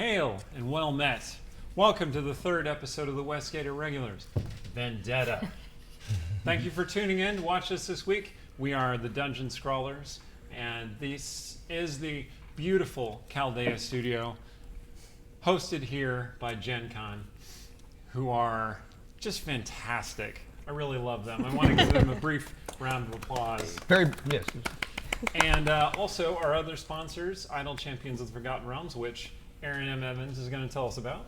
Hail and well met. Welcome to the third episode of the Westgate Irregulars, Vendetta. Thank you for tuning in to watch us this week. We are the Dungeon Scrawlers, and this is the beautiful Chaldea studio, hosted here by Gen Con, who are just fantastic. I really love them. I want to give them a brief round of applause. Yes. And also our other sponsors, Idle Champions of the Forgotten Realms, which Aaron M. Evans is going to tell us about.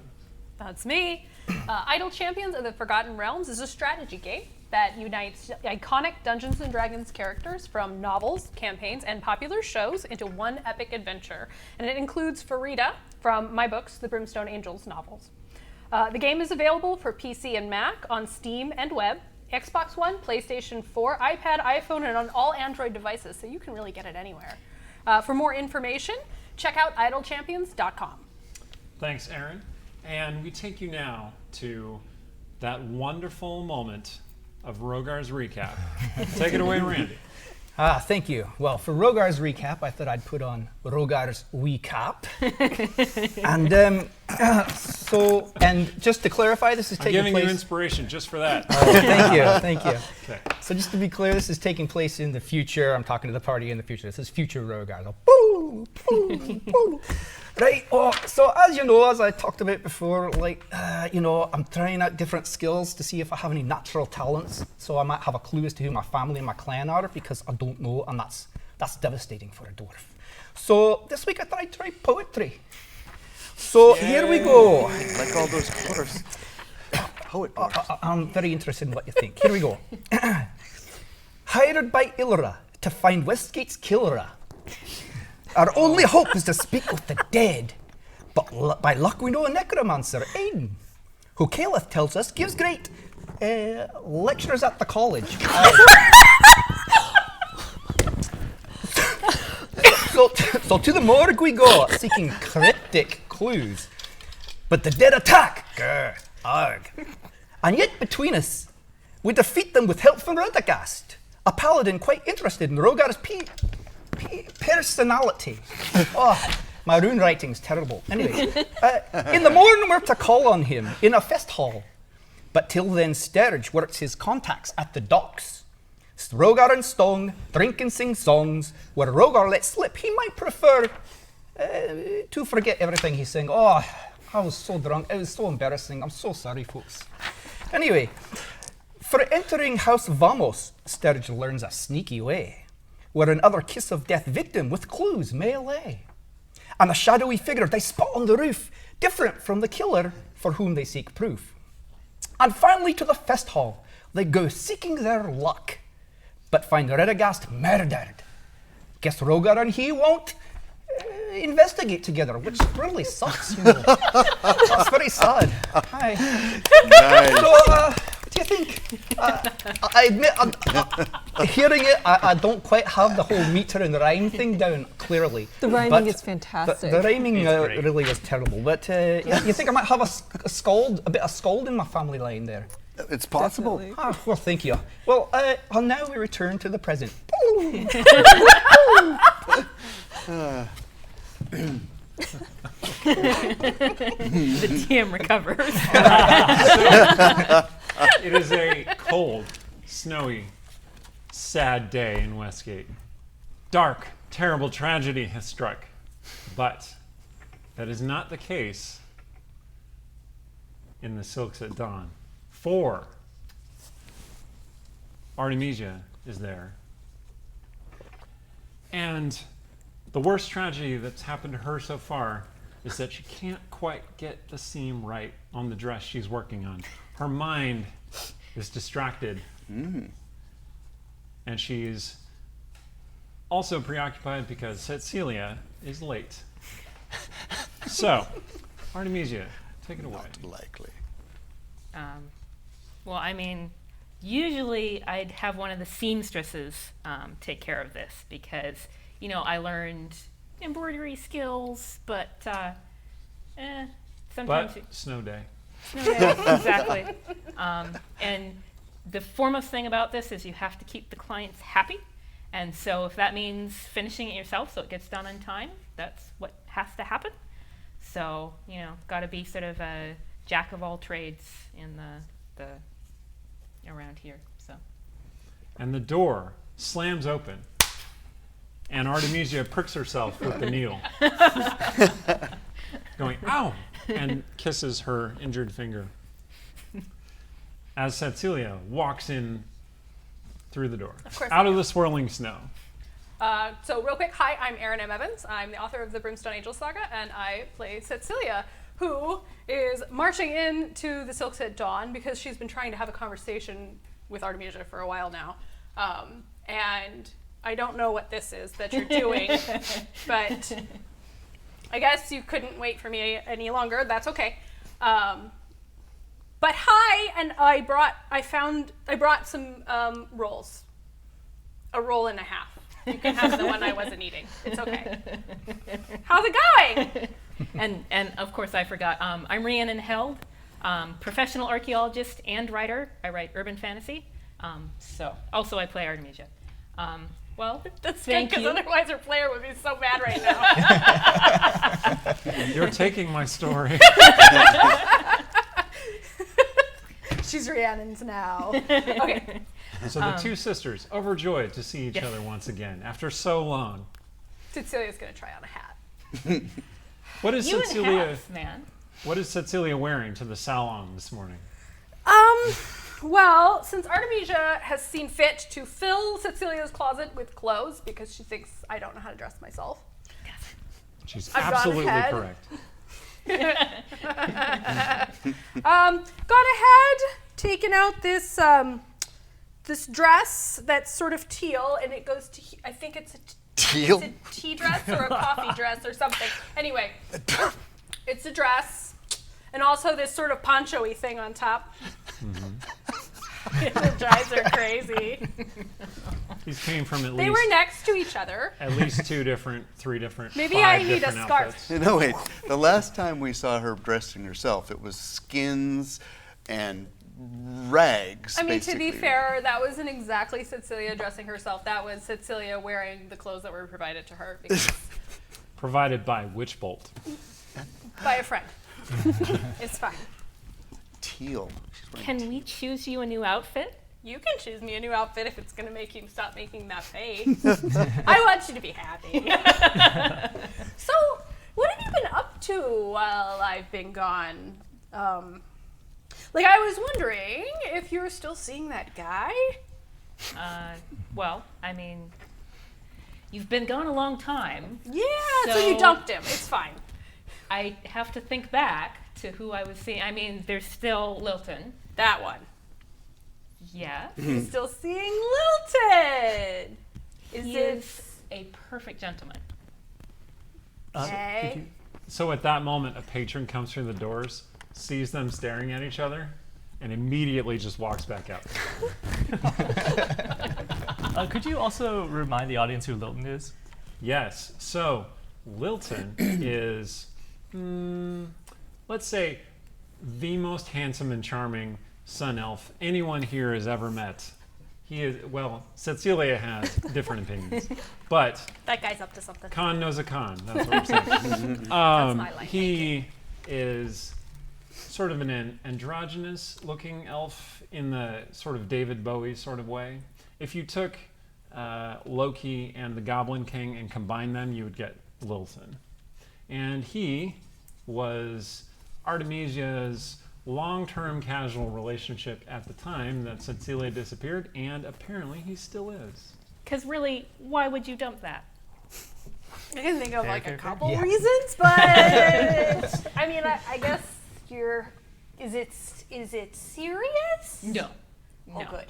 That's me. Idle Champions of the Forgotten Realms is a strategy game that unites iconic Dungeons & Dragons characters from novels, campaigns, and popular shows into one epic adventure. And it includes Farida from my books, the Brimstone Angels novels. The game is available for PC and Mac on Steam and web, Xbox One, PlayStation 4, iPad, iPhone, and on all Android devices, so you can really get it anywhere. For more information, check out idlechampions.com. Thanks, Aaron. And we take you now to that wonderful moment of Rogar's recap. Take it away, Randy. Thank you. Well, for Rogar's recap, I thought I'd put on Rogar's recap. And just to clarify, this is taking place... I'm giving you inspiration just for that. Thank you. Okay. So just to be clear, this is taking place in the future. I'm talking to the party in the future. This is future Rogar. So, boo, boo, boo. Right, so as you know, as I talked about before, I'm trying out different skills to see if I have any natural talents. So I might have a clue as to who my family and my clan are, because I don't know, and that's devastating for a dwarf. So this week I tried to write poetry. So here we go. Like all those dwarfs. Poet dwarfs. I'm very interested in what you think. Here we go. Hired by Ilira to find Westgate's killer. Our only hope is to speak with the dead. But by luck we know a necromancer, Aiden, who Caliph tells us gives great lectures at the college. So to the morgue we go, seeking cryptic clues. But the dead attack. Grr, arg. And yet between us, we defeat them with help from Rheteghast, a paladin quite interested in Rogar's personality. My rune writing's terrible. Anyway, in the morning we're to call on him in a fest hall. But till then Sturge works his contacts at the docks. Rogar and Stong drink and sing songs, where Rogar lets slip he might prefer to forget everything he's saying. I was so drunk, it was so embarrassing, I'm so sorry folks. Anyway, for entering House Vamos, Sturge learns a sneaky way, where another kiss of death victim with clues may lay. And a shadowy figure they spot on the roof, different from the killer for whom they seek proof. And finally to the fest hall, they go seeking their luck, but find Rheteghast murdered. Guess Rogar and he won't investigate together, which really sucks, you know. That's very sad. Hi. Nice. So, what do you think? I admit, hearing it, I don't quite have the whole meter and rhyme thing down clearly. The rhyming is fantastic. The rhyming really is terrible. But you think I might have a bit of scold in my family line there? It's possible. Well, thank you. Well, now we return to the present. The TM recovers. It is a cold, snowy, sad day in Westgate. Dark, terrible tragedy has struck. But that is not the case in the Silks at Dawn. For Artemisia is there. And the worst tragedy that's happened to her so far is that she can't quite get the seam right on the dress she's working on. Her mind is distracted. And she's also preoccupied because Tsetseliya is late. So, Artemisia, take it away. Not likely. Well, I mean, usually I'd have one of the seamstresses take care of this because, I learned embroidery skills, but sometimes... But snow day. Snow day, exactly. And the foremost thing about this is you have to keep the clients happy. And so if that means finishing it yourself so it gets done on time, that's what has to happen. So, got to be sort of a jack of all trades in the around here. So. And the door slams open, and Artemisia pricks herself with the needle, going, ow, and kisses her injured finger. As Tsetseliya walks in through the door, Of course out I of do. the swirling snow. So real quick, hi, I'm Erin M. Evans. I'm the author of the Brimstone Angel Saga, and I play Tsetseliya, who is marching into the Silks at Dawn because she's been trying to have a conversation with Artemisia for a while now. And I don't know what this is that you're doing, but I guess you couldn't wait for me any longer. That's okay. But hi, and I brought some rolls. A roll and a half. You can have the one I wasn't eating. It's okay. How's it going? And of course I forgot. I'm Rhiannon Held, professional archaeologist and writer. I write urban fantasy. So also I play Artemisia. Well, That's thank good, you. because otherwise her player would be so mad right now. You're taking my story. She's Rhiannon's now. Okay. So the two sisters, overjoyed to see each Yes. other once again after so long. Tsetseliya's gonna try on a hat. What is You and Tsetseliya? hats, man. What is Tsetseliya wearing to the salon this morning? Well, since Artemisia has seen fit to fill Tsetseliya's closet with clothes because she thinks I don't know how to dress myself. She's I've gone absolutely ahead. correct. Gone ahead, taken out this this dress that's sort of teal, and it goes to I think it's a Teal? It's a tea dress or a coffee dress or something. Anyway, it's a dress, and also this sort of poncho-y thing on top. It drives her crazy. These came from They were next to each other. at least three different, Maybe five I need a different scarf. outfits. No, wait. The last time we saw her dressing herself, it was skins and rags. I mean, to be basically. fair, that wasn't exactly Tsetseliya dressing herself. That was Tsetseliya wearing the clothes that were provided to her because, Provided by Witchbolt. by a friend. It's fine. Teal. She's wearing Can we choose you a new outfit? You can choose me a new outfit if it's going to make you stop making that face. I want you to be happy. So, what have you been up to while I've been gone? I was wondering if you're still seeing that guy. Well, I mean, you've been gone a long time. Yeah, so you So- dumped him. It's fine. I have to think back to who I was seeing. I mean, there's still Lilton. That one. Yeah. You're still seeing Lilton. He is a perfect gentleman. Okay? So at that moment, a patron comes through the doors, sees them staring at each other, and immediately just walks back out. Could you also remind the audience who Lilton is? Yes. So Lilton is, let's say, the most handsome and charming sun elf anyone here has ever met. He is, well, Tsetseliya has different opinions, but That guy's up to something. Khan knows a Khan. That's what I'm saying. That's my line. He is sort of an androgynous-looking elf in the sort of David Bowie sort of way. If you took Loki and the Goblin King and combined them, you would get Lilton. And he was Artemisia's long-term casual relationship at the time that Tsetseliya disappeared, and apparently he still is. Because really, why would you dump that? I can think of Fair, like fair, a fair. couple Yeah. reasons, but I mean, I guess you're. Is it serious? No. Oh, No. good.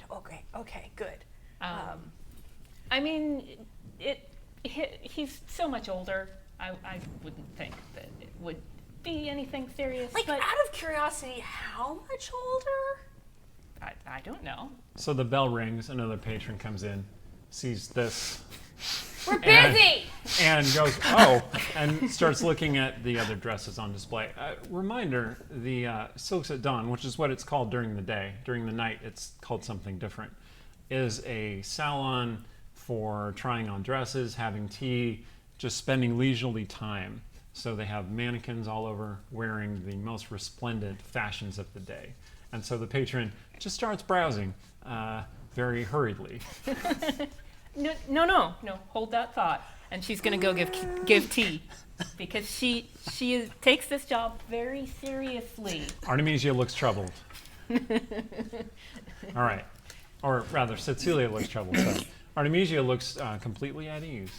Okay, good. I mean, he's so much older. I wouldn't think that it would be anything serious. Like, but out of curiosity, how much older? I don't know. So the bell rings, another patron comes in, sees this, We're And- busy. and goes, oh, and starts looking at the other dresses on display. Reminder, the Silks at Dawn, which is what it's called during the day. During the night, it's called something different, is a salon for trying on dresses, having tea, just spending leisurely time. So they have mannequins all over wearing the most resplendent fashions of the day. And so the patron just starts browsing very hurriedly. No. Hold that thought. And she's going to go give tea. Because she takes this job very seriously. Artemisia looks troubled. All right. Or rather, Tsetseliya looks troubled. So Artemisia looks completely at ease.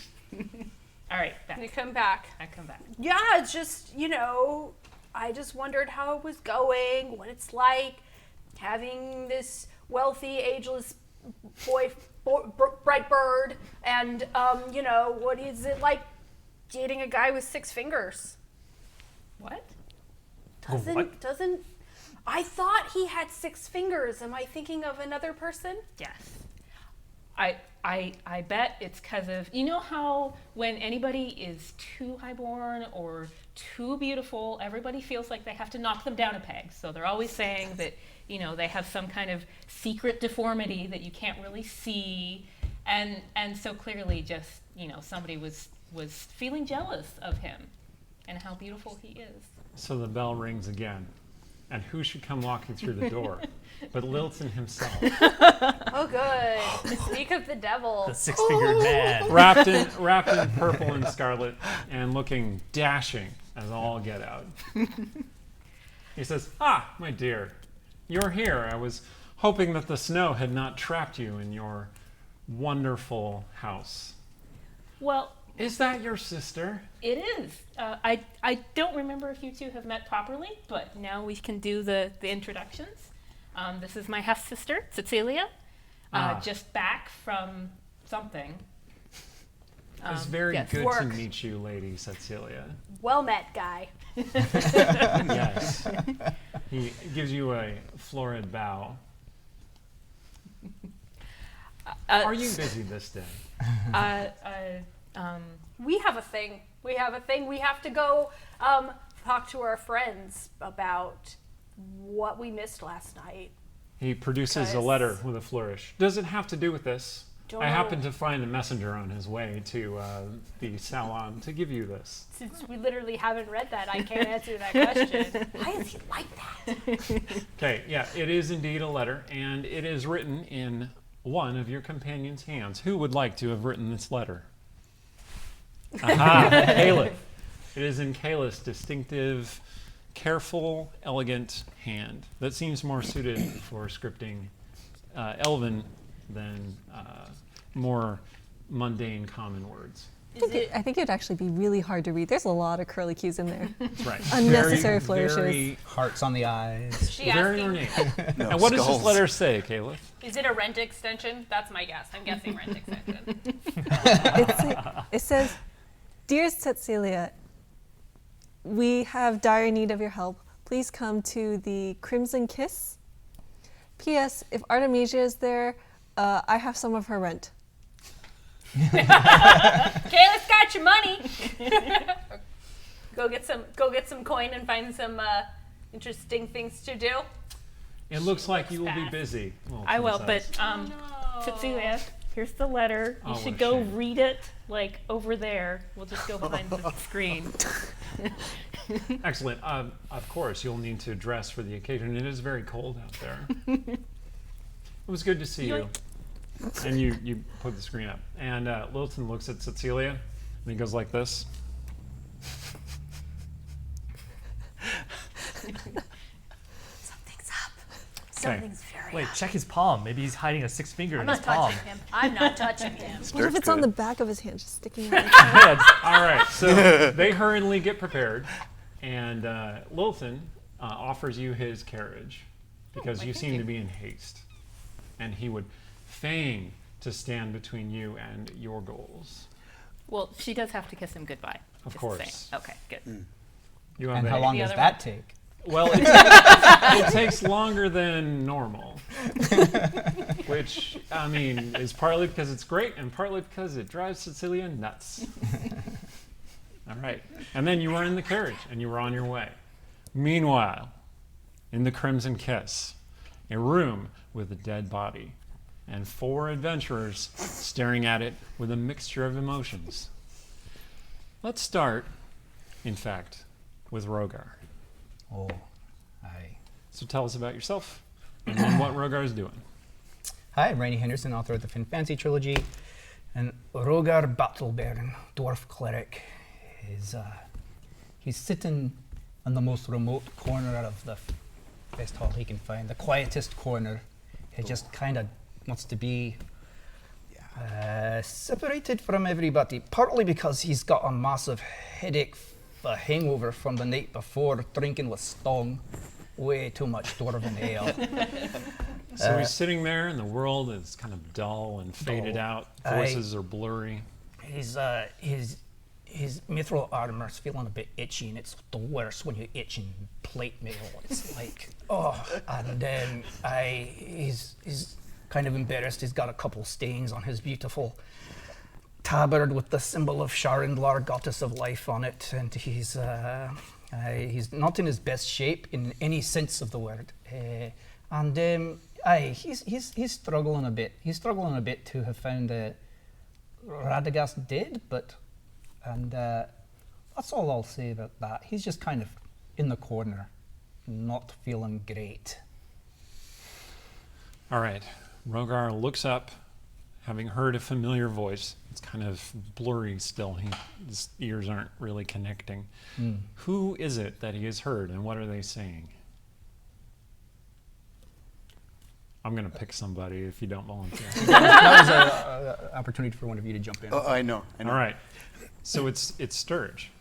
All right, You back. come back. I come back. Yeah, it's just, I just wondered how it was going, what it's like having this wealthy, ageless bright bird, and, what is it like dating a guy with 6 fingers? What? Doesn't, I thought he had 6 fingers. Am I thinking of another person? Yes. I bet it's because of, how when anybody is too highborn or too beautiful, everybody feels like they have to knock them down a peg. So they're always saying that, they have some kind of secret deformity that you can't really see. And so clearly just, somebody was feeling jealous of him and how beautiful he is. So the bell rings again. And who should come walking through the door but Lilton himself? Oh, good. Speak of the devil. The 6-fingered man. wrapped in purple and scarlet and looking dashing as all get out. He says, my dear, you're here. I was hoping that the snow had not trapped you in your wonderful house. Well, Is that your sister? it is. I don't remember if you two have met properly, but now we can do the introductions. This is my half-sister, Tsetseliya, just back from something. It's very yes. good to Work. meet you, Lady Tsetseliya. Well met, guy. Yes. He gives you a florid bow. Are you busy this day? We have a thing. We have to go talk to our friends about what we missed last night. He produces a Because- letter with a flourish. Does it have to do with this? Don't I know. happened to find a messenger on his way to the salon to give you this. Since we literally haven't read that, I can't answer that question. Why is he like that? Okay, yeah, it is indeed a letter, and it is written in one of your companion's hands. Who would like to have written this letter? Aha, Caliph. It is in Calith's distinctive, careful, elegant hand that seems more suited for scripting Elven than more mundane common words. I think it'd actually be really hard to read. There's a lot of curly cues in there. That's right. Unnecessary flourishes. Very, Hearts on the eyes. She very asking, ornate. No, And what does skulls. this letter say, Caliph? is it a rent extension? That's my guess. I'm guessing rent extension. It says, "Dear Tsetseliya, we have dire need of your help. Please come to the Crimson Kiss. P.S. If Artemisia is there, I have some of her rent." Kayla's got your money. Go get some coin and find some interesting things to do. It looks like you will be busy. I will, Wilson but says. Tsetseliya, here's the letter. You Oh, should what a go shame. read it, like, over there. We'll just go behind the screen. Excellent. Of course, you'll need to dress for the occasion. It is very cold out there. It was good to see you. And you put the screen up. And Lilton looks at Tsetseliya, and he goes like this. Something's up. Something's very Wait, up. check his palm. Maybe he's hiding a 6-finger I'm in not his palm. touching him. I'm not touching him. What if it's on the back of his hand, just sticking out? Good. All right. So they hurriedly get prepared, and Lilton offers you his carriage because you seem to be in haste, and he would feign to stand between you and your goals. Well, she does have to kiss him goodbye. Of just course. saying. Okay, good. You have And a- how long The does other that take? Well, it takes longer than normal, which, I mean, is partly because it's great and partly because it drives Tsetseliya nuts. All right. And then you were in the carriage and you were on your way. Meanwhile, in the Crimson Kiss, a room with a dead body and 4 adventurers staring at it with a mixture of emotions. Let's start in fact, with Rogar. Oh, aye. So tell us about yourself and then what Rogar's doing. Hi, I'm Rainey Henderson, author of the Fin Fantasy Trilogy. And Rogar Battlebaron, Dwarf Cleric, he's sitting in the most remote corner of the best hall he can find, the quietest corner. He just kind of wants to be separated from everybody, partly because he's got a massive headache, a hangover from the night before, drinking with Stong. Way too much dwarven ale. So he's sitting there, and the world is kind of dull and faded out. Voices are blurry. His mithril armor's feeling a bit itchy, and it's the worst when you itch in plate mail. It's like, and then he's kind of embarrassed. He's got a couple stains on his beautiful tabard with the symbol of Sharindlar, goddess of life, on it, and he's not in his best shape in any sense of the word. He's struggling a bit. He's struggling a bit to have found Rheteghast dead, and that's all I'll say about that. He's just kind of in the corner, not feeling great. All right. Rogar looks up, having heard a familiar voice. It's kind of blurry still. His ears aren't really connecting. Who is it that he has heard, and what are they saying? I'm going to pick somebody if you don't volunteer. That was an opportunity for one of you to jump in. Oh, I know. All right. So it's Sturge.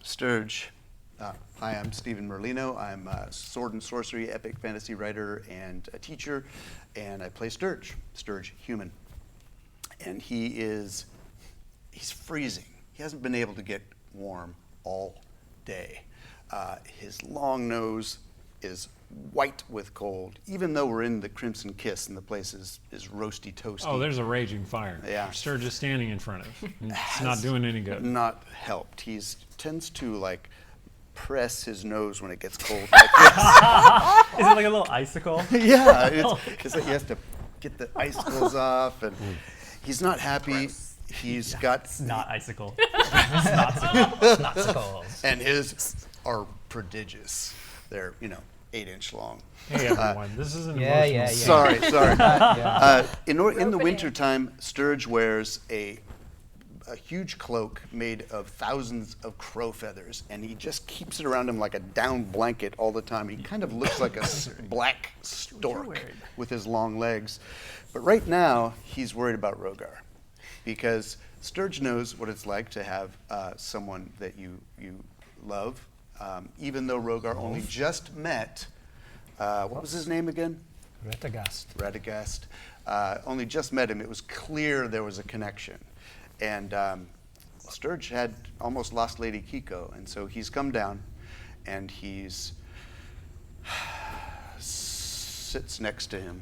Sturge. Hi, I'm Stephen Merlino. I'm a sword and sorcery epic fantasy writer and a teacher, and I play Sturge, human. And he's freezing. He hasn't been able to get warm all day. His long nose is white with cold, even though we're in the Crimson Kiss and the place is roasty toasty. Oh, there's a raging fire. Yeah. Sturge is standing in front of. It's not doing any good. Not helped. He tends to press his nose when it gets cold like this. Is it like a little icicle? Yeah, it's like he has to get the icicles off, and he's not happy. He's got Not icicle. Snotcicles. and his are prodigious. They're 8-inch long. Hey, everyone. This is an Yeah, emotional yeah, scene. Sorry. In the Rope it wintertime, Sturge wears a huge cloak made of thousands of crow feathers, and he just keeps it around him like a down blanket all the time. He kind of looks like a black stork with his long legs. But right now, he's worried about Rogar, because Sturge knows what it's like to have someone that you love, even though Rogar only just met, what was his name again? Rheteghast. Only just met him. It was clear there was a connection. And Sturge had almost lost Lady Kiko, and so he's come down, and he's sits next to him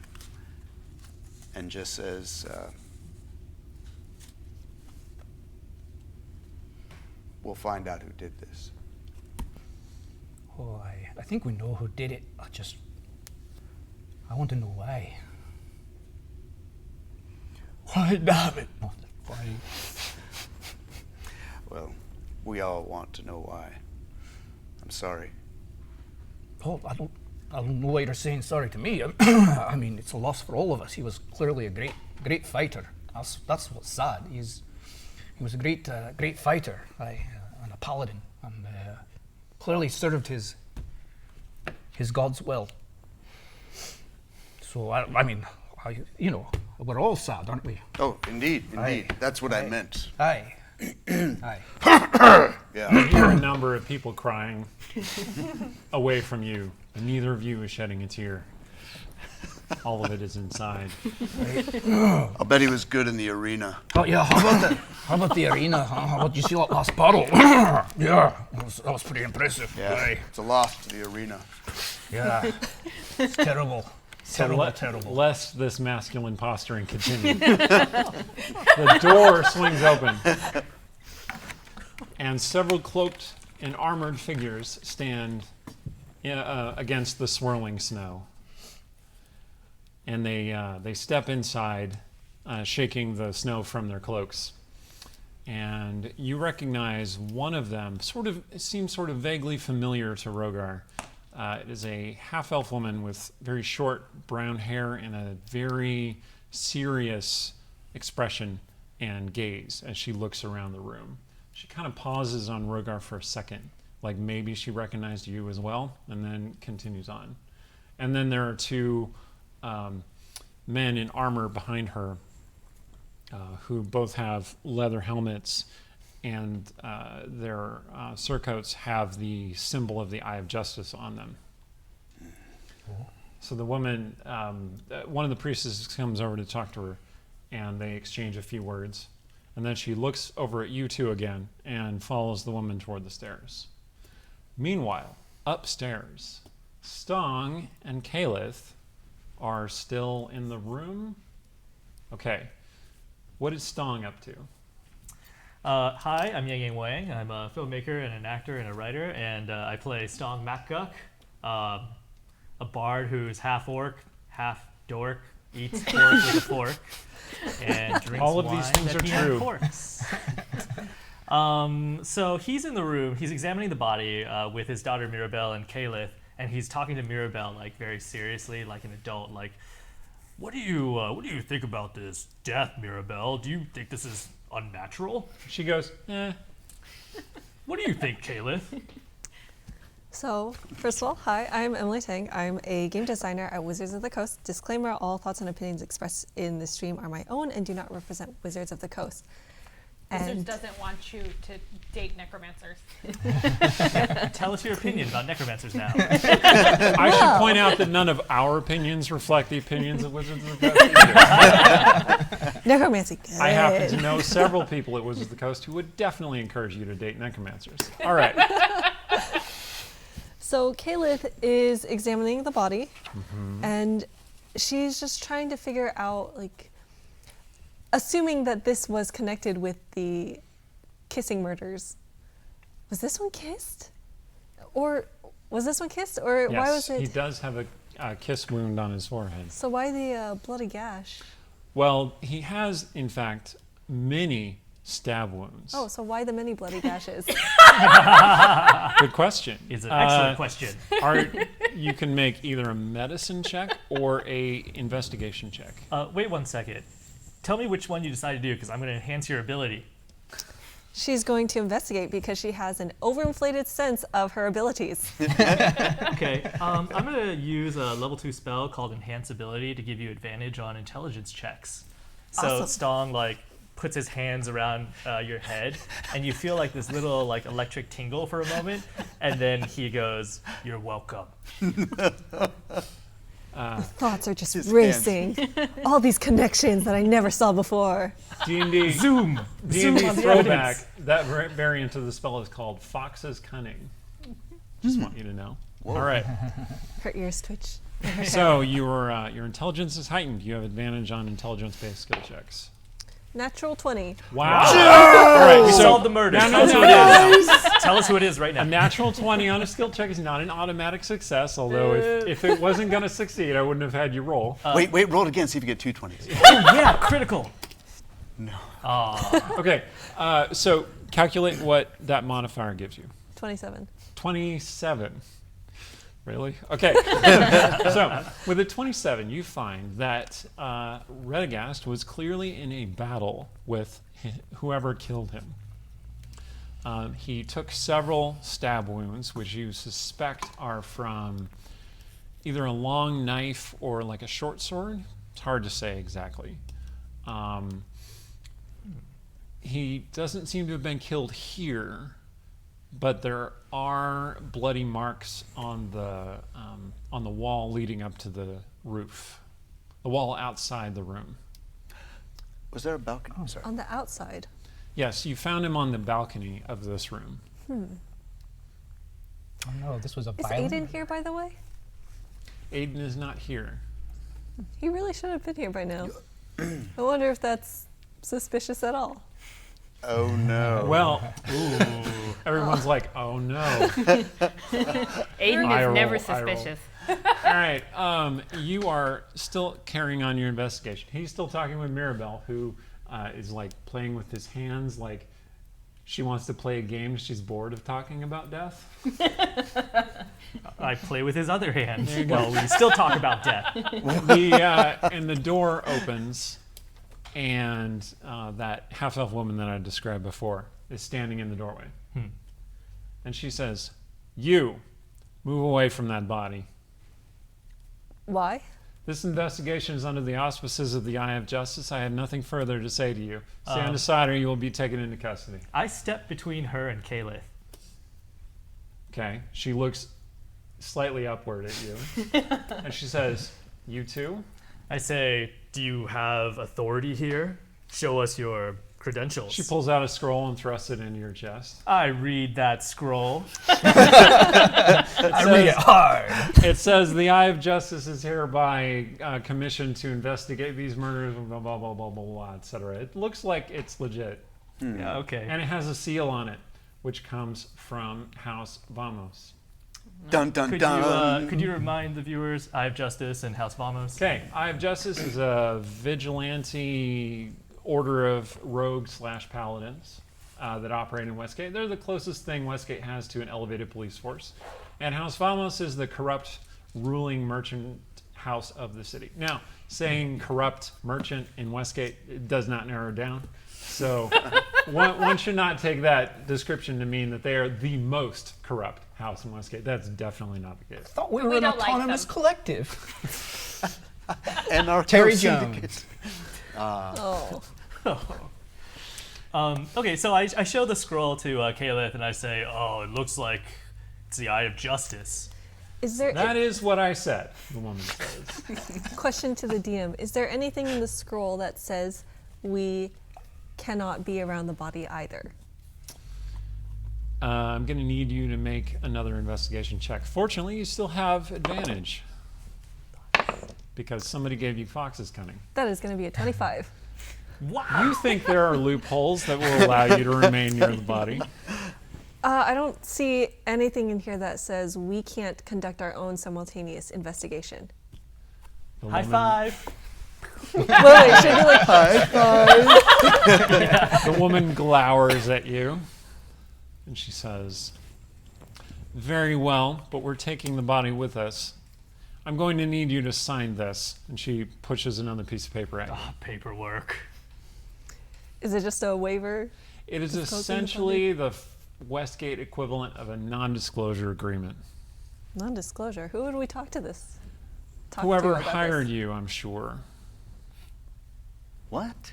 and just says, "We'll find out who did this." Oh, I think we know who did it. I want to know why. Why, damn it? Why? Well, we all want to know why. I'm sorry. Oh, I don't know why you're saying sorry to me. I mean, it's a loss for all of us. He was clearly a great fighter. That's what's sad. He was a great fighter, and a paladin, and clearly served his god's will. So I mean, we're all sad, aren't we? Oh, indeed. Aye. That's what I meant. Aye. Aye. Yeah. I hear a number of people crying away from you, and neither of you is shedding a tear. All of it is inside. I'll bet he was good in the arena. Oh yeah, how about the arena? Huh? How about you see that last battle? Yeah, that was pretty impressive. Yeah, Aye. it's a loss to the arena. Yeah, it's terrible. Terrible. Lest this masculine posturing continue. The door swings open, and several cloaked and armored figures stand against the swirling snow. And they step inside, shaking the snow from their cloaks. and you recognize one of them. It seems sort of vaguely familiar to Rogar. It is a half-elf woman with very short brown hair and a very serious expression and gaze as she looks around the room. She kind of pauses on Rogar for a second, like maybe she recognized you as well, and then continues on. And then there are two men in armor behind her who both have leather helmets, and their surcoats have the symbol of the Eye of Justice on them. So the woman, one of the priestesses comes over to talk to her, and they exchange a few words. And then she looks over at you two again and follows the woman toward the stairs. Meanwhile, upstairs, Stong and Kalith are still in the room. Okay. What is Stong up to? Hi, I'm Yang Wang. I'm a filmmaker and an actor and a writer, and I play Stong Makguk, a bard who's half orc, half dork, eats pork with a fork, and drinks All of wine these things that are he true. uncorks. So he's in the room. He's examining the body with his daughter Mirabelle and Kalith, and he's talking to Mirabelle like very seriously, like an adult. Like, what do you think about this death, Mirabelle? Do you think this is unnatural? She goes, What do you think, Kalith? So, first of all, hi, I'm Emily Tang. I'm a game designer at Wizards of the Coast. Disclaimer, all thoughts and opinions expressed in the stream are my own and do not represent Wizards of the Coast. Wizards And doesn't want you to date necromancers. Tell us your opinion about necromancers now. I should point out that none of our opinions reflect the opinions of Wizards of the Coast either. necromancy, good. I happen to know several people at Wizards of the Coast who would definitely encourage you to date necromancers. All right. So Kalith is examining the body, and she's just trying to figure out, like, assuming that this was connected with the kissing murders. Was this one kissed? Or was this one kissed? Or why was Yes, he it? does have a kiss wound on his forehead. So why the bloody gash? Well, he has, in fact, many stab wounds. Oh, so why the many bloody gashes? Good question. It's an excellent question. You can make either a medicine check or a investigation check. Wait 1 second. Tell me which one you decide to do, because I'm going to enhance your ability. She's going to investigate because she has an overinflated sense of her abilities. Okay, I'm going to use a level 2 spell called Enhance Ability to give you advantage on intelligence checks. So Awesome. Stong, like, puts his hands around your head, and you feel like this little, like, electric tingle for a moment, and then he goes, "You're welcome." Thoughts are just His racing. All these connections that I never saw before. D&D Zoom! Zoom D&D on the throwback. evidence. That variant of the spell is called Fox's Cunning. Just want you to know. All right. Her ears twitch. So your intelligence is heightened. You have advantage on intelligence-based skill checks. Natural 20. Wow. All right. We So solved the murder. No, Tell us no, who no, it is. Tell us who it is right now. a natural 20 on a skill check is not an automatic success. Although if it wasn't going to succeed, I wouldn't have had you roll. Wait, roll it again. See if you get two 20s. Oh, yeah, critical. No. Okay. So calculate what that modifier gives you. 27. 27. Really? Okay. So, with a 27, you find that Rheteghast was clearly in a battle with whoever killed him. He took several stab wounds, which you suspect are from either a long knife or like a short sword. It's hard to say exactly. He doesn't seem to have been killed here, but there are bloody marks on the wall leading up to the roof, the wall outside the room. Was there a balcony? Oh, sorry. On the outside. Yes, you found him on the balcony of this room. Oh no, this was a Is violent. Aiden here, by the way? Aiden is not here. He really should have been here by now. I wonder if that's suspicious at all. Oh no. Well, everyone's like, oh no. Aiden Eye is roll, never eye roll. suspicious. All right, you are still carrying on your investigation. He's still talking with Mirabelle, who is like playing with his hands, like She wants to play a game. She's bored of talking about death. I play with his other hand. There you go. Well, we still talk about death. And the door opens, and that half-elf woman that I described before is standing in the doorway. And she says, "You, move away from that body. Why? This investigation is under the auspices of the Eye of Justice. I have nothing further to say to you. Stand aside or you will be taken into custody." I step between her and Caliph. Okay. She looks slightly upward at you. And she says, "You too?" I say, "Do you have authority here? Show us your credentials." She pulls out a scroll and thrusts it into your chest. I read that scroll. I read it hard. It says, "The Eye of Justice is hereby commissioned to investigate these murders, blah, blah, blah, blah, blah, blah, etc." It looks like it's legit. Yeah, okay. And it has a seal on it, which comes from House Vamos. Dun dun dun. Could you remind the viewers, Eye of Justice and House Vamos? Okay, Eye of Justice is a vigilante order of rogue/paladins that operate in Westgate. They're the closest thing Westgate has to an elevated police force. And House Vamos is the corrupt ruling merchant house of the city. Now, saying corrupt merchant in Westgate, it does not narrow down. So one should not take that description to mean that they are the most corrupt house in Westgate. That's definitely not the case. I thought we But were we an don't like autonomous them. collective. And our Terry syndicate. Oh. Okay, so I show the scroll to Caliph and I say, "Oh, it looks like it's the Eye of Justice." Is there That is what I said, the woman says. question to the DM? Is there anything in the scroll that says we cannot be around the body either? I'm going to need you to make another investigation check. Fortunately, you still have advantage because somebody gave you Fox's cunning. That is going to be a 25. Wow! You think there are loopholes that will allow you to remain near the body. I don't see anything in here that says we can't conduct our own simultaneous investigation. The High woman- five! Wait, should we like The woman glowers at you and she says, "Very well, but we're taking the body with us. I'm going to need you to sign this." And she pushes another piece of paper at you. Paperwork. Is it just a waiver? It is Disclosing the essentially the Westgate equivalent of a non-disclosure agreement. Non-disclosure. Who would we talk to this? Talk to Whoever about hired this? you, I'm sure. What?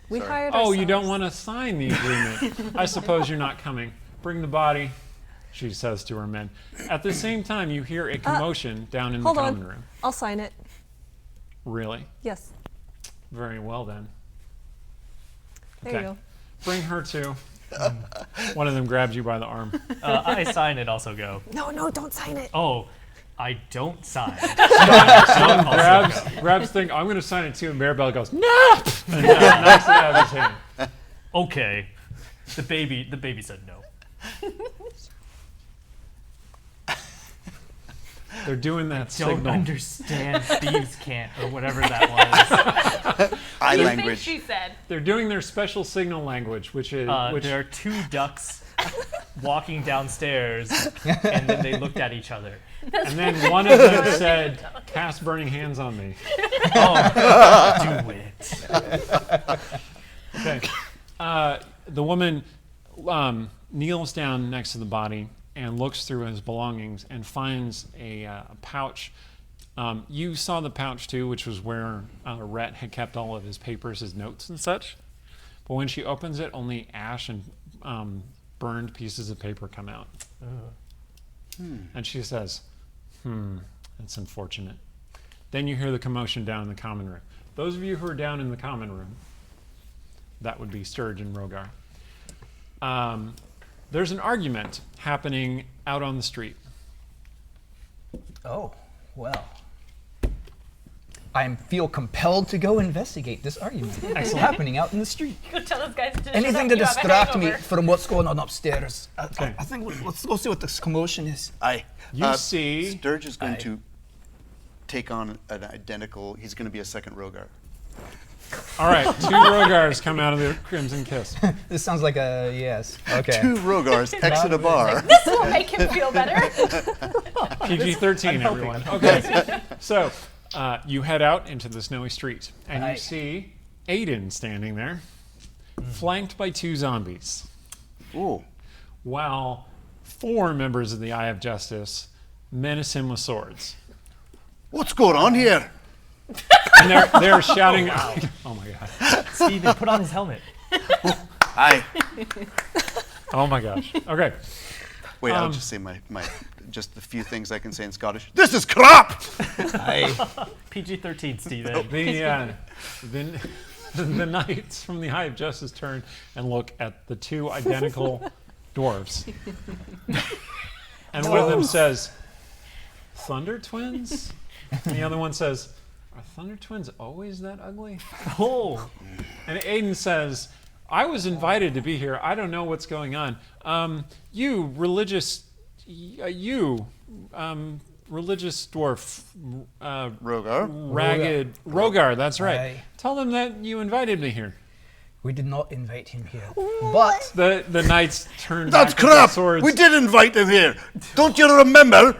We Sorry. hired Oh, ourselves. you don't want to sign the agreement. I suppose you're not coming. Bring the body, she says to her men. At the same time, you hear a commotion down in the Hold common on. room. I'll sign it. Really? Yes. Very well then. There you go. Bring her too. One of them grabs you by the arm. I sign it, also go. No, don't sign it. Oh, I don't sign. grabs thing. I'm going to sign it too. And Maribel goes, "No!" And knocks it out of his hand. Okay. The baby said no. They're doing that Don't signal. understand thieves can't, or whatever that was. Eye You language. think she said? They're doing their special signal language, which is There are two ducks walking downstairs, and then they looked at each other. and then one of them said, "Cast burning hands on me." Oh, do it. Okay. The woman kneels down next to the body and looks through his belongings and finds a pouch. You saw the pouch too, which was where Rhett had kept all of his papers, his notes and such. But when she opens it, only ash and burned pieces of paper come out. And she says, that's unfortunate. Then you hear the commotion down in the common room. Those of you who are down in the common room, that would be Sturge and Rogar. There's an argument happening out on the street. Oh, well. I feel compelled to go investigate this argument. It's happening out in the street. Go tell those guys to shut Anything up, to you have a distract me hangover. from what's going on upstairs. Okay. I think let's go see what this commotion is. You see... Sturge is going Aye. to take on an identical. He's going to be a second Rogar. All right, 2 Rogars come out of the Crimson Kiss. This sounds like a yes. Okay. 2 Rogars exit a bar. This will make him feel better. PG-13, everyone. Okay, so you head out into the snowy street, and you Aye. see Aiden standing there, flanked by 2 zombies, Ooh. while 4 members of the Eye of Justice menace him with swords. What's going on here? And they're shouting, oh my god. Steven, put on his helmet. Hi. Oh my gosh. Okay. Wait, I'll just say my just the few things I can say in Scottish. This is crap! PG-13, Steven. The knights from the Eye of Justice turn and look at the 2 identical dwarves. And one of them says, Thunder Twins? And the other one says, are Thunder Twins always that ugly? Oh, And Aiden says, I was invited to be here. I don't know what's going on. You religious dwarf, Rogar? ragged Rogar. That's right. Aye. Tell them that you invited me here. We did not invite him here. But The knights turn That's back with their crap! swords, We did invite him here! Don't you remember?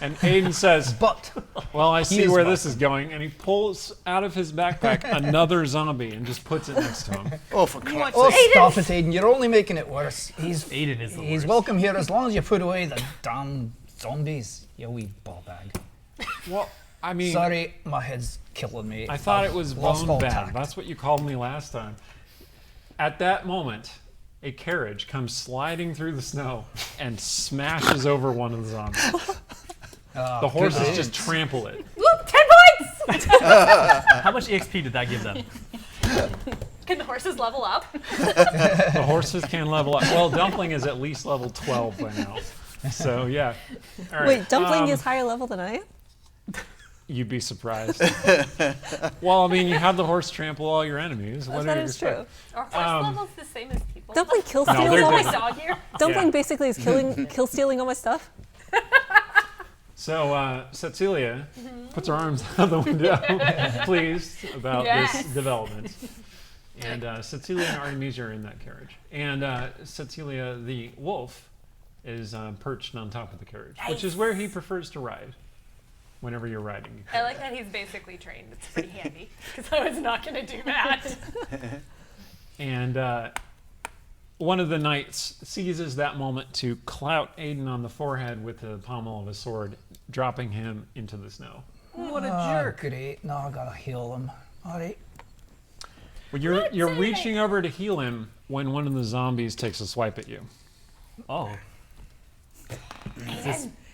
and Aiden says, but "Well, I see is where this is going." And he pulls out of his backpack another zombie and just puts it next to him. Oh, for Christ's oh, sake. stop it, Aiden. You're only making it worse. Aiden is the He's worst. welcome here as long as you put away the damn zombies. You wee ball bag. Well, I mean, Sorry, my head's killing me. I thought I've it was lost bone all bad. tact. That's what you called me last time. At that moment, a carriage comes sliding through the snow and smashes over one of the zombies. The horses good just trample it. Whoop, 10 points! How much EXP did that give them? Can the horses level up? The horses can level up. Well, Dumpling is at least level 12 by now. So, yeah. All right. Wait, Dumpling is higher level than I am? You'd be surprised. Well, I mean, you have the horse trample all your enemies. What That do you is expect? true. Are horse levels the same as people? Dumpling kill No, steals they're all my different. stuff. Dog here? Dumpling Yeah. basically is kill stealing all my stuff. So, Tsetseliya puts her arms out the window, pleased about this Yes. development. And Tsetseliya and Artemisia are in that carriage. And Tsetseliya, the wolf, is perched on top of the carriage, which is where he prefers to ride whenever you're riding. I like that he's basically trained. It's pretty handy because I was not going to do that. And one of the knights seizes that moment to clout Aiden on the forehead with the pommel of his sword, dropping him into the snow. What a Oh, great. No, I gotta heal him. All right. Well, you're reaching over to heal him when one of the zombies takes a swipe at you. Oh.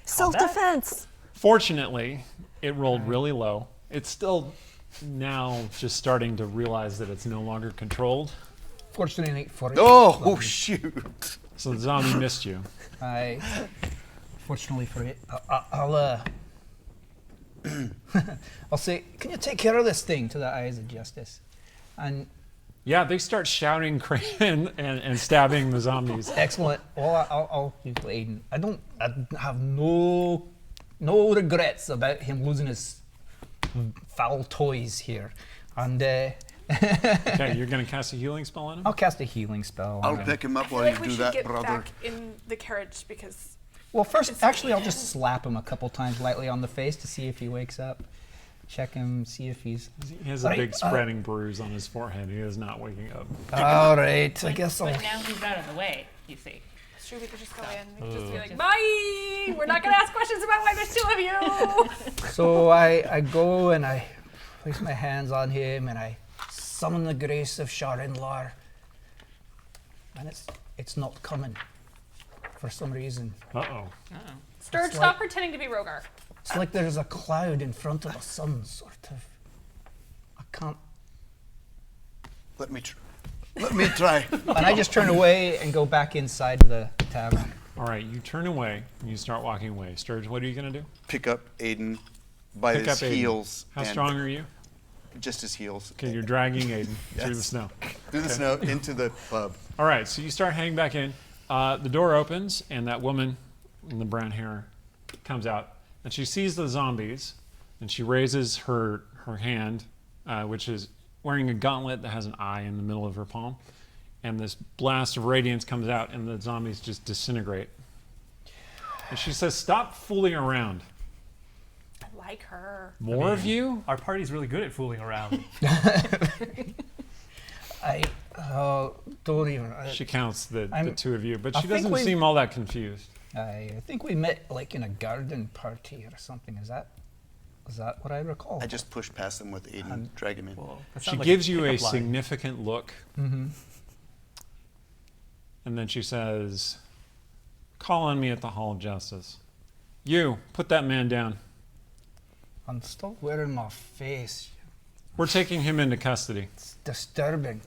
Self-defense. Fortunately, it rolled really low. It's still now just starting to realize that it's no longer controlled. Fortunately for it. Oh, shoot. So the zombie missed you. Fortunately for it, I'll I'll say, can you take care of this thing to the Eyes of Justice? And Yeah, they start shouting and stabbing the zombies. excellent. Well, I'll use Aiden. I have no regrets about him losing his foul toys here. And Okay, you're going to cast a healing spell on him? I'll cast a healing spell. I'll on him. pick him up I feel while like you we do should that, get brother. back in the carriage because Well, first, actually, I'll just slap him a couple times lightly on the face to see if he wakes up. Check him, see if he's. He has a Right, big spreading bruise on his forehead. He is not waking up. All right, I guess I'll. But now he's out of the way, you see. it's true we could just go in. We could just be like, bye! We're not going to ask questions about why there's 2 of you! So I go and I place my hands on him and I summon the grace of Shae and Shadowbane. And it's not coming for some reason. Uh-oh. Sturge, It's stop like- pretending to be Rogar. It's like there's a cloud in front of the sun, sort of. I can't. Let me try. And I just turn away and go back inside the tavern. All right, you turn away and you start walking away. Sturge, what are you going to do? Pick up Aiden by Pick his up Aiden. heels. How and strong are you? Just his heels. Okay, you're dragging Aiden through the Yes. snow. Through the snow into the pub. All right, so you start heading back in. The door opens, and that woman in the brown hair comes out, and she sees the zombies, and she raises her hand, which is wearing a gauntlet that has an eye in the middle of her palm. And this blast of radiance comes out, and the zombies just disintegrate. And she says, "Stop fooling around." I like her. More of you? Our party's really good at fooling around. Don't even. She counts the I'm- two of you, but I she think doesn't we- seem all that confused. I think we met like in a garden party or something. Is that what I recall? I just pushed past them with Aiden, drag him in. Well, that She sounds like gives you a pickup line. significant look, Mm-hmm. and then she says, "Call on me at the Hall of Justice. You, put that man down. I'm still wearing my face. We're taking him into custody." It's disturbing.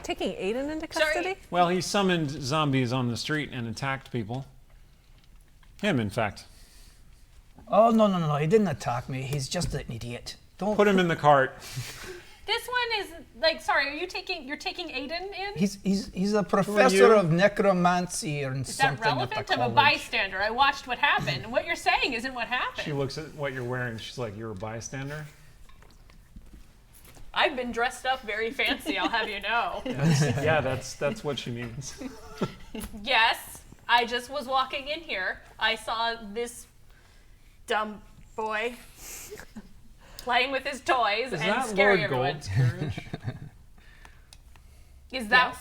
Taking Aiden into Sorry. custody? Well, he summoned zombies on the street and attacked people. Him, in fact. Oh no! He didn't attack me. He's just an idiot. Don't Put him in the cart. This one is like, sorry, you're taking Aiden in? He's a professor of necromancy or Is something that relevant? at the I'm a college. bystander. I watched what happened. What you're saying isn't what happened. She looks at what you're wearing. She's like, "You're a bystander?" I've been dressed up very fancy, I'll have you know. Yeah, that's what she means. Yes, I just was walking in here. I saw this dumb boy playing with his toys Is and that scaring Lord everyone. Gold's carriage? Is that?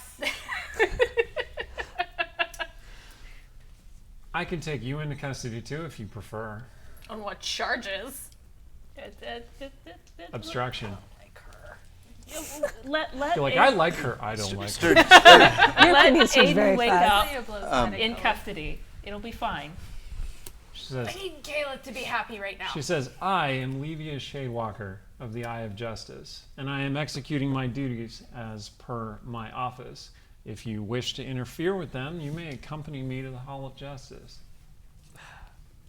I can take you into custody too if you prefer. On what charges? Obstruction. Let You're like, Aiden, I like her. I don't like her. Your let opinion seems Aiden very wake fast. up in custody. It'll be fine. She says, I need Kayla to be happy right now. She says, "I am Levia Shadewalker of the Eye of Justice, and I am executing my duties as per my office. If you wish to interfere with them, you may accompany me to the Hall of Justice.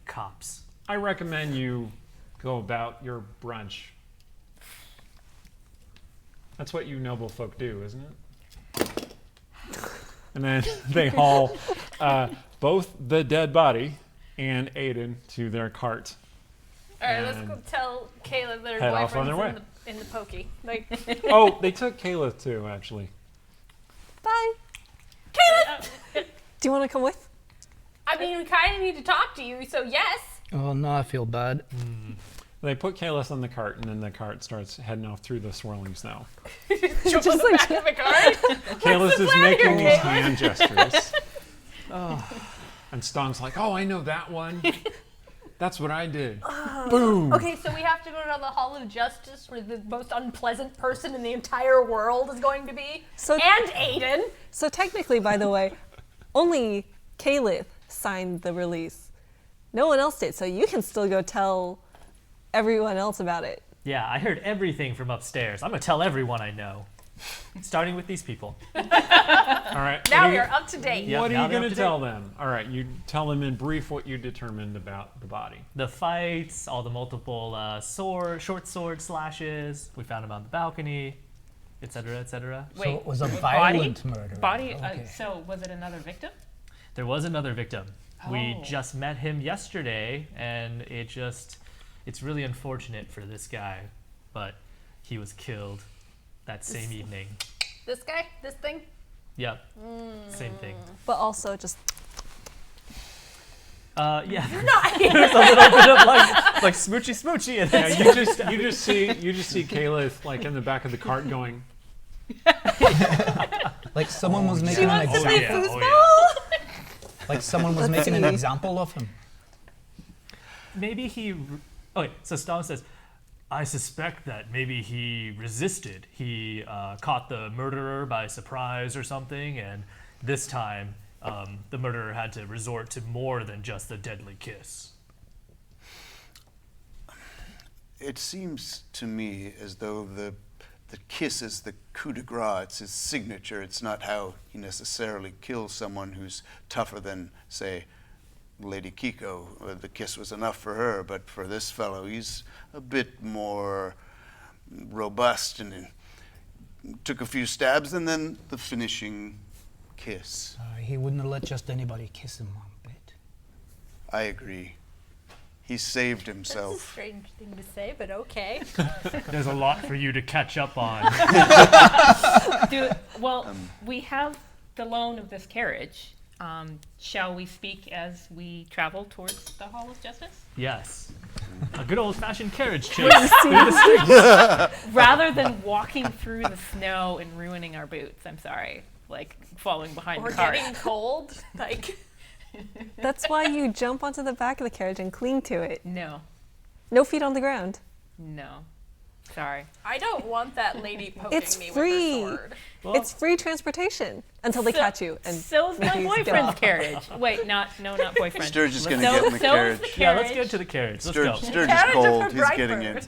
Cops. I recommend you go about your brunch." That's what you noble folk do, isn't it? And then they haul both the dead body and Aiden to their cart. All right, let's and go tell Kayla that her head off on boyfriend's their in the pokey. Like, Oh, they took Kayla too, actually. Bye. Do you want to come with? I mean, we kind of need to talk to you, so yes. Oh no, I feel bad. They put Kalis on the cart, and then the cart starts heading off through the swirling snow. Jump on the back of the cart. Kalis is plan making here, these Kalis? hand gestures. And Stong's like, "Oh, I know that one. That's what I did." Boom. Okay, so we have to go to the Hall of Justice where the most unpleasant person in the entire world is going to be. So- and Aiden. So technically, by the way, only Caliph signed the release. No one else did, so you can still go tell everyone else about it. Yeah, I heard everything from upstairs. I'm gonna tell everyone I know. Starting with these people. All right. Now what we are are up to date. Yeah. What are now you they're going up to to tell them? All right, you tell them in brief what you determined about the body. The fights, all the multiple short sword slashes. We found him on the balcony, etc., etc. So Wait, it was a violent murder. Body. Okay. So was it another victim? There was another victim. We Oh. just met him yesterday, and it's really unfortunate for this guy, but he was killed that same evening. This guy? This thing? Yep, same thing. But also just Yeah, there's a little bit of like smoochy smoochy in Yeah, there. you just see Caliph like in the back of the cart going. Like someone was making an wants to example. be yeah, oh, Like someone was Let's making an see. example of him. Maybe he. Okay, so Stone says, I suspect that maybe he resisted. He caught the murderer by surprise or something, and this time the murderer had to resort to more than just a deadly kiss. It seems to me as though the kiss is the coup de grace. It's his signature. It's not how he necessarily kills someone who's tougher than, say, Lady Kiko. The kiss was enough for her, but for this fellow, he's a bit more robust and took a few stabs and then the finishing kiss. He wouldn't have let just anybody kiss him one bit. I agree. He saved That's a himself. strange thing to say, but okay. There's a lot for you to catch up on. We have the loan of this carriage. Shall we speak as we travel towards the Hall of Justice? Yes. A good old-fashioned carriage chase through the streets. Rather than walking through the snow and ruining our boots, I'm sorry, like falling behind Or the cart. getting cold. Like, That's why you jump onto the back of the carriage and cling to it. No, No feet on the ground. no, sorry. I don't want that lady poking It's me free. with her sword. Well, It's free transportation until they catch you. And So's my make you get boyfriend's off. carriage. Wait, not boyfriend. Sturge is going to So- get in the so is carriage. the yeah, let's carriage. get to the carriage. Let's Sturge, go. Sturge is Carriage of cold. her He's getting driver. it.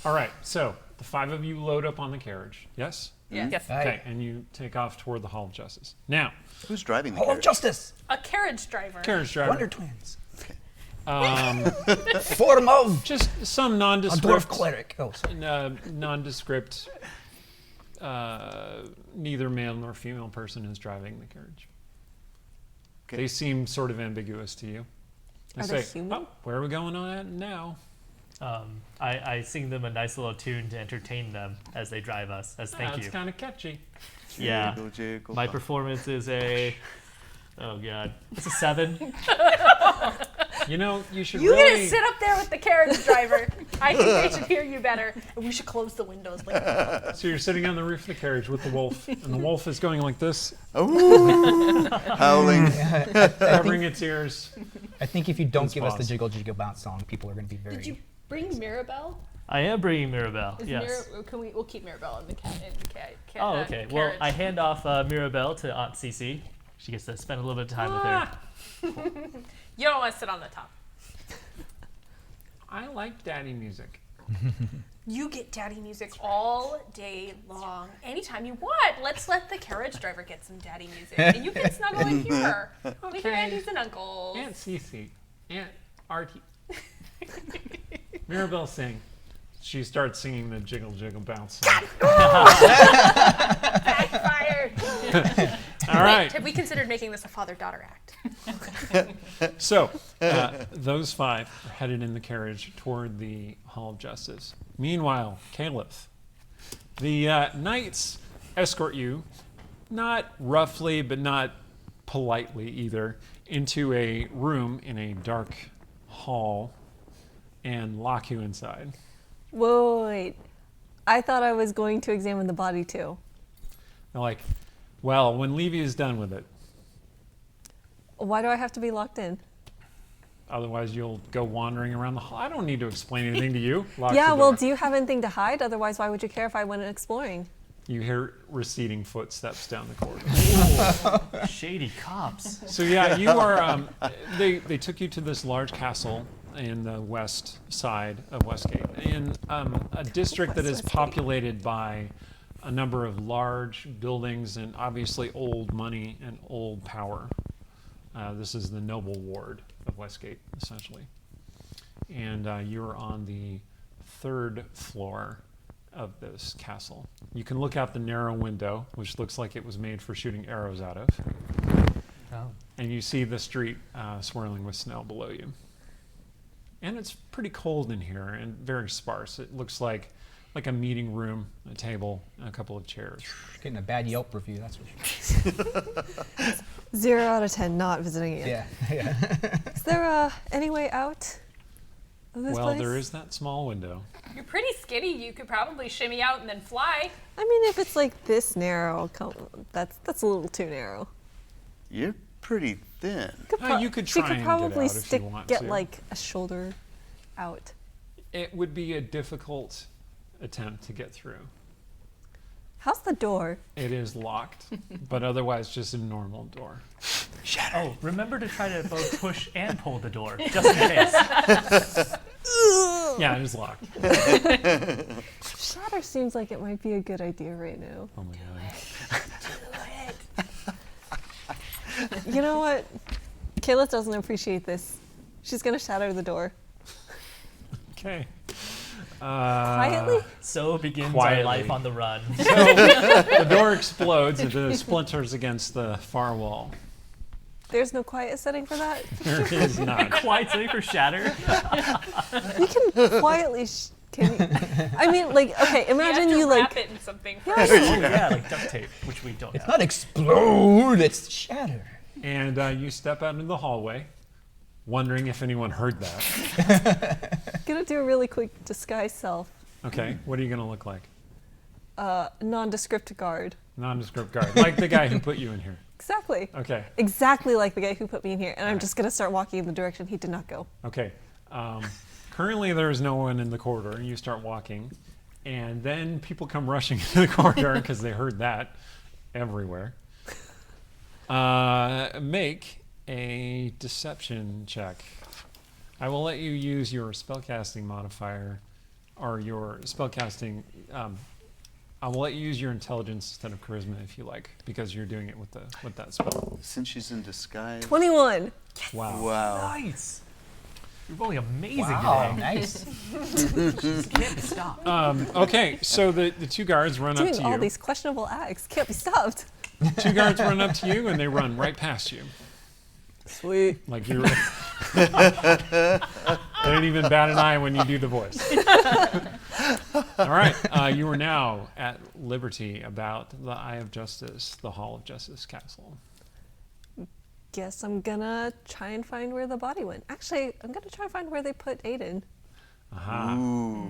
All right, so the 5 of you load up on the carriage. Yes? Yes. Yes. Aye. Okay, and you take off toward the Hall of Justice. Now, Who's driving the Hall of carriage? Justice. A carriage driver. carriage driver. Wonder Twins. Um, Form of just some a dwarf nondescript, cleric. Oh, sorry. nondescript, neither male nor female person is driving the carriage. Okay. They seem sort of ambiguous to you. Are they human? "Oh, where are we going on at now?" I sing them a nice little tune to entertain them as they drive us, as thank That's you. kind of catchy. Yeah. Jiggle, jiggle, My bop. performance is a... Oh, God. It's a 7. You know, you should You really. gonna sit up there with the carriage driver. I think they should hear you better. And we should close the windows. Like, So you're sitting on the roof of the carriage with the wolf, and the wolf is going like this, Ooh, howling. covering its ears. I think if you don't It's give us the boss. Jiggle Jiggle Bounce song, people are going to be very. did you bring Mirabelle? I am bringing Mirabelle, Is yes. we'll keep Mirabelle in the Oh, okay. Well, I hand off Mirabelle to Aunt Cece. She gets to spend a little bit of time with her. You don't want to sit on the top. I like daddy music. You get daddy music all day long. Anytime you want. Let's let the carriage driver get some daddy music. And you can snuggle in here. We can Okay. aunties and uncles. Aunt Cece, Aunt Artie. Mirabelle sing. She starts singing the Jiggle Jiggle Bounce song. Backfired. All right. Have we considered making this a father-daughter act? So, those 5 are headed in the carriage toward the Hall of Justice. Meanwhile, Caliph, the knights escort you, not roughly, but not politely either, into a room in a dark hall and lock you inside. Wait. I thought I was going to examine the body too. They're like, well, when Levia is done with it, Why do I have to be locked in? otherwise you'll go wandering around the hall. I don't need to explain anything to you. Lock Yeah, the well, door. do you have anything to hide? Otherwise, why would you care if I went exploring? You hear receding footsteps down the corridor. Shady cops. So yeah, you are. They took you to this large castle in the west side of Westgate, in a district that is Westgate. populated by a number of large buildings and obviously old money and old power. This is the noble ward of Westgate, essentially, and you're on the 3rd floor of this castle. You can look out the narrow window, which looks like it was made for shooting arrows out of. Oh. And you see the street swirling with snow below you. And it's pretty cold in here and very sparse. It looks like a meeting room, a table, and a couple of chairs. Getting a bad Yelp review, that's for sure. 0 out of 10 not visiting again. Yeah. Is there any way out of this Well, place? there is that small window. You're pretty skinny. You could probably shimmy out and then fly. I mean, if it's like this narrow, that's a little too narrow. You're pretty thin. You could She try could and probably get out if you want get to. like a shoulder out. It would be a difficult attempt to get through. How's the door? It is locked, but otherwise just a normal door. Oh, remember to try to both push and pull the door, just in case. Yeah, it is locked. Shatter seems like it might be a good idea right now. Oh my god. You know what? Kayla doesn't appreciate this. She's gonna shatter the door. Okay. Quietly? So begins Quietly. our life on the run. So the door explodes and it splinters against the far wall. There's no quiet setting for that. There is not. Quiet setting for shatter. You can quietly. Can you? I mean, like, okay, imagine you you have to wrap like. it in something Yeah, first. Oh yeah, like duct tape, which we don't It's have. not explode, it's shatter. And you step out into the hallway, wondering if anyone heard that. Gonna do a really quick disguise self. Okay, what are you going to look like? Nondescript guard. Nondescript guard, like the guy who put you in here. Exactly. Okay, Exactly like the guy who put me in here, and I'm just gonna start walking in the direction he did not go. okay. Currently, there is no one in the corridor. You start walking, and then people come rushing into the corridor because they heard that everywhere. Make a deception check. I will let you use your spellcasting modifier, or your spellcasting. I will let you use your intelligence instead of charisma if you like, because you're doing it with that spell. Since she's in disguise. 21. Wow. Wow. Nice. You're rolling amazing Wow, today. nice. Can't stop. Okay, so the two guards run up Doing to all you. these questionable acts can't be stopped. Two guards run up to you and they run right past you. Sweet. Like you're. They don't even bat an eye when you do the voice. All right, you are now at liberty about the Eye of Justice, the Hall of Justice Castle. Guess I'm gonna try and find where the body went. Actually, I'm gonna try and find where they put Aiden. Aha. Ooh.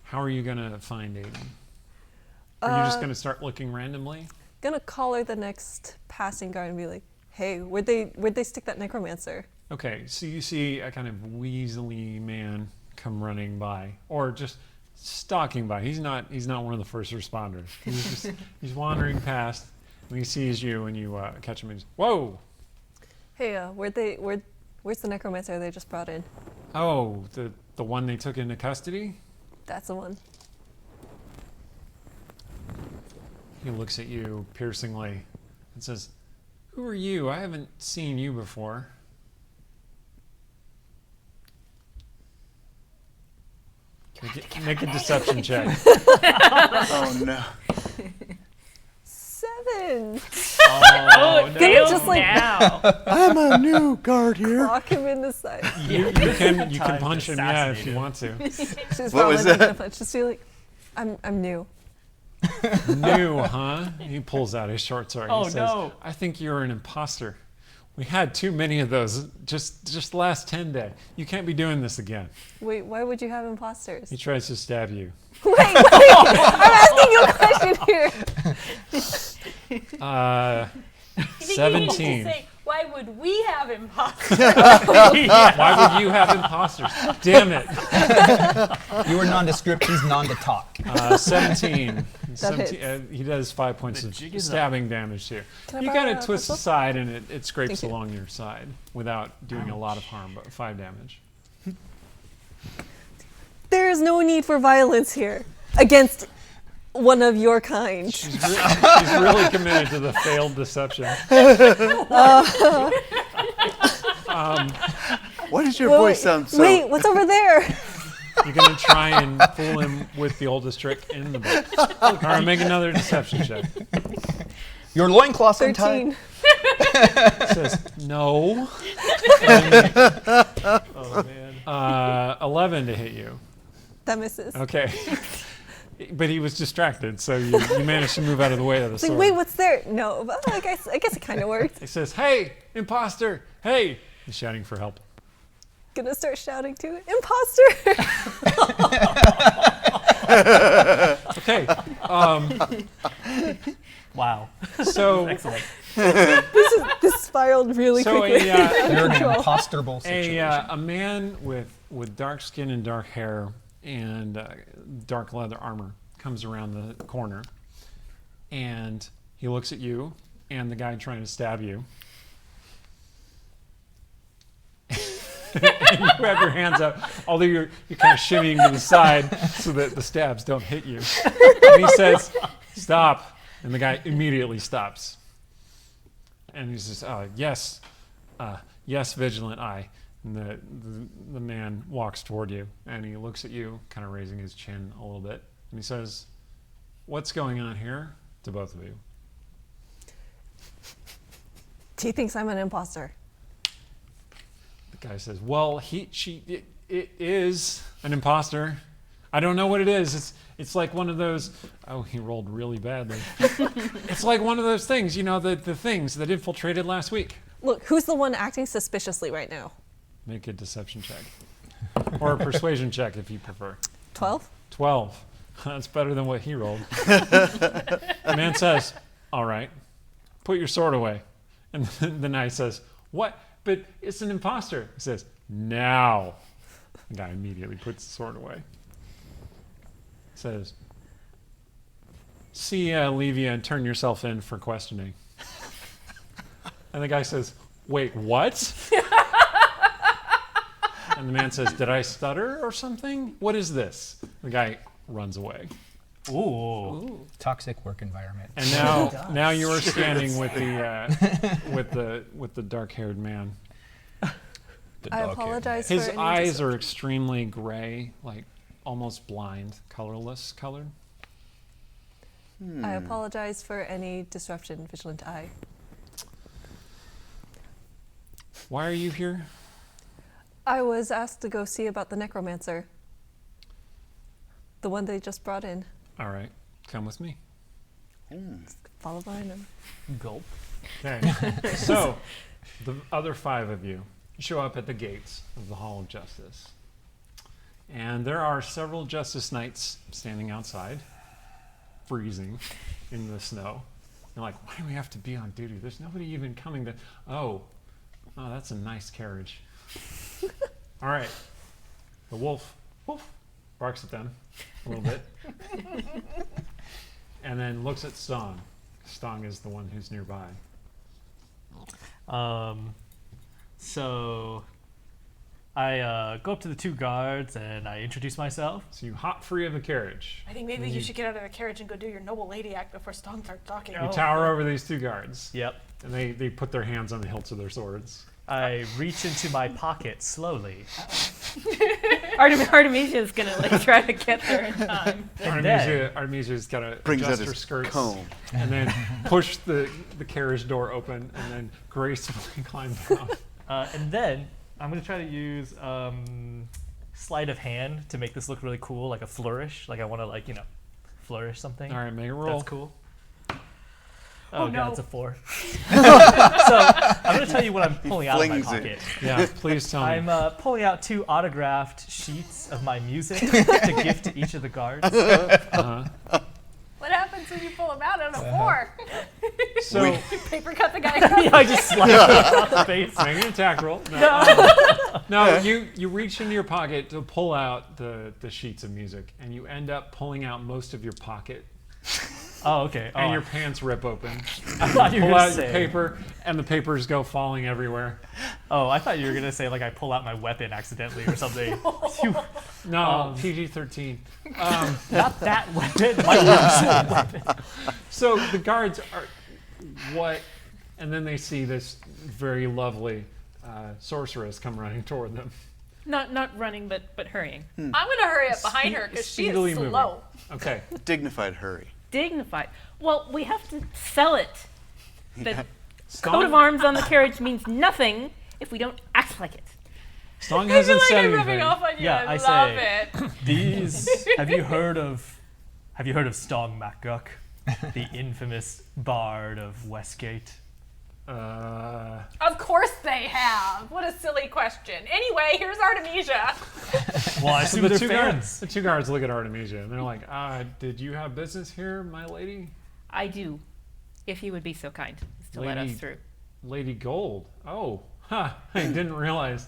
How are you gonna find Aiden? Are you just gonna start looking randomly? Gonna collar the next passing guard and be like, "Hey, where'd they stick that necromancer?" Okay, so you see a kind of weaselly man come running by, or just stalking by. He's not one of the first responders. He's wandering past, and he sees you, and you catch him. And he's, whoa! Hey, where's the necromancer they just brought in? Oh, the one they took into custody. That's the one. He looks at you piercingly and says, "Who are you? I haven't seen you before." Make a deception check. Oh no. 7. Oh, Can you just like now. I'm a new guard here. walk him in the side? You Time can to punch him, yeah, if you assassinate want to. She's What probably was not gonna that? punch. Just be like, I'm new. New, huh? He pulls out his short sword. Oh, He says, no. I think you're an imposter. We had too many of those just last 10 days. You can't be doing this again. Wait, why would you have imposters? He tries to stab you. Wait, I'm asking you a question here. You think you need to 17. say, why would we have imposters? Why would you have imposters? Damn it. You were nondescript, he's non-to-talk. 17. That hits. He does 5 points The of jig is stabbing damage to you. Can I You borrow kind a of twist pencil? aside and it scrapes Thank you. along your side without doing a lot of harm, but 5 damage. There is no need for violence here against one of your kind. She's really committed to the failed deception. Why does your voice sound so? Wait, what's over there? You're going to try and fool him with the oldest trick in the book. All right, make another deception check. Your loincloth's untied. 13. Says no. Oh man. 11 to hit you. That misses. Okay. But he was distracted, so you managed to move out of the way of the It's like, sword. wait, what's there? No, but I guess it kind of worked. He says, "Hey, imposter! Hey!" He's shouting for help. Gonna start shouting to imposter. Okay. Wow. So Excellent. This spiraled really So quickly. You're in an imposterable a situation. a man with dark skin and dark hair and dark leather armor comes around the corner, and he looks at you and the guy trying to stab you. And you have your hands up, although you're kind of shimmying to the side so that the stabs don't hit you. And he says, "Stop," and the guy immediately stops. And he says, "Yes, yes, vigilant eye." And the man walks toward you, and he looks at you, kind of raising his chin a little bit, and he says, "What's going on here?" to both of you. He thinks I'm an imposter. The guy says, well, it is an imposter. I don't know what it is. It's like one of those, oh, he rolled really badly. It's like one of those things, the things that infiltrated last week. Look, who's the one acting suspiciously right now? Make a deception check. Or a persuasion check if you prefer. 12? 12. That's better than what he rolled. The man says, all right, put your sword away. And the knight says, what? But it's an imposter. He says, now. The guy immediately puts the sword away. Says, see Levia and turn yourself in for questioning. And the guy says, wait, what? And the man says, did I stutter or something? What is this? The guy runs away. Ooh. Toxic work environment. And now you are standing with the dark-haired man. I apologize His for any eyes are extremely gray, like almost blind, colorless colored. I apologize for any disruption, Vigilant Eye. Why are you here? I was asked to go see about the necromancer. The one they just brought in. All right, come with me. Follow behind him. Gulp. Okay. So, the other 5 of you show up at the gates of the Hall of Justice. And there are several Justice Knights standing outside, freezing in the snow. You're like, why do we have to be on duty? There's nobody even coming to... Oh, that's a nice carriage. All right. The wolf barks at them a little bit. And then looks at Stong. Stong is the one who's nearby. So I go up to the 2 guards and I introduce myself. So you hop free of the carriage. I think maybe you should get out of the carriage and go do your noble lady act before Stong starts talking. You tower over these 2 guards. Yep. And they put their hands on the hilts of their swords. I reach into my pocket slowly. Artemisia's gonna try to get there in time. Artemisia's got to Brings out adjust her his skirts comb. and then push the carriage door open and then gracefully climb down. And then I'm going to try to use sleight of hand to make this look really cool, like a flourish. Like I want to flourish something. All right, make a roll. That's cool. Oh, no. God, it's a 4. So I'm going to tell you what I'm pulling out of my Flings it. pocket. Yeah, please tell me. I'm pulling out 2 autographed sheets of my music to give to each of the guards. What happens when you pull him out on a 4? So Paper cut the guy. Yeah, I just slapped it across the face. make an attack roll. No, you reach into your pocket to pull out the sheets of music, and you end up pulling out most of your pocket. Oh, okay. And your pants rip open. I thought you were Pull going out to say. your paper, and the papers go falling everywhere. Oh, I thought you were going to say I pull out my weapon accidentally or something. No, PG-13. Not that weapon. My actual weapon. So the guards are what? And then they see this very lovely sorceress come running toward them. Not running, but hurrying. I'm gonna hurry up behind her because she Speedily is moving. slow. Okay. Dignified hurry. Dignified. Well, we have to sell it. The Stong, coat of arms on the carriage means nothing if we don't act like it. Stong I hasn't feel like said I'm rubbing anything. off on you. Yeah, I I love say- it. These have you heard of Stong Macguck, the infamous bard of Westgate? Of course they have. What a silly question. Anyway, here's Artemisia. Well, I So assume the they're two fans. guards, the 2 guards look at Artemisia and they're like, did you have business here, my lady? I do, if you would be so kind as to let Lady- us through. Lady Gold. Oh, I didn't realize.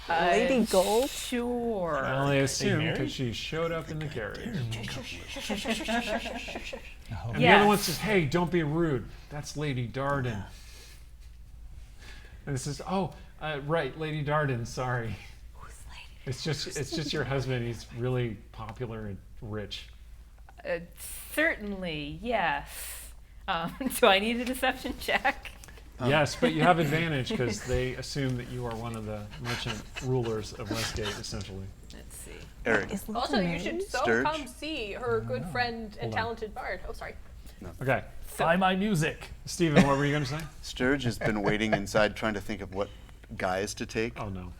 Lady Gold? Sure. Well, I assume married? because she showed up in the carriage. And the Yes. other one says, hey, don't be rude. That's Lady Darden. And this is, right, Lady Darden, sorry. It's just your husband. He's really popular and rich. Certainly, yes. Do I need a deception check? Yes, but you have advantage because they assume that you are one of the merchant rulers of Westgate, essentially. Let's see. Eric. Is Levia Also, you married? should so Sturge? come see her good friend and talented bard. Oh, sorry. Okay. Buy my music. Stephen, what were you going to say? Sturge has been waiting inside trying to think of what guys to take. Oh, no.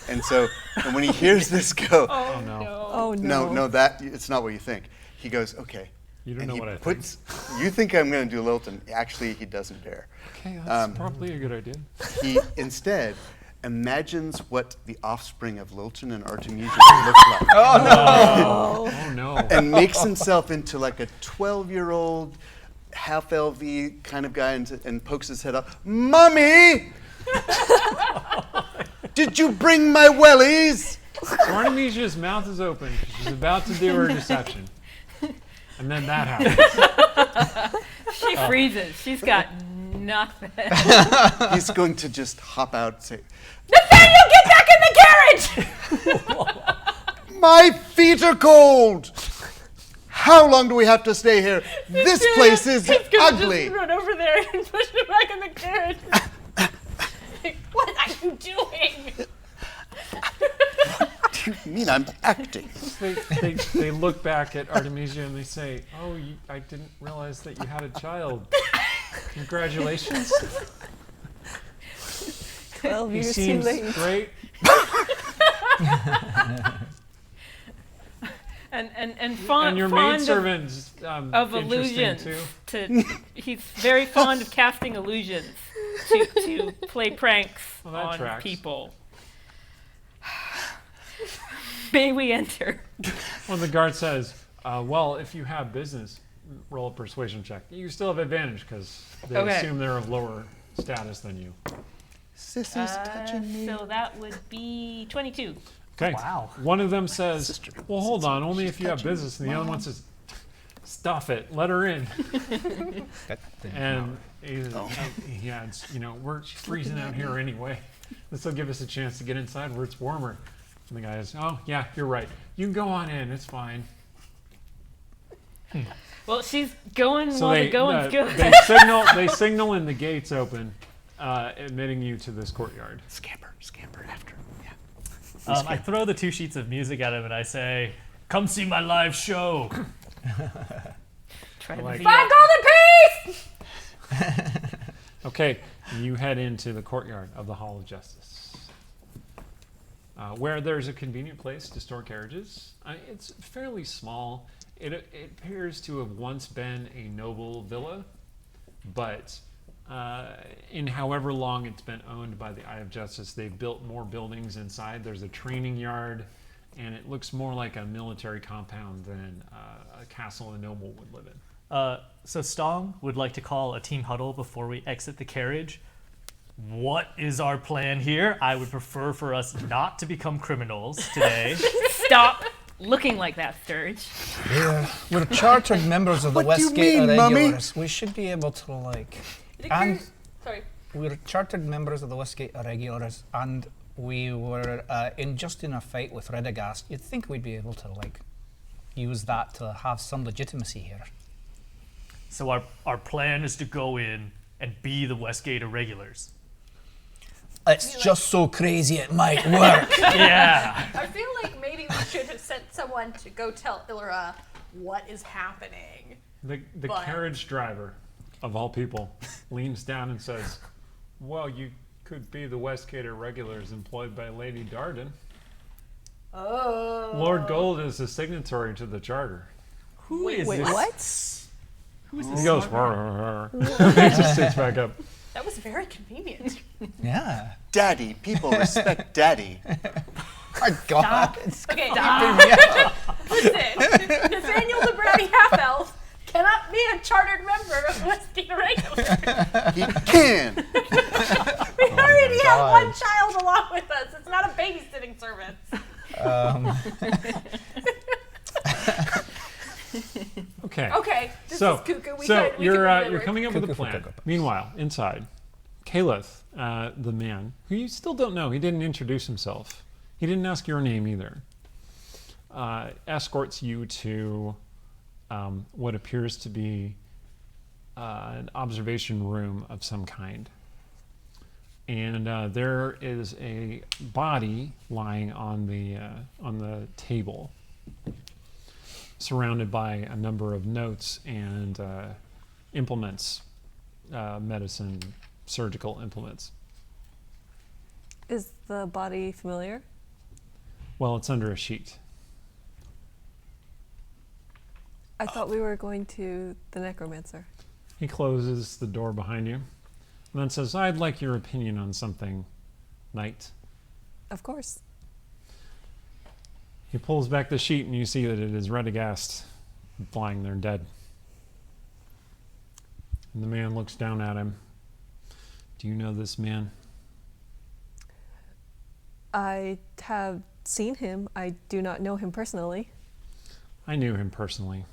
And so and when he hears this go, Oh, no. Oh no. no, that it's not what you think. He goes, okay. You don't And know he what I puts, You think I'm going to do Lilton. Actually, he doesn't dare. Okay, that's probably a good idea. He instead imagines what the offspring of Lilton and Artemisia looks like. Oh, no. And makes himself into like a 12-year-old half-LV kind of guy and pokes his head up. Mommy! Did you bring my wellies? So Artemisia's mouth is open. She's about to do her deception. And then that happens. She freezes. She's got nothing. He's going to just hop out and say, Nathaniel, get back in the carriage! my feet are cold! How long do we have to stay here? This place is ugly! Just run over there and push him back in the carriage. What are you doing? What do you mean I'm acting? They look back at Artemisia and they say, oh, I didn't realize that you had a child. Congratulations. 12 He years too seems late. great. And fond, And your fond maidservant's of illusions. too. He's very fond of casting illusions to play pranks Well, that on tracks. people. May we enter? When the guard says, well, if you have business, roll a persuasion check. You still have advantage because they Okay. assume they're of lower status than you. Sissy's touching me. So that would be 22. Okay. Wow. One of them says, Sister. well, hold on, only She's if you have touching business. And the other one says, stuff it, let her in. And he adds, we're freezing out here anyway. This will give us a chance to get inside where it's warmer. And the guy is, oh, yeah, you're right. You can go on in, it's fine. Well, she's going So while they, the going's good. they signal and the gates open, admitting you to this courtyard. Scamper after him. Yeah. I throw the 2 sheets of music at him and I say, come see my live show. Try to Like- be 5 golden piece! Okay, you head into the courtyard of the Hall of Justice, where there's a convenient place to store carriages. It's fairly small. It appears to have once been a noble villa, but in however long it's been owned by the Eye of Justice, they've built more buildings inside. There's a training yard, and it looks more like a military compound than a castle a noble would live in. So Stong would like to call a team huddle before we exit the carriage. What is our plan here? I would prefer for us not to become criminals today. Stop looking like that, Sturge. We're chartered members of the What do you Westgate mean, Mummy? Irregulars. We should be able to and Sorry. we're chartered members of the Westgate Irregulars, and we were in a fight with Rheteghast. You'd think we'd be able to use that to have some legitimacy here. So our plan is to go in and be the Westgate Irregulars. It's just so crazy it might work. Yeah. I feel like maybe we should have sent someone to go tell Ilira what is happening. The But- carriage driver, of all people, leans down and says, well, you could be the Westgate Irregulars employed by Lady Darden. Oh. Lord Gold is the signatory to the charter. Who is Wait, this? what? He goes, he just sits back up. That was very convenient. Yeah. Daddy. People respect Daddy. My God. It's Okay, creeping me out. listen. Nathaniel the Bratty Half-Elf cannot be a chartered member of Westgate Irregulars. He can. We already have God. one child along with us. It's not a babysitting service. Okay. Okay, this So, is cuckoo. We so could, we you're could you're coming up with a Cuckoo for plan. Cocoa Puffs. Meanwhile, inside, Caliph, the man who you still don't know, he didn't introduce himself. He didn't ask your name either. Escorts you to what appears to be an observation room of some kind. And there is a body lying on the table, surrounded by a number of notes and implements, medicine, surgical implements. Is the body familiar? Well, it's under a sheet. I thought we were going to the necromancer. He closes the door behind you and then says, I'd like your opinion on something, knight. Of course. He pulls back the sheet and you see that it is Rheteghast lying there dead. And the man looks down at him. Do you know this man? I have seen him. I do not know him personally. I knew him personally.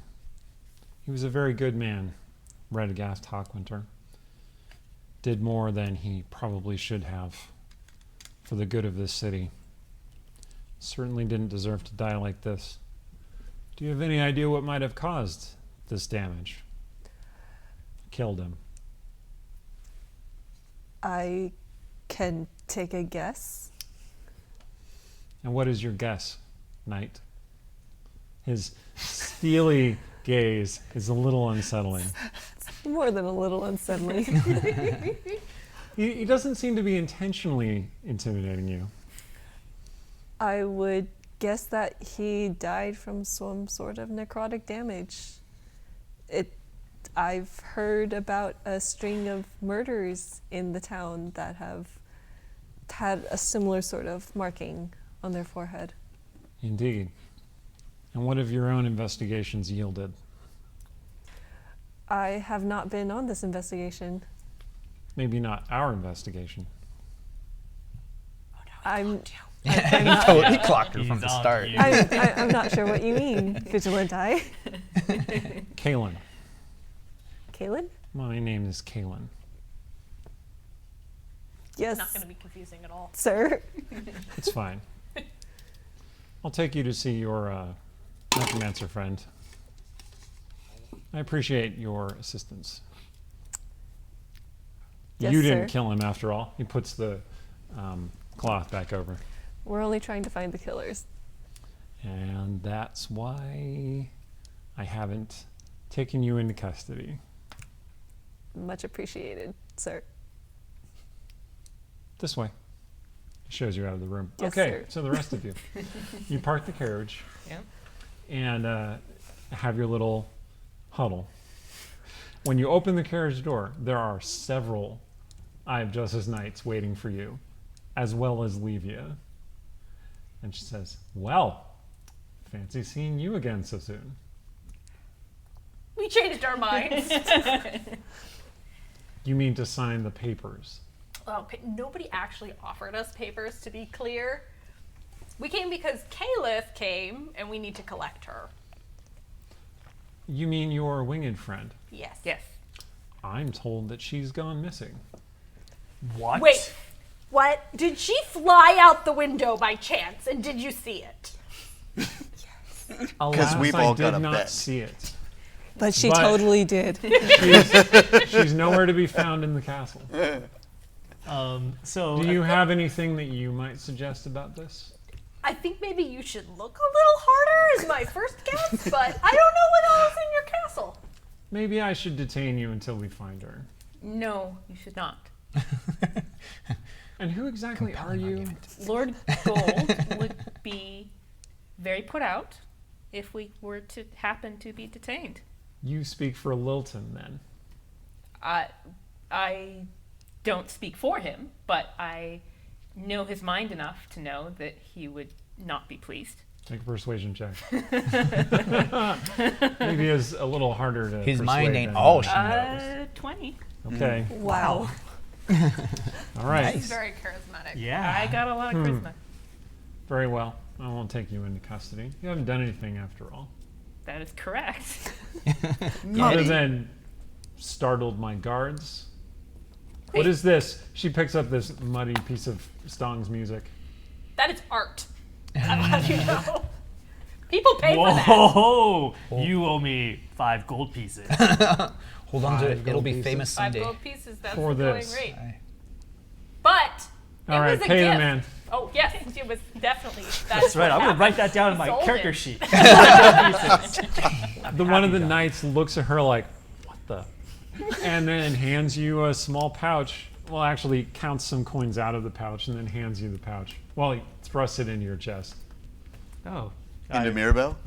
He was a very good man, Rheteghast Hawkwinter. Did more than he probably should have for the good of this city. Certainly didn't deserve to die like this. Do you have any idea what might have caused this damage? Killed him. I can take a guess. And what is your guess, knight? His steely gaze is a little unsettling. More than a little unsettling. He doesn't seem to be intentionally intimidating you. I would guess that he died from some sort of necrotic damage. I've heard about a string of murders in the town that have had a similar sort of marking on their forehead. Indeed. And what have your own investigations yielded? I have not been on this investigation. Maybe not our investigation. I'm He clocked her He's from the on start. you. I'm not sure what you mean, Vigilant Eye. Kaelin. Kaylin? My name is Kaelin. Yes, Not going to be confusing at all. sir. It's fine. I'll take you to see your necromancer friend. I appreciate your assistance. Yes, You didn't sir. kill him after all. He puts the cloth back over. We're only trying to find the killers. And that's why I haven't taken you into custody. Much appreciated, sir. This way. He shows you out of the room. Yes, okay, sir. so the rest of you. You park the carriage Yeah. and have your little huddle. When you open the carriage door, there are several Eye of Justice Knights waiting for you, as well as Levia. And she says, well, fancy seeing you again so soon. We changed our minds. You mean to sign the papers? Nobody actually offered us papers, to be clear. We came because Caliph came, and we need to collect her. You mean your winged friend? Yes. Yes. I'm told that she's gone missing. What? Wait, what? Did she fly out the window by chance, and did you see it? Alas, we've I all did got a not bet. see it. But she But- totally did. She's nowhere to be found in the castle. So Do you have anything that you might suggest about this? I think maybe you should look a little harder, is my first guess, but I don't know what else is in your castle. Maybe I should detain you until we find her. No, you should not. And who exactly are you? Lord Gold would be very put out if we were to happen to be detained. You speak for Lilton, then. I don't speak for him, but I know his mind enough to know that he would not be pleased. Make a persuasion check. Maybe it's a little harder to His mind persuade ain't than- all she knows. 20. Okay. Wow. All right. He's very charismatic. Yeah. I got a lot of charisma. Very well. I won't take you into custody. You haven't done anything after all. That is correct. Other than startled my guards. What is this? She picks up this muddy piece of Stong's music. That is art. I'll have you know. People pay for that. Whoa! You owe me 5 gold pieces. Hold on to it. 5 It'll gold be pieces. famous 5 someday. gold pieces, that's For the going this. rate. But All it right, was a pay gift. the man. Oh, yes, it was definitely. That's right. I'm gonna write that down in my Sold character it. sheet. The one of the knights looks at her like, what the? and then hands you a small pouch. Well, actually counts some coins out of the pouch and then hands you the pouch. Well, he thrusts it into your chest. Oh. Into Mirabelle?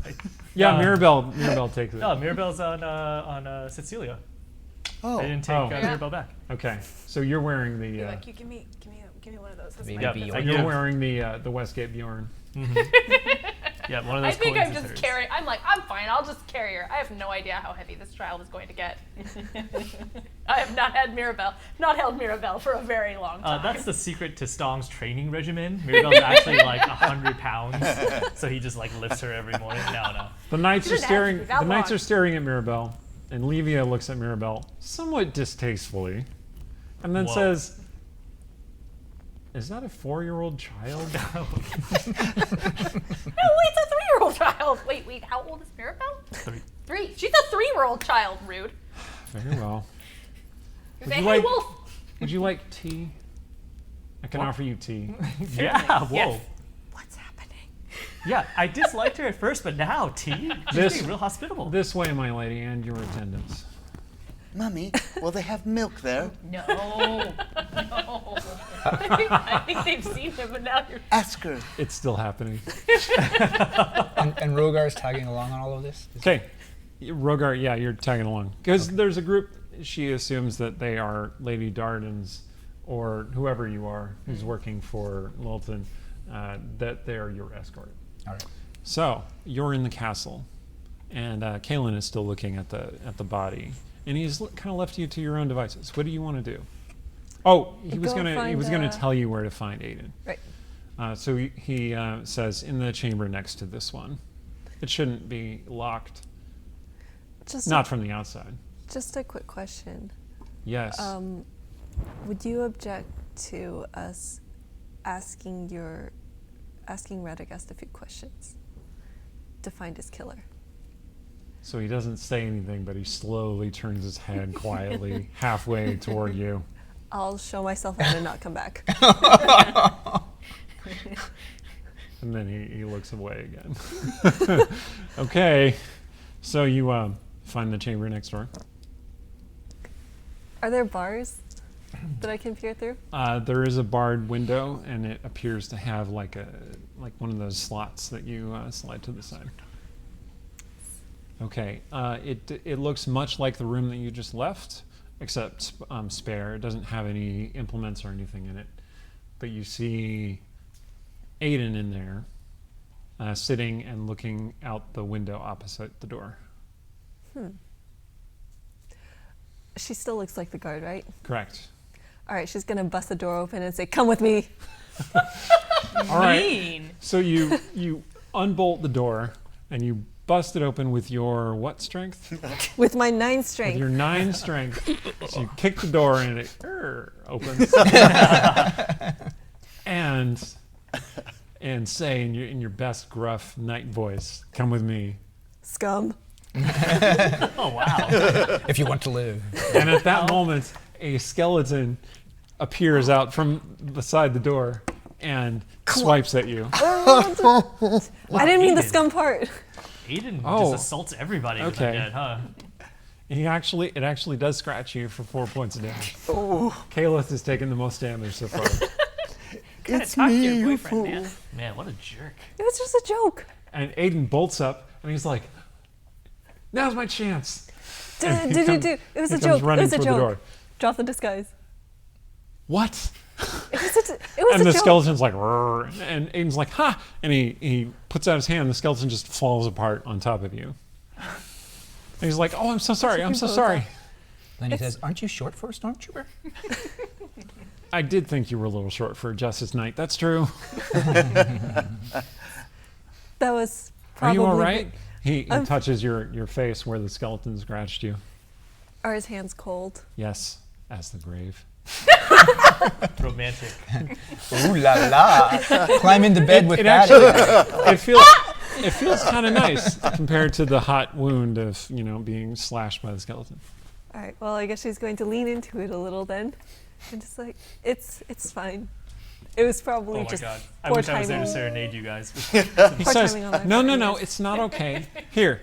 Yeah, Mirabelle takes it. Oh, Mirabelle's on Tsetseliya. Oh. I didn't take Mirabelle back. Okay, so you're wearing the. You're like, you give me one of those. That's Maybe my be favorite. You're wearing the Westgate Bjorn. Yeah, one of those I think coins I'm is just hers. carrying. I'm like, I'm fine. I'll just carry her. I have no idea how heavy this child is going to get. I have not held Mirabelle for a very long time. That's the secret to Stong's training regimen. Mirabelle's actually like 100 pounds, so he just like lifts her every morning. No. The knights are didn't have to staring. be that The knights long. are staring at Mirabelle, and Levia looks at Mirabelle somewhat distastefully, and then Whoa. says, "Is that a 4-year-old child?" Oh, wait, it's a 3-year-old child. Wait, how old is Mirabelle? 3. She's a 3-year-old child. Rude. Very well. You Would say, you hey, like- Wolf. Would you like tea? I can offer you tea. Yeah, whoa. Yes. What's happening? Yeah, I disliked her at first, but now, tea? She's This- being real hospitable. This way, my lady, and your attendants. Mummy, will they have milk there? No. I think they've seen him, but now you're. Ask her. It's still happening. And Rogar's tagging along on all of this? Okay, Rogar, yeah, you're tagging along because there's a group. She assumes that they are Lady Darden's or whoever you are who's working for Lilton, that they are your escort. All right. So you're in the castle, and Kalen is still looking at the body, and he's kind of left you to your own devices. What do you want to do? Oh, he was Go gonna find, tell you where to find Aiden. Right. So he says in the chamber next to this one. It shouldn't be locked, not from the outside. Just a quick question. Yes. Would you object to us asking Rheteghast a few questions to find his killer? So he doesn't say anything, but he slowly turns his head quietly halfway toward you. I'll show myself out and not come back. And then he looks away again. Okay. So you find the chamber next door. Are there bars that I can peer through? There is a barred window, and it appears to have like one of those slots that you slide to the side. Okay. It looks much like the room that you just left, except spare. It doesn't have any implements or anything in it. But you see Aiden in there, sitting and looking out the window opposite the door. She still looks like the guard, right? Correct. All right, she's gonna bust the door open and say, "Come with me." All right. Mean. So you unbolt the door and you bust it open with your what strength? With my 9 With strength. your 9 strength. So you kick the door and it opens. and say in your best gruff knight voice, "Come with me." Scum. Oh, wow. If you want to live. And at that moment, a skeleton appears out from beside the door and swipes at you. I didn't mean the Aiden. scum part. Aiden Oh. just assaults everybody with Okay. a dead, huh? It actually does scratch you for 4 points of damage. Kaleth has taken the most damage so far. Gotta talk to your boyfriend, man. Man, what a jerk. It was just a joke. And Aiden bolts up and he's like, "Now's my chance." Do. And It was he a comes joke. It running was a toward the door. joke. Drop the disguise. What? It was And a the joke. skeleton's like, "Rrr," and Aiden's like, "Ha!" And he puts out his hand, and the skeleton just falls apart on top of you. And he's like, "Oh, I'm so sorry. I'm so sorry." Then he says, "Aren't you short for a stormtrooper?" I did think you were a little short for a Justice Knight. That's true. That was Are probably. you all right? He I'm- touches your face where the skeleton scratched you. Are his hands cold? Yes, as the grave. Romantic. Ooh la la. Climb into bed with It that. actually, it feels kind of nice compared to the hot wound of being slashed by the skeleton. All right. Well, I guess she's going to lean into it a little then, and just like it's fine. It was probably Oh my just god. I poor wish I was there to timing. serenade you guys. He Poor says, timing on my "No, part, no, no, yes." it's not okay. Here,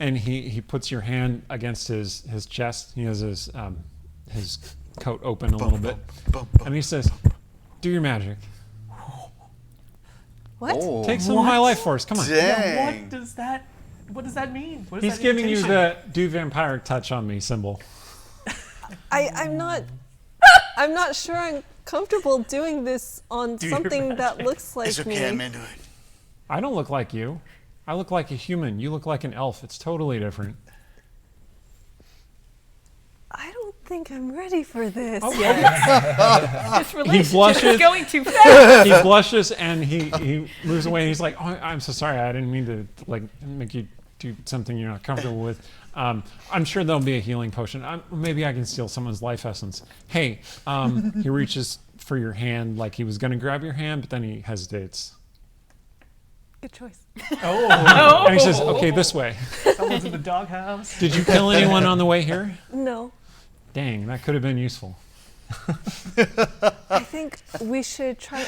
and he puts your hand against his chest. He has his coat open a little bit, and he says, "Do your magic. What? Oh, Take some of my life force. Come on." dang. Yeah, what does that mean? What is He's that giving you invitation? the do vampiric touch on me symbol. I'm not sure I'm comfortable doing this on Do your something that looks like It's okay, me. I'm into it. I don't look like you. I look like a human. You look like an elf. It's totally different. I don't think I'm ready for this Oh, yet. This relationship blushes. is going too fast. He blushes and he moves away. And he's like, "Oh, I'm so sorry. I didn't mean to like make you do something you're not comfortable with. I'm sure there'll be a healing potion. Maybe I can steal someone's life essence. Hey," he reaches for your hand like he was going to grab your hand, but then he hesitates. Good choice. And he says, "Okay, this way. Someone's in the doghouse. Did you kill anyone on the way here?" No, Dang, that could have been useful. I think we should try.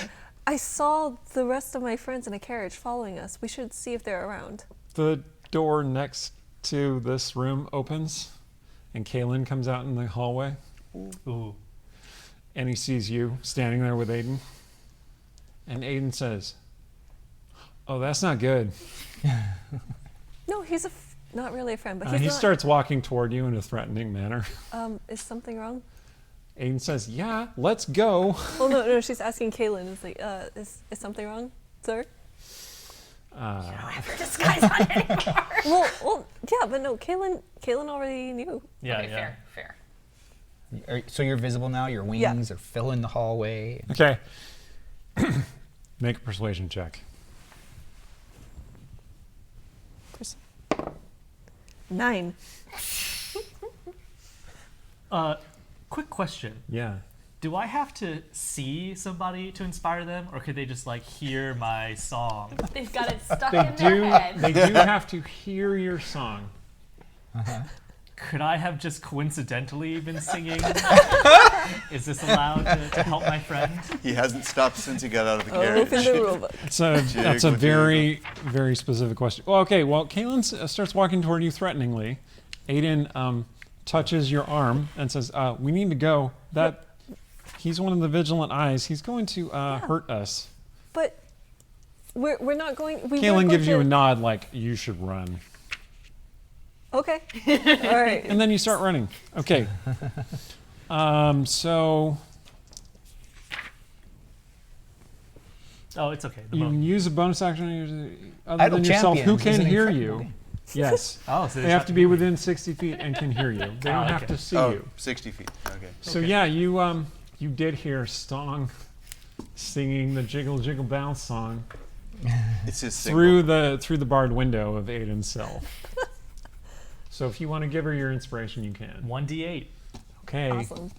I saw the rest of my friends in a carriage following us. We should see if they're around. The door next to this room opens, and Kaylin comes out in the hallway, Ooh. and he sees you standing there with Aiden. And Aiden says, "Oh, that's not good." No, he's not really a friend, but He he's not. starts walking toward you in a threatening manner. Is something wrong? Aiden says, "Yeah, let's go." Well, no. She's asking Kaylin. It's like, is something wrong, sir? Disguise on anymore. Well, yeah, but no. Kaylin already knew. Yeah, Okay, yeah. fair. So you're visible now. Your wings are filling the hallway. Okay. Make a persuasion check. 9. Quick question. Yeah. Do I have to see somebody to inspire them, or could they just like hear my song? They've got it stuck They in their head. do have to hear your song. Could I have just coincidentally been singing? Is this allowed to help my friend? He hasn't stopped since he got out of the carriage. Open the rulebook. That's a very, very specific question. Well, okay, well, Kaylin starts walking toward you threateningly. Aiden touches your arm and says, "We need to go. He's one of the vigilant eyes. He's going to hurt us." But we're not going. We weren't Kaylin going gives you a to- nod like, "You should run." Okay. All right. And then you start running. Okay. So Oh, it's okay. The you moment. can use a bonus action other Idle than yourself. Who Champions is can an hear incredible you? game. Yes. Oh, so They have to be within 60 feet and can hear you. They don't have okay. to see Oh, you. 60 feet. Okay. So yeah, you did hear Stong singing the Jiggle Jiggle Bounce song It's his single. through the barred window of Aiden's cell. So if you want to give her your inspiration, you can. 1d8. Okay. Awesome.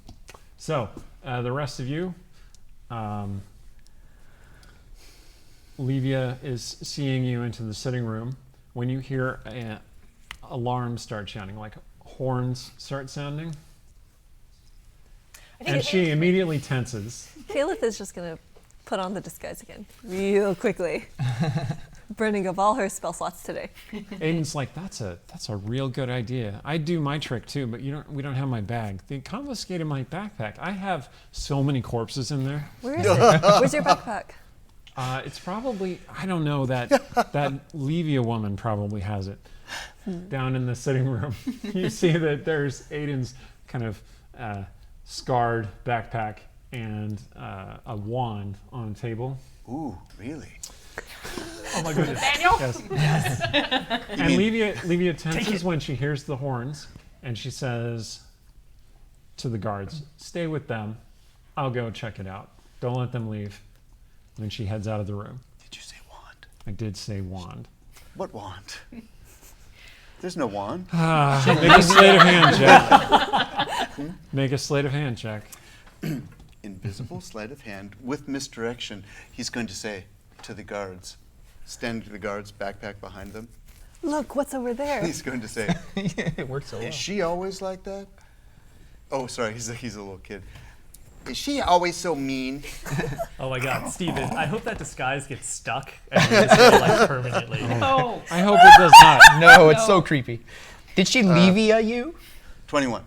So the rest of you, Levia is seeing you into the sitting room when you hear an alarm start sounding, like horns start sounding. I think And she immediately tenses. Caliph is just gonna put on the disguise again, real quickly, burning up all her spell slots today. Aiden's like, that's a real good idea. I do my trick too, but we don't have my bag. They confiscated my backpack. I have so many corpses in there. Where is it? Where's your backpack? It's probably, I don't know, that Levia woman probably has it down in the sitting room. You see that there's Aiden's kind of scarred backpack and a wand on a table. Ooh, really? Oh my goodness. Daniel? Yes. And Levia tenses when she hears the horns, and she says to the guards, "Stay with them. I'll go check it out. Don't let them leave." And then she heads out of the room. Did you say wand? I did say wand. What wand? There's no wand. Make a sleight of hand check. Make a sleight of hand check. Invisible sleight of hand with misdirection. He's going to say to the guards, stand to the guards, backpack behind them. Look, what's over there? He's going to say, It works so well. "Is she always like that?" Oh, sorry, he's a little kid. Is she always so mean? Oh my God, Steven, I hope that disguise gets stuck and you just go, like, permanently. Oh, I hope it does not. No, it's so creepy. Did she Levia you? 21.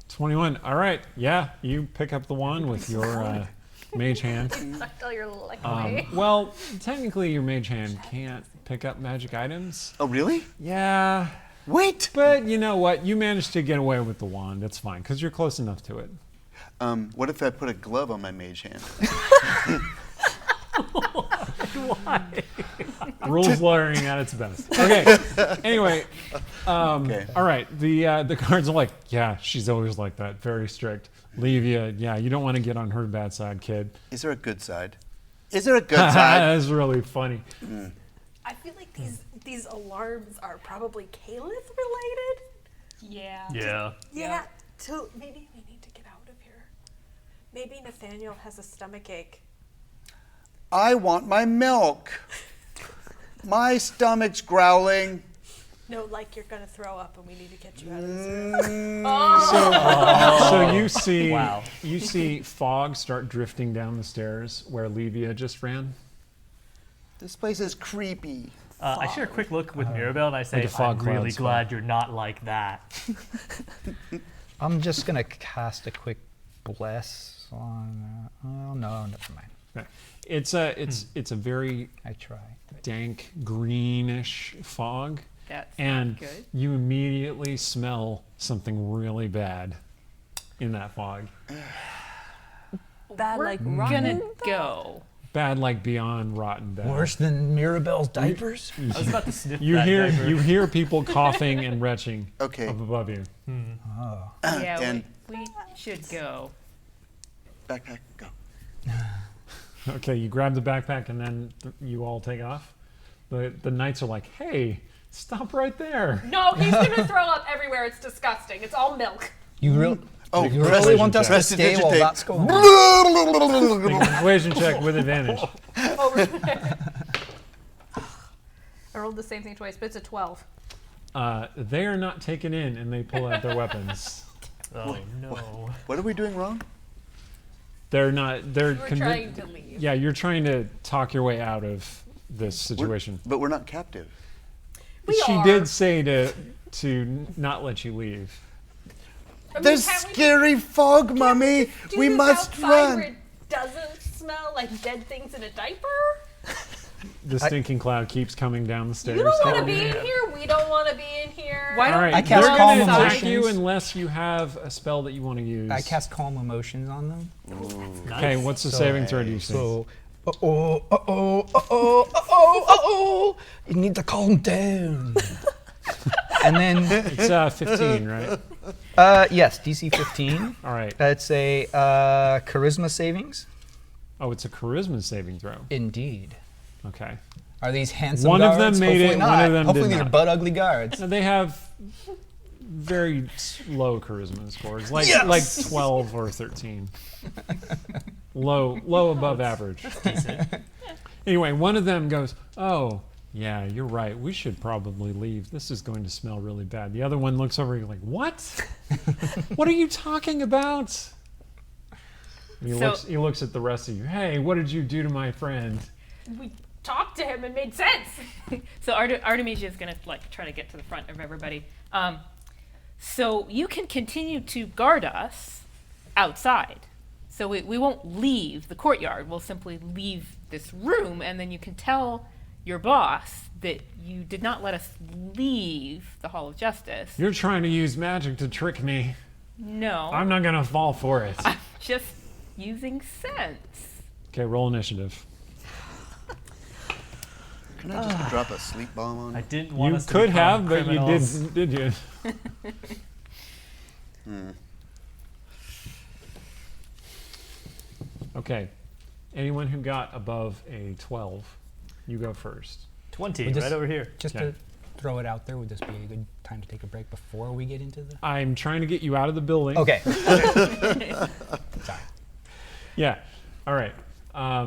21. All right. Yeah, you pick up the wand with your mage hand. Sucked all your lick away. Well, technically, your mage hand can't pick up magic items. Oh, really? Yeah, Wait! but you know what? You managed to get away with the wand. That's fine, because you're close enough to it. What if I put a glove on my mage hand? Rules lawyering at its best. Okay. Anyway, Okay. all right. The guards are like, yeah, she's always like that, very strict. Levia, yeah, you don't want to get on her bad side, kid. Is there a good side? Is there a good side? That's really funny. I feel like these alarms are probably Caliph related. yeah. Yeah. Yeah. So maybe we need to get out of here. Maybe Nathaniel has a stomach ache. I want my milk. My stomach's growling. No, like you're gonna throw up, and we need to get you out of this room. So you see, Wow. you see fog start drifting down the stairs where Levia just ran. This place is creepy. I share a quick look with Mirabelle and I say, Like a fog I'm really cloud's glad you're not like that. I'm just gonna cast a quick bless on. Oh no, never mind. Okay. It's a very I try. dank greenish fog, That's and not good. you immediately smell something really bad in that fog. Bad like Gonna rotten. go. Bad, like beyond rotten bad. Worse than Mirabelle's diapers. I was about to sniff You that hear diaper. you hear people coughing and retching Okay. up above you. Yeah, And- we should go. Backpack, go. Okay, you grab the backpack and then you all take off. The knights are like, "Hey, stop right there!" No, he's gonna throw up everywhere. It's disgusting. It's all milk. You really? Oh, you really want us to press the stay while digitate. that's going on? Make a persuasion check with advantage. Over there. I rolled the same thing twice, but it's a 12. They are not taken in, and they pull out their weapons. Oh no. What are we doing wrong? They're not. They're We're trying to leave. Yeah, you're trying to talk your way out of this situation. But we're not captive. We She are. did say to not let you leave. I mean, There's can't we- scary fog, Mummy. do We this must outside run. Where it doesn't smell like dead things in a diaper? The stinking cloud keeps coming down the stairs. You don't want to be in here. We don't want to be in here. Why All don't right, I cast they're calm gonna attack emotions. you unless you have a spell that you want to use. I cast calm emotions on them. Okay, what's the saving throw? Do you say? So, uh-oh. You need to calm down. And then, It's 15, right? yes, DC 15. All right. It's a charisma savings. Oh, it's a charisma saving throw. Indeed. Okay. Are these handsome One of guards? them made Hopefully it, not. one of them Hopefully did these are not. butt ugly guards. Now, they have very low charisma scores, like Yes! like 12 or 13. Low above average. Anyway, one of them goes, "Oh, yeah, you're right. We should probably leave. This is going to smell really bad." The other one looks over, like, "What? What are you talking about?" And he looks at the rest of you. "Hey, what did you do to my friend?" We talked to him and made sense. So Artemisia is gonna like try to get to the front of everybody. So you can continue to guard us outside. So we won't leave the courtyard. We'll simply leave this room, and then you can tell your boss that you did not let us leave the Hall of Justice. You're trying to use magic to trick me. No, I'm not gonna fall for it. I'm just using sense. Okay, roll initiative. Can I just drop a sleep bomb on I it? didn't want You us to could become have, but criminals. you didn't, did you? Okay. Anyone who got above a 12, you go first. 20, Would this- right over here. Just Okay. to throw it out there, would this be a good time to take a break before we get into the... I'm trying to get you out of the building. Okay. Sorry. Yeah. All right.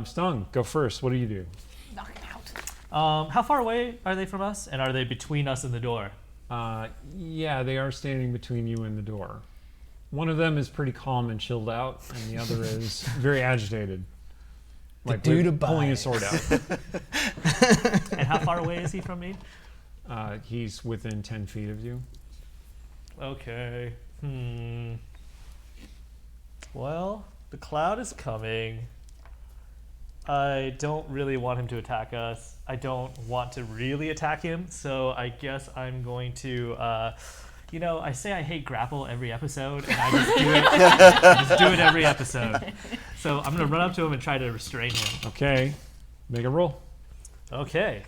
Stung, go first. What do you do? Knock him out. How far away are they from us? And are they between us and the door? Yeah, they are standing between you and the door. One of them is pretty calm and chilled out, and the other is very agitated. Like dude pulling his abides. sword out. And how far away is he from me? He's within 10 feet of you. Okay. Well, the cloud is coming. I don't really want him to attack us. I don't want to really attack him, so I guess I'm going to, I say I hate grapple every episode, and I just do it. I just do it every episode. So I'm going to run up to him and try to restrain him. Okay, make a roll. Okay.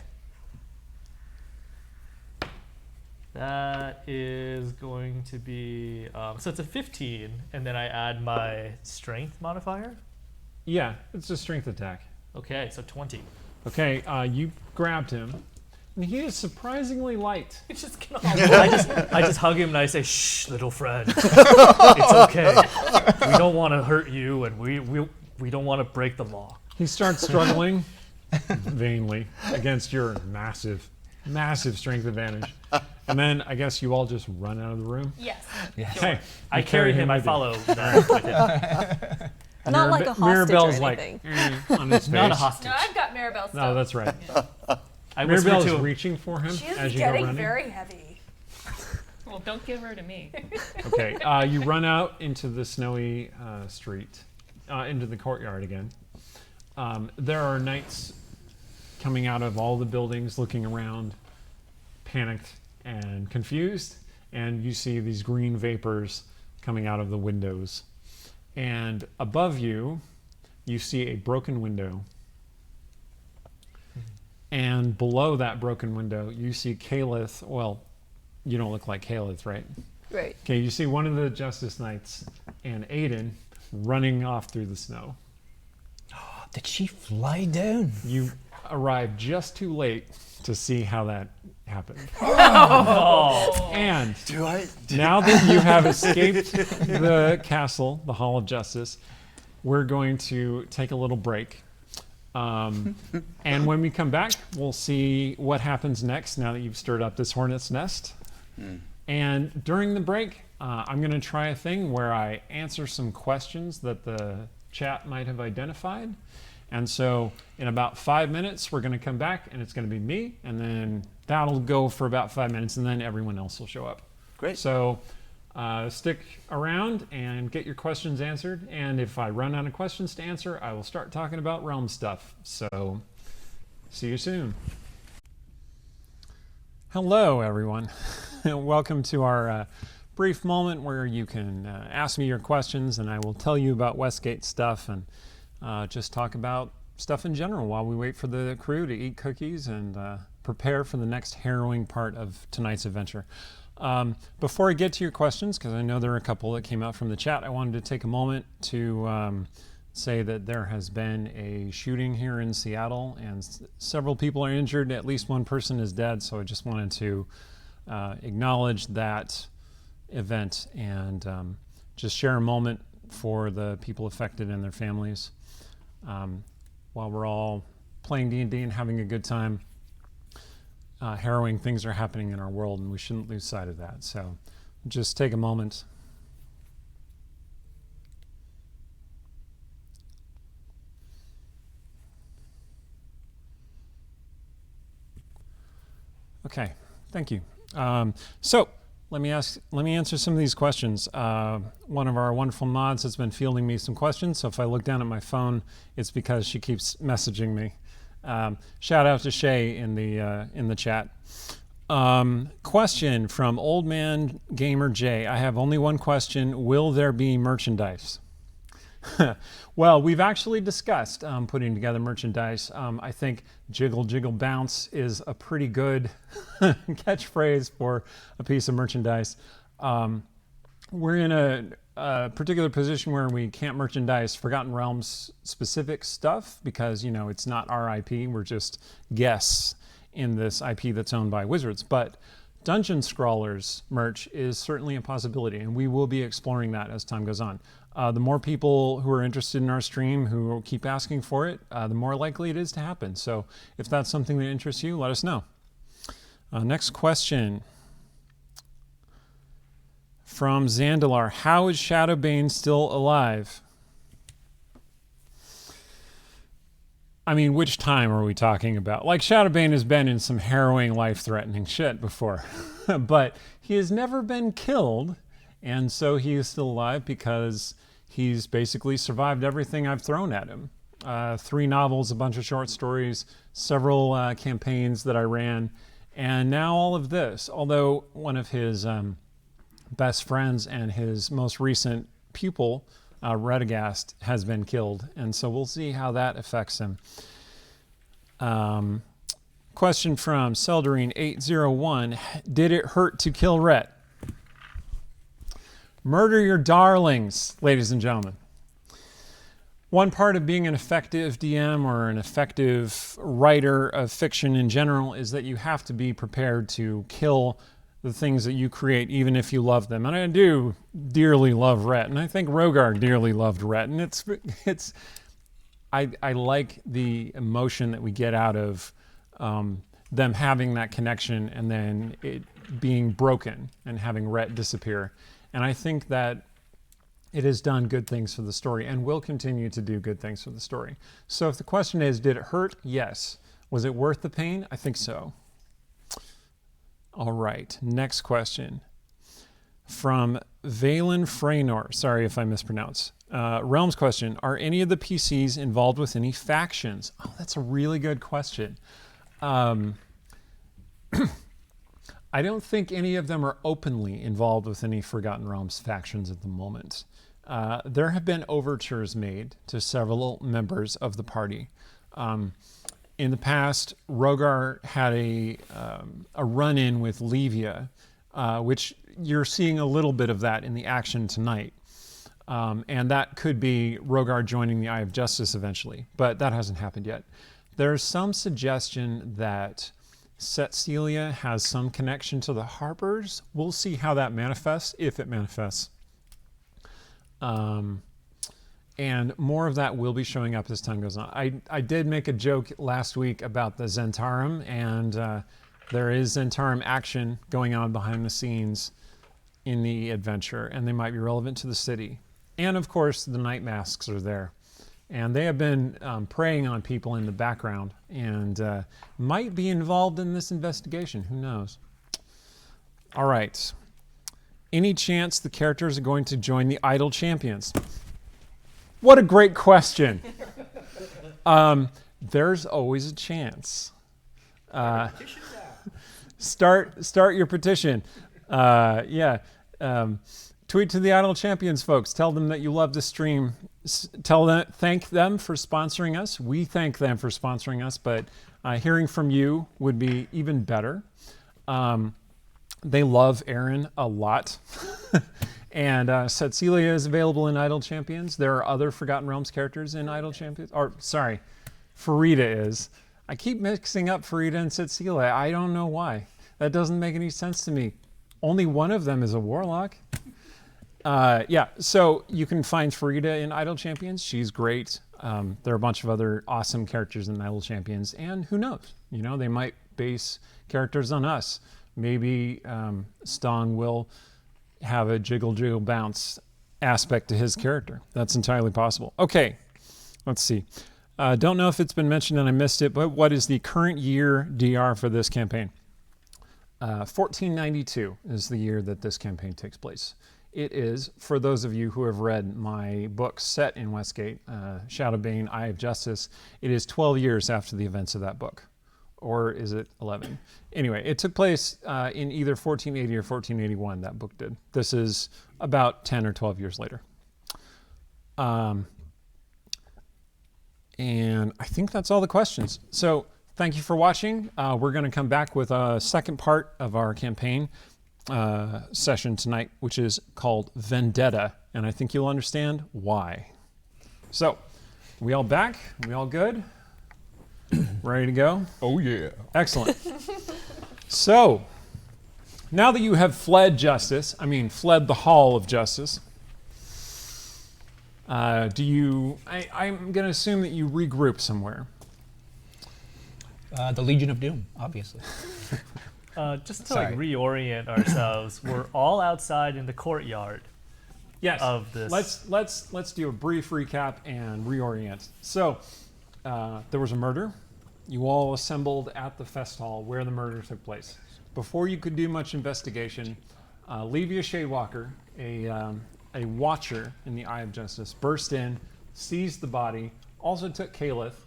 That is going to be, so it's a 15, and then I add my strength modifier. Yeah, it's a strength attack. Okay, so 20. Okay, you grabbed him, and he is surprisingly light. It's just gonna I just hug him and I say, "Shh, little friend, it's okay. We don't want to hurt you, and we don't want to break the law." He starts struggling vainly against your massive strength advantage. And then I guess you all just run out of the room. Yes. Okay, I you carry him. I with you. follow that with him. Not like a hostage Mirabelle's or like anything. on his face. Not a hostage. No, I've got Maribel stuff. No, that's right. I whisper Mirabelle to is him. reaching for him She as is you go getting running. very heavy. Well, don't give her to me. Okay, you run out into the snowy street, into the courtyard again. There are knights coming out of all the buildings, looking around, panicked and confused, and you see these green vapors coming out of the windows. And above you, you see a broken window. And below that broken window, you see Calith. Well, you don't look like Calith, right? Right. Okay, you see one of the Justice Knights and Aiden running off through the snow. Did she fly down? You arrived just too late to see how that happened. And now that you have escaped the castle, the Hall of Justice, we're going to take a little break. And when we come back, we'll see what happens next now that you've stirred up this hornet's nest. And during the break, I'm going to try a thing where I answer some questions that the chat might have identified. And so in about 5 minutes, we're going to come back, and it's going to be me, and then that'll go for about 5 minutes, and then everyone else will show up. Great. So stick around and get your questions answered, and if I run out of questions to answer, I will start talking about realm stuff. So see you soon. Hello, everyone. Welcome to our brief moment where you can ask me your questions, and I will tell you about Westgate stuff and just talk about stuff in general while we wait for the crew to eat cookies and prepare for the next harrowing part of tonight's adventure. Before I get to your questions, because I know there are a couple that came out from the chat, I wanted to take a moment to say that there has been a shooting here in Seattle, and several people are injured. At least one person is dead, so I just wanted to acknowledge that event and just share a moment for the people affected and their families. While we're all playing D&D and having a good time, harrowing things are happening in our world, and we shouldn't lose sight of that. So just take a moment. Okay, thank you. So let me answer some of these questions. One of our wonderful mods has been fielding me some questions, so if I look down at my phone, it's because she keeps messaging me. Shout out to Shae in the chat. Question from Old Man Gamer J. I have only one question. Will there be merchandise? Well, we've actually discussed putting together merchandise. I think Jiggle Jiggle Bounce is a pretty good catchphrase for a piece of merchandise. We're in a particular position where we can't merchandise Forgotten Realms specific stuff because, you know, it's not our IP. We're just guests in this IP that's owned by Wizards. But Dungeon Scrawlers merch is certainly a possibility, and we will be exploring that as time goes on. The more people who are interested in our stream who keep asking for it, the more likely it is to happen. So if that's something that interests you, let us know. Next question. From Zandalar, how is Shadowbane still alive? I mean, which time are we talking about? Like, Shadowbane has been in some harrowing, life-threatening shit before. But he has never been killed, and so he is still alive because he's basically survived everything I've thrown at him. 3 novels, a bunch of short stories, several campaigns that I ran, and now all of this. Although one of his best friends and his most recent pupil, Rheteghast, has been killed, and so we'll see how that affects him. Question from Seldarine801, did it hurt to kill Rhett? Murder your darlings, ladies and gentlemen. One part of being an effective DM or an effective writer of fiction in general is that you have to be prepared to kill the things that you create, even if you love them. And I do dearly love Rhett, and I think Rogar dearly loved Rhett. And I like the emotion that we get out of them having that connection and then it being broken and having Rhett disappear. And I think that it has done good things for the story and will continue to do good things for the story. So if the question is, did it hurt? Yes. Was it worth the pain? I think so. All right, next question. From Valen Freynor. Sorry if I mispronounce. Realms question. Are any of the PCs involved with any factions? Oh, that's a really good question. I don't think any of them are openly involved with any Forgotten Realms factions at the moment. There have been overtures made to several members of the party. In the past, Rogar had a run-in with Levia, which you're seeing a little bit of that in the action tonight. And that could be Rogar joining the Eye of Justice eventually, but that hasn't happened yet. There's some suggestion that Tsetseliya has some connection to the Harpers. We'll see how that manifests, if it manifests. And more of that will be showing up as time goes on. I did make a joke last week about the Zentarum, and there is Zentarum action going on behind the scenes in the adventure, and they might be relevant to the city. And of course, the Night Masks are there. And they have been preying on people in the background and might be involved in this investigation. Who knows? All right. Any chance the characters are going to join the Idle Champions? What a great question. There's always a chance. Start your petition. Tweet to the Idle Champions folks. Tell them that you love the stream. Thank them for sponsoring us. We thank them for sponsoring us, but hearing from you would be even better. They love Aaron a lot. And Tsetseliya is available in Idle Champions. There are other Forgotten Realms characters in Idle Champions. Or, sorry, Farida is. I keep mixing up Farida and Tsetseliya. I don't know why. That doesn't make any sense to me. Only one of them is a warlock. So you can find Farida in Idle Champions. She's great. There are a bunch of other awesome characters in Idle Champions. And who knows? You know, they might base characters on us. Maybe Stong will have a jiggle bounce aspect to his character. That's entirely possible. Okay, let's see. Don't know if it's been mentioned and I missed it, but what is the current year DR for this campaign? 1492 is the year that this campaign takes place. It is, for those of you who have read my book set in Westgate, Shadowbane, Eye of Justice, it is 12 years after the events of that book. Or is it 11? Anyway, it took place in either 1480 or 1481, that book did. This is about 10 or 12 years later. And I think that's all the questions. So thank you for watching. We're going to come back with a second part of our campaign session tonight, which is called Vendetta. And I think you'll understand why. So, we all back? We all good? Ready to go? Oh, yeah. Excellent. So, now that you have fled fled the Hall of Justice, I'm going to assume that you regroup somewhere. The Legion of Doom, obviously. Just to like Sorry. reorient ourselves, we're all outside in the courtyard. Yes. Of this. Let's do a brief recap and reorient. So, there was a murder. You all assembled at the fest hall where the murder took place. Before you could do much investigation, Levia Shadewalker, a watcher in the Eye of Justice, burst in, seized the body, also took Caliph,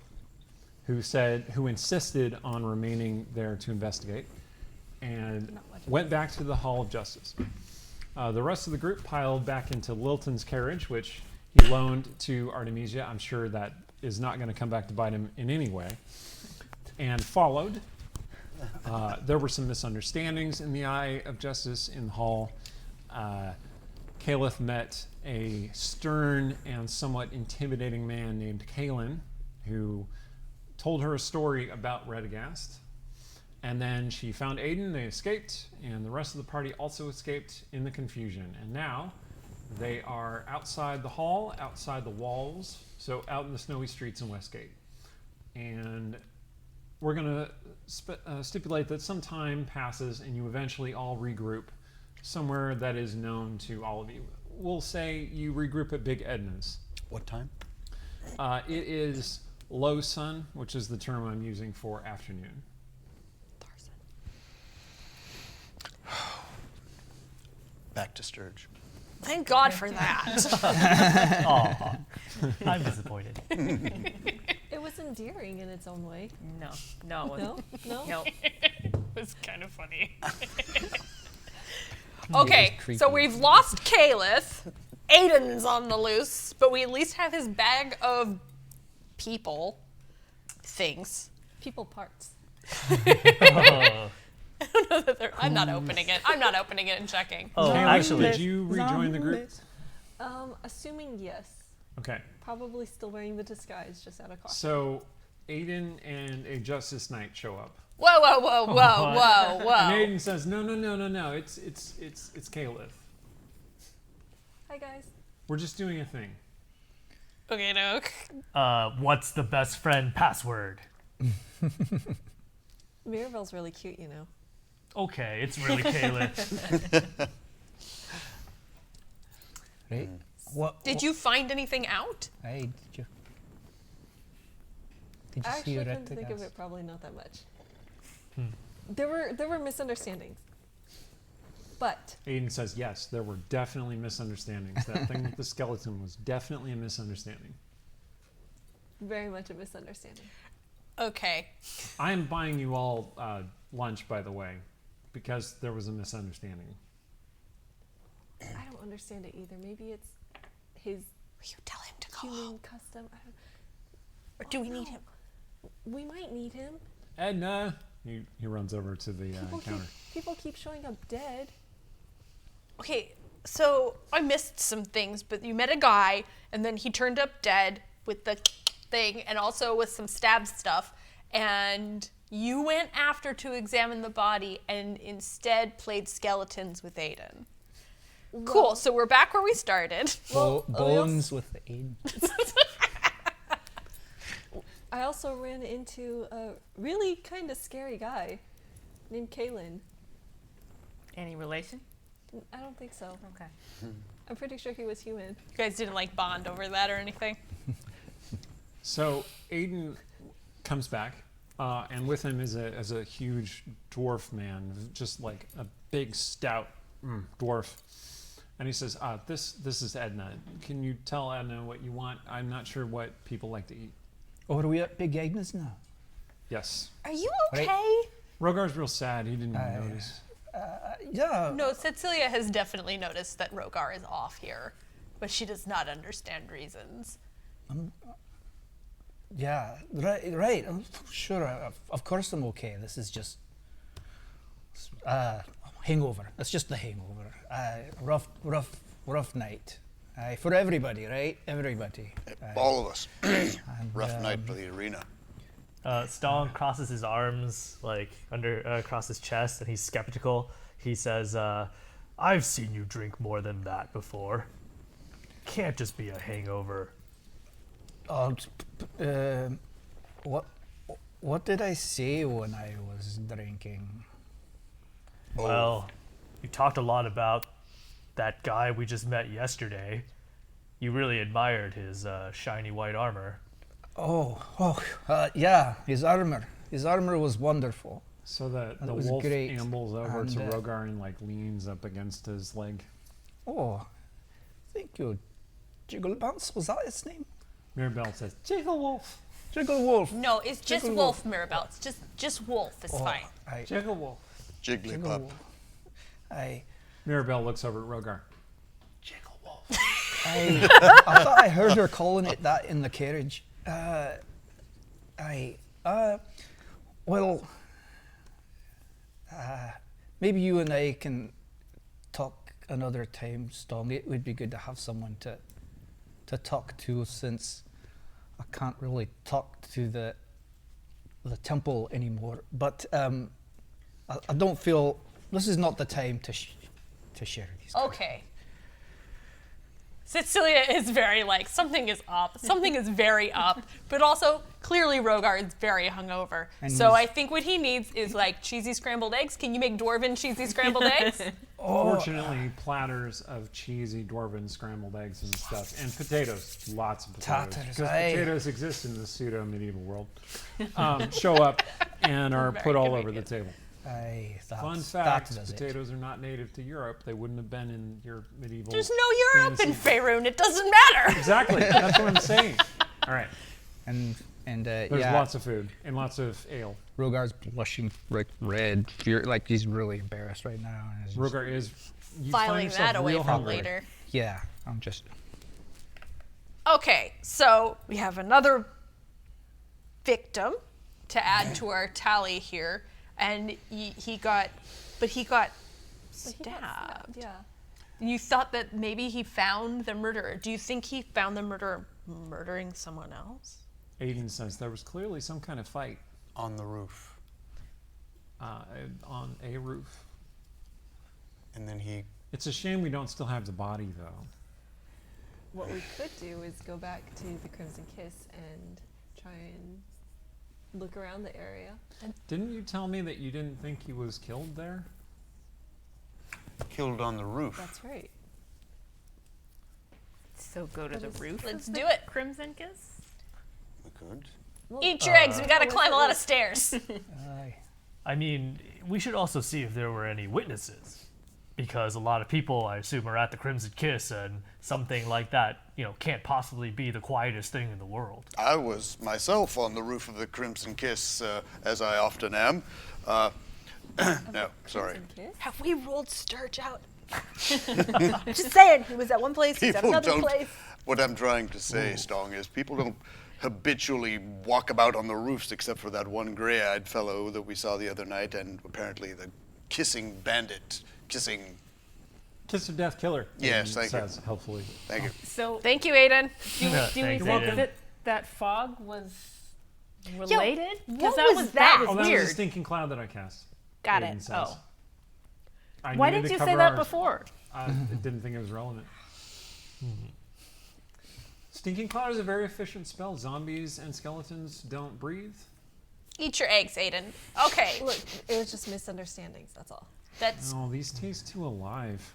who insisted on remaining there to investigate, and went back to the Hall of Justice. The rest of the group piled back into Lilton's carriage, which he loaned to Artemisia. I'm sure that is not going to come back to bite him in any way. And followed. There were some misunderstandings in the Eye of Justice in the hall. Caliph met a stern and somewhat intimidating man named Kalen, who told her a story about Rheteghast. And then she found Aiden, they escaped, and the rest of the party also escaped in the confusion. And now they are outside the hall, outside the walls, so out in the snowy streets in Westgate. And we're going to stipulate that some time passes and you eventually all regroup somewhere that is known to all of you. We'll say you regroup at Big Edna's. What time? It is low sun, which is the term I'm using for afternoon. Back to Sturge. Thank God for that. Aw, I'm disappointed. It was endearing in its own way. No, no, No? No? no. It was kind of funny. Okay, so we've lost Caliph. Aiden's on the loose, but we at least have his bag of things. People parts. I'm not opening it. I'm not opening it and checking. Oh, Caleb, actually, did you rejoin the group? Assuming yes. Okay. Probably still wearing the disguise, just out of caution. So Aiden and a Justice Knight show up. Whoa, whoa, whoa, whoa, whoa, And whoa. Aiden says, no, it's Caliph. Hi, guys. We're just doing a thing. Okay, no. what's the best friend password? Mirabelle's really cute, you know. Okay, it's really Caliph. Right? What? Did you find anything out? Hey, did you I see actually your couldn't think of Rheteghast? it, probably not that much. There were misunderstandings. But Aiden says, yes, there were definitely misunderstandings. That thing with the skeleton was definitely a misunderstanding. very much a misunderstanding. Okay. I am buying you all lunch, by the way, because there was a misunderstanding. I don't understand it either. Maybe it's his Will you tell him to go human home? custom. I don't, Or do we need him? we might need him. Edna! He runs over to the counter. People keep showing up dead. Okay, so I missed some things, but you met a guy, and then he turned up dead with the thing, and also with some stab stuff, and you went after to examine the body, and instead played skeletons with Aiden. Cool, so we're back where we started. Bones with the aid. I also ran into a really kind of scary guy named Kalen. Any relation? I don't think so. Okay. I'm pretty sure he was human. You guys didn't like bond over that or anything? So Aiden comes back, and with him is a huge dwarf man, just like a big, stout dwarf. And he says, this is Edna. Can you tell Edna what you want? I'm not sure what people like to eat. Oh, are we at Big Agnes now? Yes. Are you Right. okay? Rogar's real sad. He didn't even notice. Yeah. No, Tsetseliya has definitely noticed that Rogar is off here, but she does not understand reasons. Yeah, right. I'm sure. Of course I'm okay. This is just hangover. It's just the hangover. Rough night. For everybody, right? Everybody. All of us. And, Rough night for the arena. Stone crosses his arms like across his chest, and he's skeptical. He says, "I've seen you drink more than that before. Can't just be a hangover." What did I say when I was drinking? Well, you talked a lot about that guy we just met yesterday. You really admired his shiny white armor. Yeah, his armor. His armor was wonderful. So the was wolf great. ambles over And, to Rogar and like leans up against his leg. Oh, thank you. Jiggle Bounce, was that his name? Mirabelle says, "Jiggle Wolf, Jiggle Wolf. No, it's just Jiggle wolf, wolf. Mirabelle. It's just wolf. It's fine. Jiggle Wolf." Jigglypup. I Mirabelle looks over at Rogar. Jiggle Wolf. I thought I heard her calling it that in the carriage. Maybe you and I can talk another time, Stong. It would be good to have someone to talk to, since I can't really talk to the temple anymore. But I don't feel this is not the time to share these. Okay. Tsetseliya is very like, something is up. Something is very up. But also, clearly Rogar is very hungover. And So he's- I think what he needs is like cheesy scrambled eggs. Can you make dwarven cheesy scrambled eggs? Fortunately, platters of cheesy dwarven scrambled eggs and stuff, and potatoes, lots of potatoes, Taters, because aye. potatoes exist in the pseudo medieval world. Show up and are put all over the table. Fun fact: potatoes are not native to Europe. They wouldn't have been in your medieval. There's no Europe in fantasy- Faerun. It doesn't matter. Exactly. That's what I'm saying. All right. And There's yeah, lots of food and lots of ale. Rogar's blushing like red, like he's really embarrassed right now. And it's just- Rogar is you find Filing yourself that away real for hungry. later. Yeah, I'm just. Okay, so we have another victim to add to our tally here, and he got stabbed. Yeah. You thought that maybe he found the murderer. Do you think he found the murderer murdering someone else? Aiden says there was clearly some kind of fight On the roof. on a roof. And then he It's a shame we don't still have the body, though. What we could do is go back to the Crimson Kiss and try and look around the area. Didn't you tell me that you didn't think he was killed there? killed on the roof. That's right. So go to the roof. Let's of do the it. Crimson Kiss. We could. Eat your eggs. We gotta climb a lot of stairs. Aye. I mean, we should also see if there were any witnesses, because a lot of people, I assume, are at the Crimson Kiss, and something like that, can't possibly be the quietest thing in the world. I was myself on the roof of the Crimson Kiss, as I often am. No, sorry. Crimson Kiss? Have we rolled Sturge out? Just saying, he was at one place, he's at People another don't. place. What I'm trying to say, Stong, is people don't habitually walk about on the roofs except for that one gray-eyed fellow that we saw the other night, and apparently the kissing bandit. Kiss of Death Killer. Yes, Aiden thank you. says, helpfully. Thank you. So Thank you, Aiden. do we Thanks, think Aiden. that fog was related? what that was that? was Oh, that weird. was a stinking cloud that I cast. Got Aiden it. says. Oh. I Why needed didn't to you cover say that our- before? I didn't think it was relevant. Stinking Cloud is a very efficient spell. Zombies and skeletons don't breathe. Eat your eggs, Aiden. Okay, Look, it was just misunderstandings, that's all. that's Oh, these taste too alive.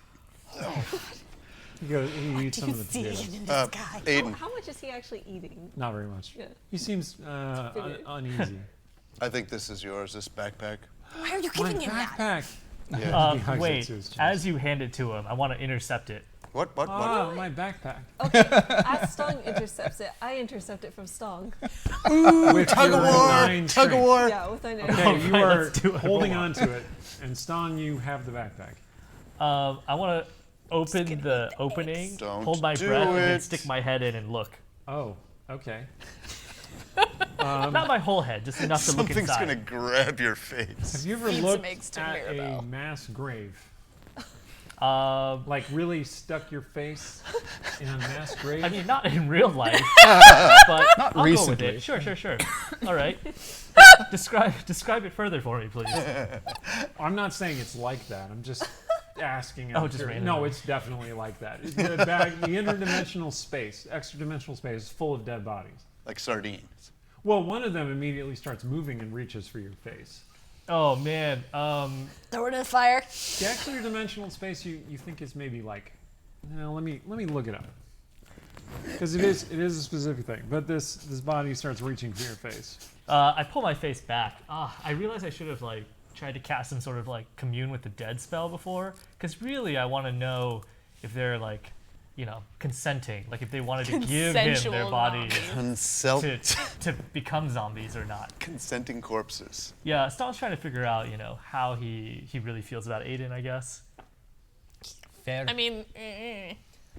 He eats some of the potatoes. in this guy. Aiden, How much is he actually eating? Not very much. Yeah. He seems Figured. uneasy. I think this is yours, this backpack. Why are you My giving him that? backpack. Yeah. He hugs it Wait, to his chest. as you hand it to him, I want to intercept it. What? Ah, my backpack. As Stong intercepts it, I intercept it from Stong. With Tug of your war! 9 Tug of strength. war! Yeah, with an Okay, you Alright, are let's do it. holding Roll on to it. And Stong, you have the backpack. I want to open the opening, Don't hold my do breath, and then it. stick my head in and look. Oh, okay. Not my whole head, just enough to look Something's inside. gonna grab your face. Have you ever Feed some looked eggs to at a Mirabelle. mass grave? Uh, Like really stuck your face in a mass grave? I mean, not in real life, but Not I'll recently. go with it. Sure. All right. Describe it further for me, please. I'm not saying it's like that. I'm just asking. Oh, out just here. randomly. No, it's definitely like that. The bag, the interdimensional space, extra-dimensional space is full of dead bodies. Like sardines. Well, one of them immediately starts moving and reaches for your face. Oh man. Throw it in the fire. The extra dimensional space you think is maybe like, no, let me look it up. Because it is a specific thing. But this body starts reaching for your face. I pull my face back. I realize I should have like tried to cast some sort of like commune with the dead spell before. Because really, I want to know if they're like, consenting. Like if they wanted to give him their Consensual body to become zombies or not. Consenting corpses. Yeah, Stal's trying to figure out, how he really feels about Aiden, I guess. Fair. I mean,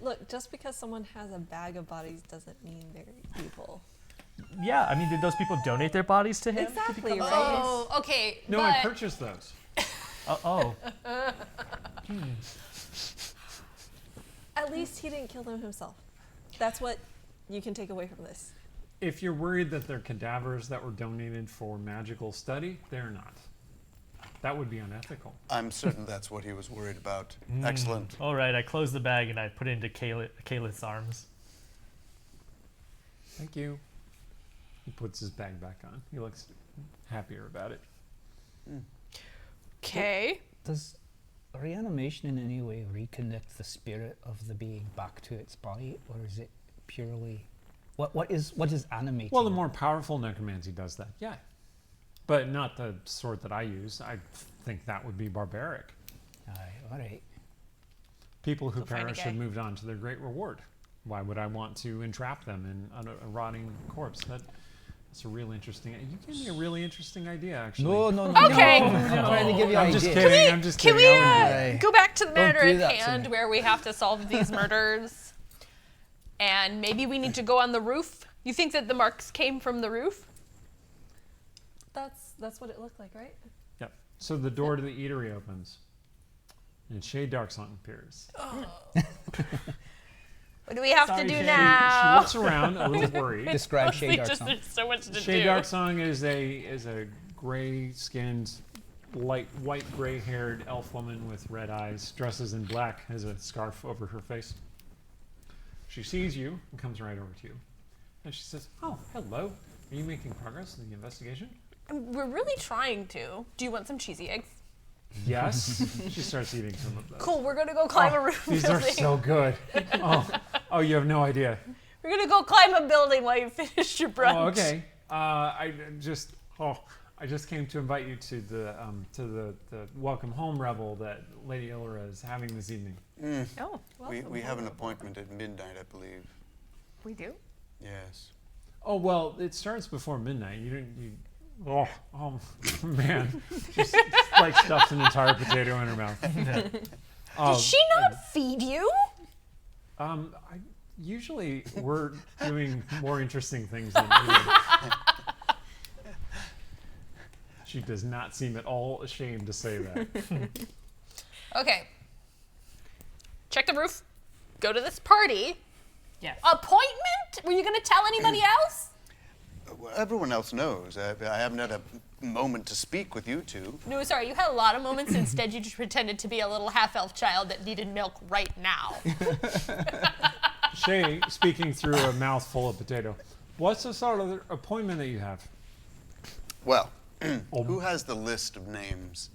Look, just because someone has a bag of bodies doesn't mean they're evil. Yeah, I mean, did those people donate their bodies to him? to Exactly, become right? zombies? oh, okay. No, but I purchased those. Oh. At least he didn't kill them himself. That's what you can take away from this. If you're worried that they're cadavers that were donated for magical study, they're not. That would be unethical. I'm certain that's what he was worried about. Excellent. All right, I close the bag and I put it into Calith's arms. Thank you. He puts his bag back on. He looks happier about it. Okay. Does reanimation in any way reconnect the spirit of the being back to its body, or is it purely what is animating? Well, the more powerful necromancy does that, yeah. But not the sort that I use. I think that would be barbaric. All right. People who Go find a perish guy. have moved on to their great reward. Why would I want to entrap them in a rotting corpse? That's a real interesting. You gave me a really interesting idea, actually. No. Okay. I'm trying to give you I'm just ideas. kidding. I'm just Can kidding. we I wouldn't do that. go back to the matter do at that to hand me. where we have to solve these murders? And maybe we need to go on the roof? You think that the marks came from the roof? That's what it looked like, right? Yep. So the door to the eatery opens, and Shae Darksong appears. What do we have Sorry, to do Shae. She now? looks around a little worried. Describe Mostly Shae just Darksong. there's so much to Shae do. Darksong is a gray-skinned, white gray-haired elf woman with red eyes, dresses in black, has a scarf over her face. She sees you and comes right over to you, and she says, "Oh, hello. Are you making progress in the investigation?" We're really trying to. Do you want some cheesy eggs? Yes. She starts eating some of those. Cool, we're gonna go climb a roof These are building. so good. Oh, you have no idea. We're gonna go climb a building while you finish your brunch. Oh, okay. I just came to invite you to the welcome home revel that Lady Ilira is having this evening. Oh, We have an appointment at midnight, I believe. we do? Yes. Oh well, it starts before midnight. Oh man, just like stuffs an entire potato in her mouth. Did she not feed you? Usually we're doing more interesting things than eating. She does not seem at all ashamed to say that. Okay. Check the roof. Go to this party. Yes. Appointment? Were you gonna tell anybody else? Well, everyone else knows. I haven't had a moment to speak with you two. No, sorry, you had a lot of moments. Instead, you just pretended to be a little half-elf child that needed milk right now. Shae, speaking through a mouthful of potato, what's the sort of appointment that you have? Well, who has the list of names?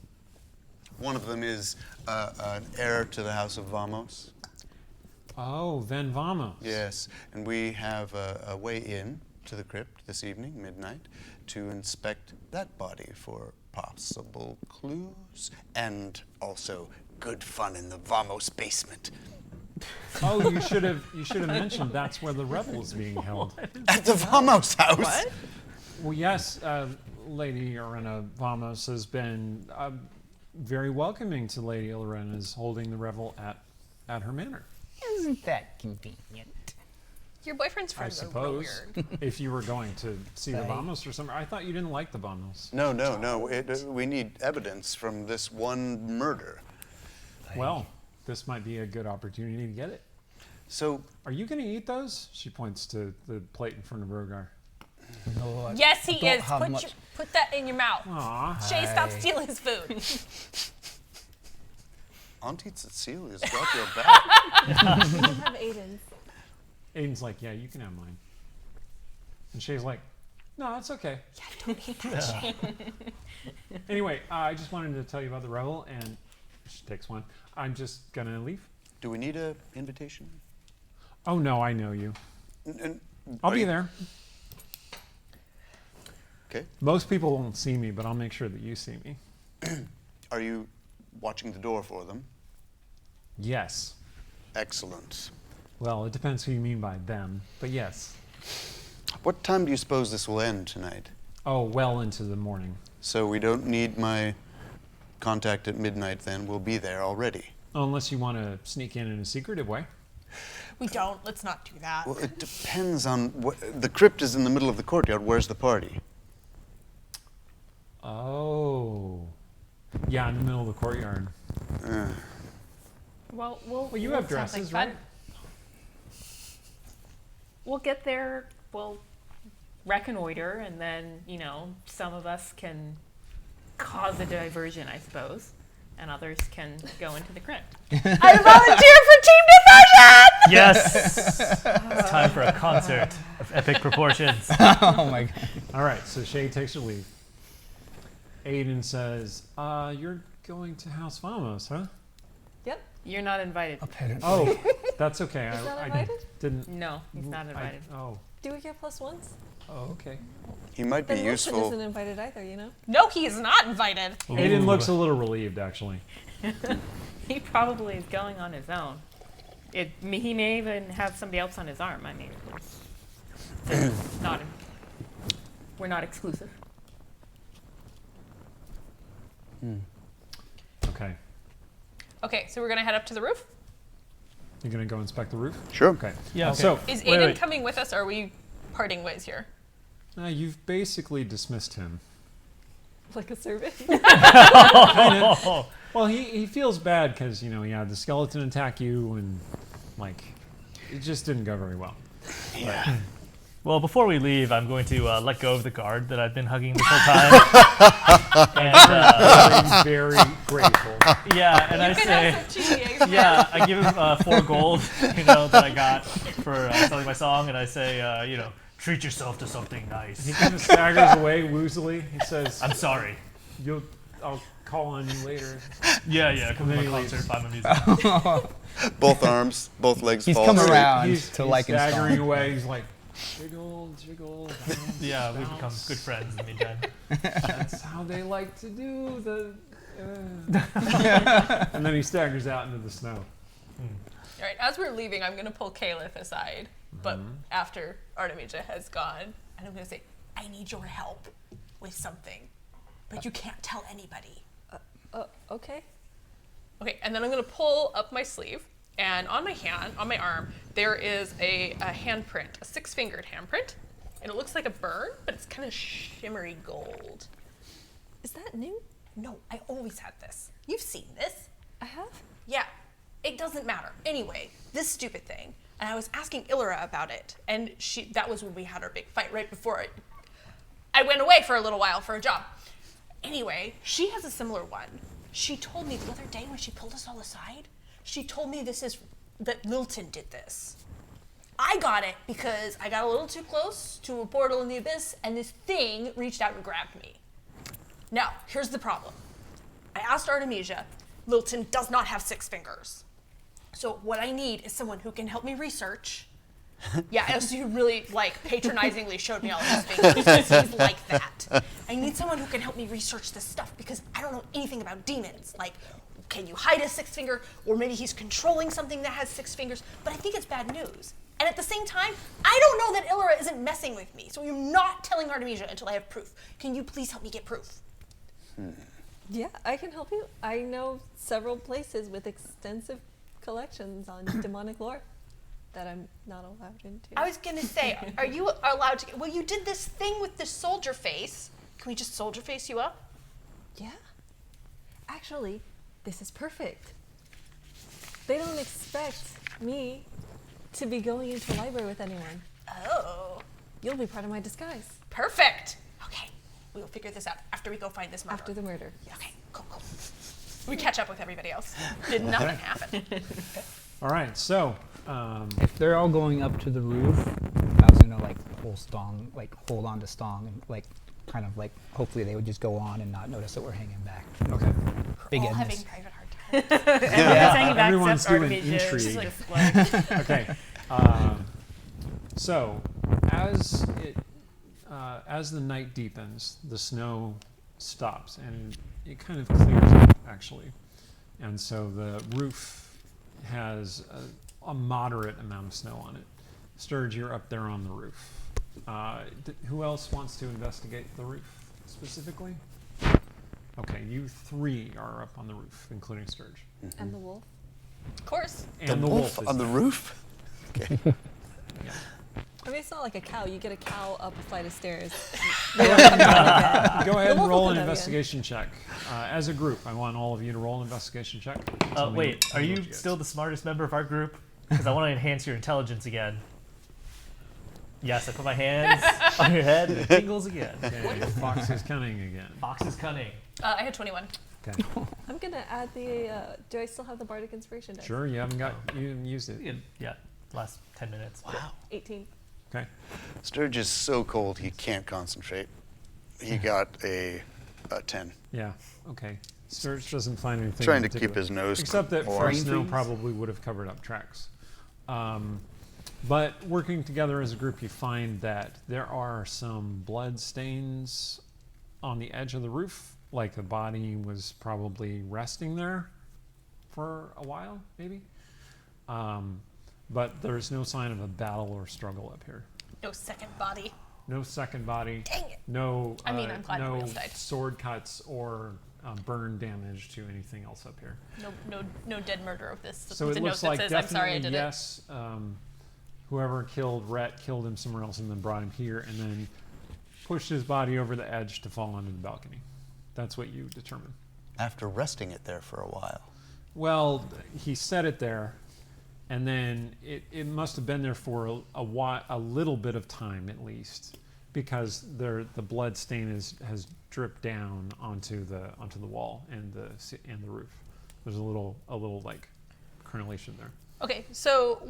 One of them is an heir to the House of Vamos. Oh, Van Vamos. Yes, and we have a way in to the crypt this evening, midnight, to inspect that body for possible clues and also good fun in the Vamos basement. Oh, you should have mentioned that's where the revel is being held. At the Vamos house? What? Well, yes, Lady Irena Vamos has been very welcoming to Lady Ilira and is holding the revel at her manor. Isn't that convenient? Your boyfriend's I friends are real suppose weird. if you were going to see the Right. Vamos or something. I thought you didn't like the Vamos. No. We need evidence from this one murder. Well, this might be a good opportunity to get it. So, Are you going to eat those? She points to the plate in front of Rogar. No, Yes, he don't is. have much. Put that in your mouth. Aw. Shae, stop stealing his food. Auntie Tsetseliya's got your back. You don't have Aiden's. Aiden's like, yeah, you can have mine. And Shae's like, No, it's okay. Yeah, I don't need that shit. Anyway, I just wanted to tell you about the revel, and she takes one. I'm just gonna leave. Do we need a invitation? Oh no, I know you. And I'll are be you- there. Okay. Most people won't see me, but I'll make sure that you see me. Are you watching the door for them? Yes. Excellent. Well, it depends who you mean by them, but yes. What time do you suppose this will end tonight? Oh, well into the morning. So we don't need my contact at midnight then. We'll be there already. Unless you want to sneak in a secretive way. We don't. Let's not do that. Well, it depends on what. The crypt is in the middle of the courtyard. Where's the party? Oh. Yeah, in the middle of the courtyard. Well, Well, you we'll have something dresses, fun. right? We'll get there. We'll reconnoiter, and then some of us can cause a diversion, I suppose, and others can go into the crypt. I volunteer for team diversion! Yes! It's time for a concert of epic proportions. Oh my god. All right, so Shae takes her leave. Aiden says, you're going to House Vamos, huh? Yep. You're not invited. Apparently. Oh, that's okay. He's not I invited? didn't. No, he's not invited. Oh, Do we get plus ones? okay. He might be Then Wilson useful. isn't invited either, you know? No, he is not invited. Aiden looks a little relieved, actually. He probably is going on his own. He may even have somebody else on his arm. I mean, it's not. We're not exclusive. Okay. Okay, so we're gonna head up to the roof. You're going to go inspect the roof? Sure. Okay. Yeah, okay. So, Is Wait, Aiden wait. coming with us, or are we parting ways here? you've basically dismissed him. Like a servant? Well, he feels bad because, he had the skeleton attack you, and, it just didn't go very well. Yeah. Well, before we leave, I'm going to let go of the guard that I've been hugging this whole time. And, I'm very grateful. yeah, and I say, yeah, I give him 4 gold, that I got for selling my song, and I say, treat yourself to something nice. He kind of staggers away woozily. He says, I'm sorry. I'll call on you later. Yeah, come to my Then he leaves. concert, buy my music. Both arms, both legs He's fall come straight. around He's to like and staggering song. away. He's like, jiggle, jiggle. Bounce, Yeah, we bounce. become good friends in the meantime. That's how they like to do the. And then he staggers out into the snow. All right, as we're leaving, I'm gonna pull Caliph aside, but after Artemisia has gone, and I'm gonna say, I need your help with something, but you can't tell anybody. Okay. Okay, and then I'm gonna pull up my sleeve, and on my arm, there is a handprint, a 6-fingered handprint, and it looks like a burn, but it's kind of shimmery gold. Is that new? No, I always had this. You've seen this. I have? Yeah, it doesn't matter. Anyway, this stupid thing, and I was asking Ilira about it, and that was when we had our big fight right before I went away for a little while for a job. Anyway, she has a similar one. She told me the other day when she pulled us all aside, she told me that Lilton did this. I got it because I got a little too close to a portal in the abyss, and this thing reached out and grabbed me. Now, here's the problem. I asked Artemisia, Lilton does not have 6 fingers. So what I need is someone who can help me research. Yeah, as you really patronizingly showed me all his fingers. He's like that. I need someone who can help me research this stuff because I don't know anything about demons. Can you hide a 6th finger? Or maybe he's controlling something that has 6 fingers. But I think it's bad news. And at the same time, I don't know that Ilira isn't messing with me. So you're not telling Artemisia until I have proof. Can you please help me get proof? Yeah, I can help you. I know several places with extensive collections on demonic lore that I'm not allowed into. I was gonna say, are you allowed to? Well, you did this thing with the soldier face. Can we just soldier face you up? Yeah. Actually, this is perfect. They don't expect me to be going into a library with anyone. Oh, You'll be part of my disguise perfect. Okay, we will figure this out after we go find this murderer. after the murder. Okay, cool. We catch up with everybody else. Did nothing happen? All right, so If they're all going up to the roof, I was gonna hold on to Stong, and like kind of like hopefully they would just go on and not notice that we're hanging back. Okay. Big All Edness. having private hard times. Everyone's hanging back Everyone's except doing Artemisia. She's intrigue. just like, Okay. So as the night deepens, the snow stops and it kind of clears up actually, and so the roof has a moderate amount of snow on it. Sturge, you're up there on the roof. Who else wants to investigate the roof specifically? Okay, you three are up on the roof, including Sturge. And the wolf. Of course. And the wolf is on the there. roof? Okay. Yeah. I mean, it's not like a cow. You get a cow up a flight of stairs. Go ahead The and wolf roll will an come down investigation check. As a group, I want all of you to roll an investigation check. Tell me Wait, what are you get. still the smartest member of our group? Because I want to enhance your intelligence again. Yes, I put my hands on your head and it tingles again. Okay, Fox is cunning again. Fox is cunning. I had 21. Okay. I'm gonna add the. Do I still have the bardic inspiration dice? Sure, you haven't used it. Yeah, last 10 minutes. Wow. 18. Okay. Sturge is so cold he can't concentrate. He got a 10. Yeah. Okay. Sturge doesn't find anything. Trying in to keep particular. his nose Except that warm. fresh snow Freeze. probably would have covered up tracks. But working together as a group, you find that there are some blood stains on the edge of the roof, like the body was probably resting there for a while, maybe. But there's no sign of a battle or struggle up here. No second body. No second body. Dang it. No. I mean, I'm glad no nobody else died. sword cuts or burn damage to anything else up here. No dead murder of this. So with it a note looks that like says, I'm sorry I definitely did it. yes. Whoever killed Rhett killed him somewhere else and then brought him here and then pushed his body over the edge to fall onto the balcony. That's what you determine. After resting it there for a while. Well, he set it there, and then it must have been there for a little bit of time at least, because the blood stain has dripped down onto the wall and the roof. There's a little like crenellation there. Okay, so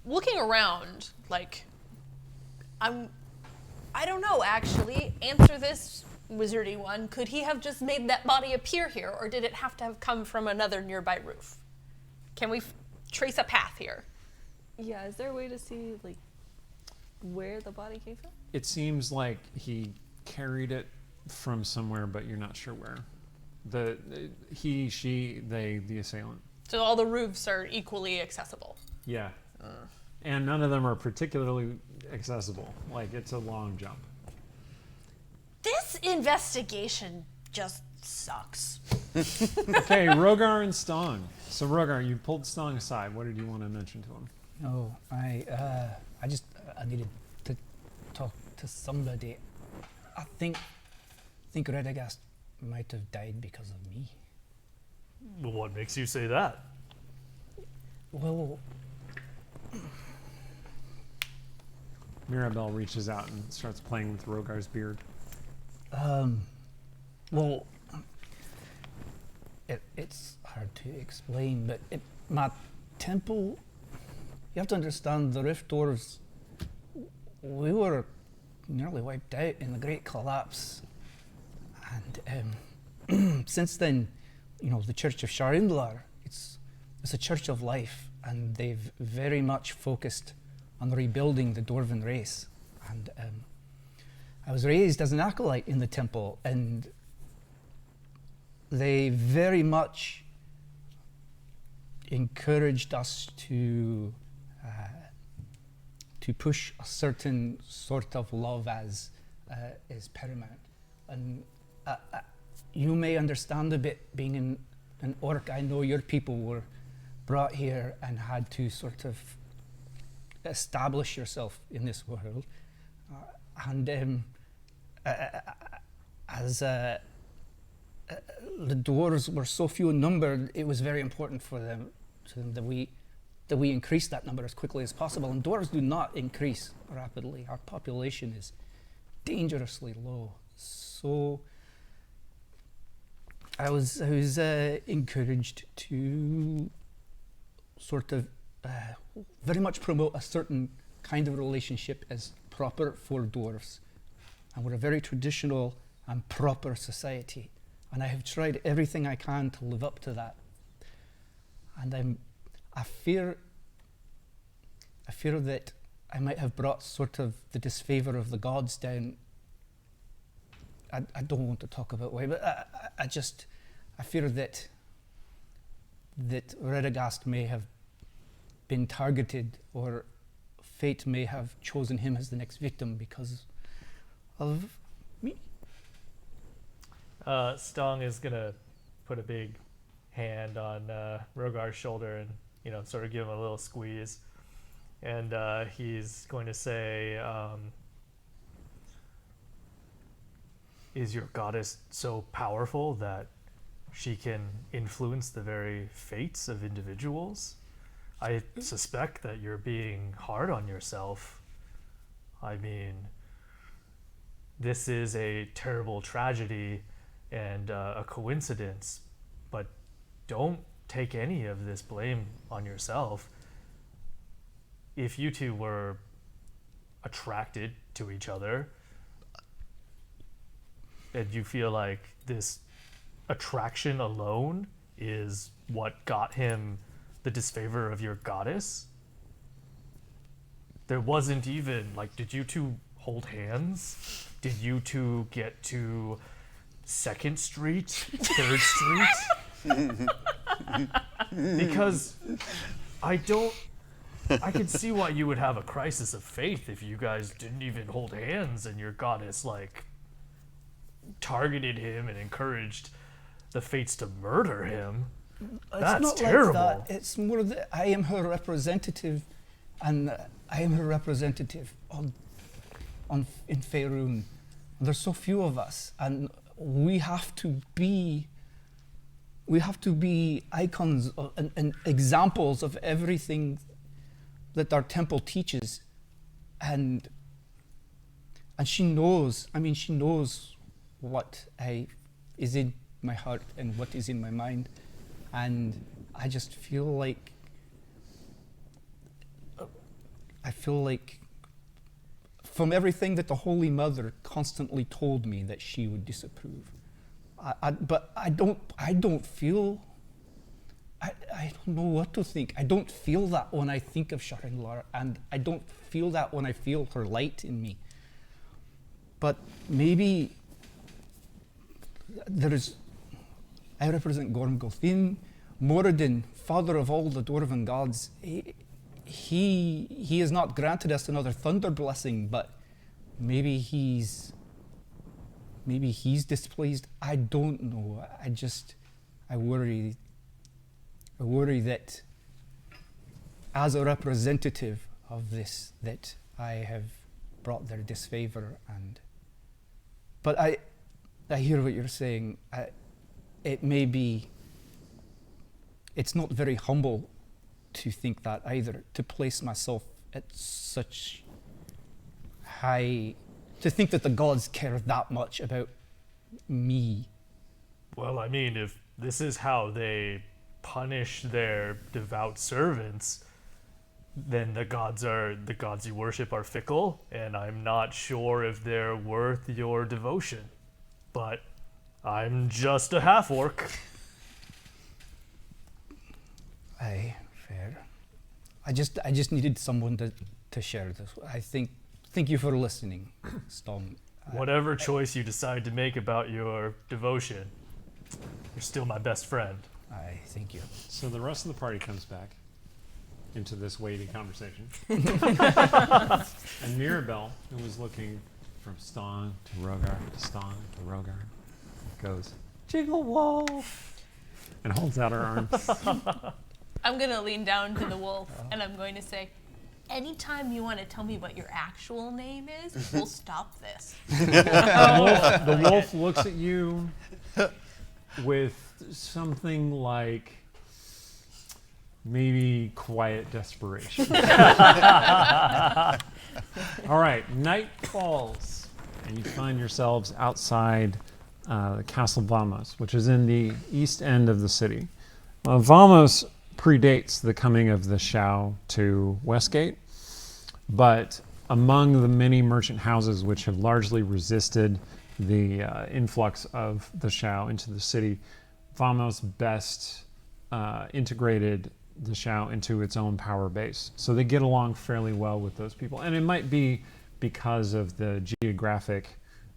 looking around, like, I don't know, actually. Answer this wizardy one. Could he have just made that body appear here, or did it have to have come from another nearby roof? Can we trace a path here? Yeah. Is there a way to see like where the body came from? It seems like he carried it from somewhere, but you're not sure where. He, she, they, the assailant. So all the roofs are equally accessible. Yeah. And none of them are particularly accessible. Like, it's a long jump. This investigation just sucks. Okay, Rogar and Stong. So, Rogar, you pulled Stong aside. What did you want to mention to him? Oh, I needed to talk to somebody. I think Rheteghast might have died because of me. What makes you say that? Well, Mirabelle reaches out and starts playing with Rogar's beard. well, it's hard to explain, but my temple, you have to understand, the Rift Dwarves, we were nearly wiped out in the Great Collapse. And since then, the Church of Shae and Shadowbane, it's a church of life, and they've very much focused on rebuilding the Dwarven race. And I was raised as an acolyte in the temple, and they very much encouraged us to push a certain sort of love as is paramount. And you may understand a bit, being an orc. I know your people were brought here and had to sort of establish yourself in this world. As the dwarves were so few in number, it was very important for them that we increase that number as quickly as possible. And dwarves do not increase rapidly. Our population is dangerously low. So I was encouraged to sort of very much promote a certain kind of relationship as proper for dwarves. And we're a very traditional and proper society. And I have tried everything I can to live up to that. And I fear that I might have brought sort of the disfavor of the gods down. I don't want to talk about why, but I fear that Rheteghast may have been targeted, or fate may have chosen him as the next victim because of me. Stong is gonna put a big hand on Rogar's shoulder and sort of give him a little squeeze, and he's going to say, "Is your goddess so powerful that she can influence the very fates of individuals? I suspect that you're being hard on yourself. I mean, this is a terrible tragedy and a coincidence, but don't take any of this blame on yourself. If you two were attracted to each other, and you feel like this attraction alone is what got him the disfavor of your goddess, there wasn't even, did you two hold hands? Did you two get to 2nd Street, 3rd Street? Because I can see why you would have a crisis of faith if you guys didn't even hold hands and your goddess, targeted him and encouraged the fates to murder him. That's not terrible. Like that. It's more that I am her representative, and I am her representative in Faerun. There's so few of us, and we have to be icons and examples of everything that our temple teaches, and she knows. I mean, she knows what is in my heart and what is in my mind, and I just feel like from everything that the Holy Mother constantly told me that she would disapprove. But I don't feel. I don't know what to think. I don't feel that when I think of Shae and Lara, and I don't feel that when I feel her light in me. But maybe I represent Gormgothin, Moradin, father of all the Dwarven gods. He has not granted us another thunder blessing, but maybe he's displeased. I don't know. I worry that as a representative of this, that I have brought their disfavor. But I hear what you're saying. It's not very humble to think that either, to place myself at such high, to think that the gods care that much about me. Well, I mean, if this is how they punish their devout servants, then the gods you worship are fickle, and I'm not sure if they're worth your devotion. But I'm just a half-orc. Aye, fair. I just needed someone to share this. Thank you for listening, Stong. Whatever choice you decide to make about your devotion, you're still my best friend. Aye, thank you. So the rest of the party comes back into this weighty conversation. And Mirabelle, who was looking from Stong to Rogar to Stong to Rogar, goes, "Jiggle wolf," and holds out her arms. I'm going to lean down to the wolf and I'm going to say, anytime you want to tell me what your actual name is, we'll stop this. The wolf looks at you with something like maybe quiet desperation. All right, night falls, and you find yourselves outside Castle Vamos, which is in the east end of the city. Vamos predates the coming of the Shae to Westgate, but among the many merchant houses which have largely resisted the influx of the Shae into the city, Vamos best integrated the Shae into its own power base. So they get along fairly well with those people. And it might be because of the geographic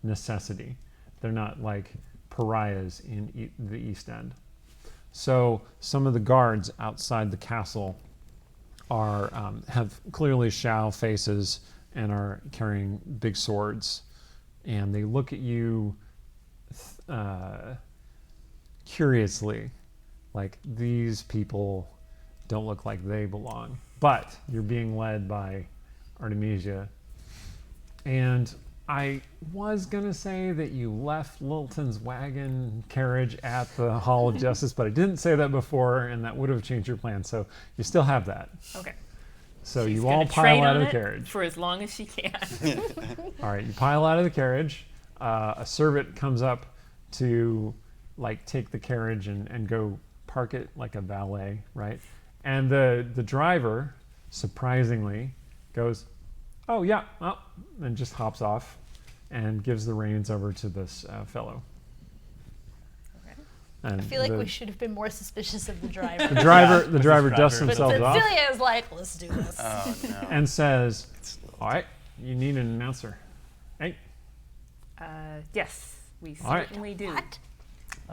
necessity. They're not like pariahs in the East End. So some of the guards outside the castle are have clearly Shae faces and are carrying big swords. And they look at you curiously, like these people don't look like they belong. But you're being led by Artemisia. And I was going to say that you left Littleton's wagon carriage at the Hall of Justice, but I didn't say that before, and that would have changed your plan. So you still have that. Okay. So She's you all gonna pile trade out on of the it carriage. for as long as she can. All right, you pile out of the carriage. A servant comes up to like take the carriage and go park it like a valet, right? And the driver, surprisingly, goes, "Oh yeah," and just hops off and gives the reins over to this fellow. Okay. And I feel like we should have been more suspicious of the driver. the driver dusts But himself off Tsetseliya is like, let's do this. Oh, no. and says, "All right, you need an announcer. Hey, Yes, we All right. certainly do. What?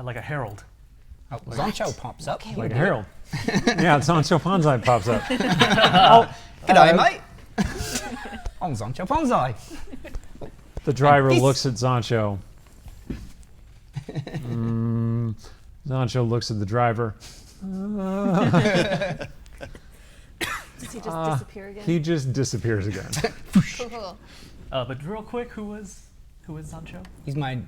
Like a herald. Oh, Zancho pops up. like a herald." Yeah, Sancho Panza pops up. G'day, mate. I'm Zancho Panzai. The driver This- looks at Zancho. Zancho looks at the driver. Does he just disappear again? He just disappears again. Cool. But real quick, who was Sancho? He's my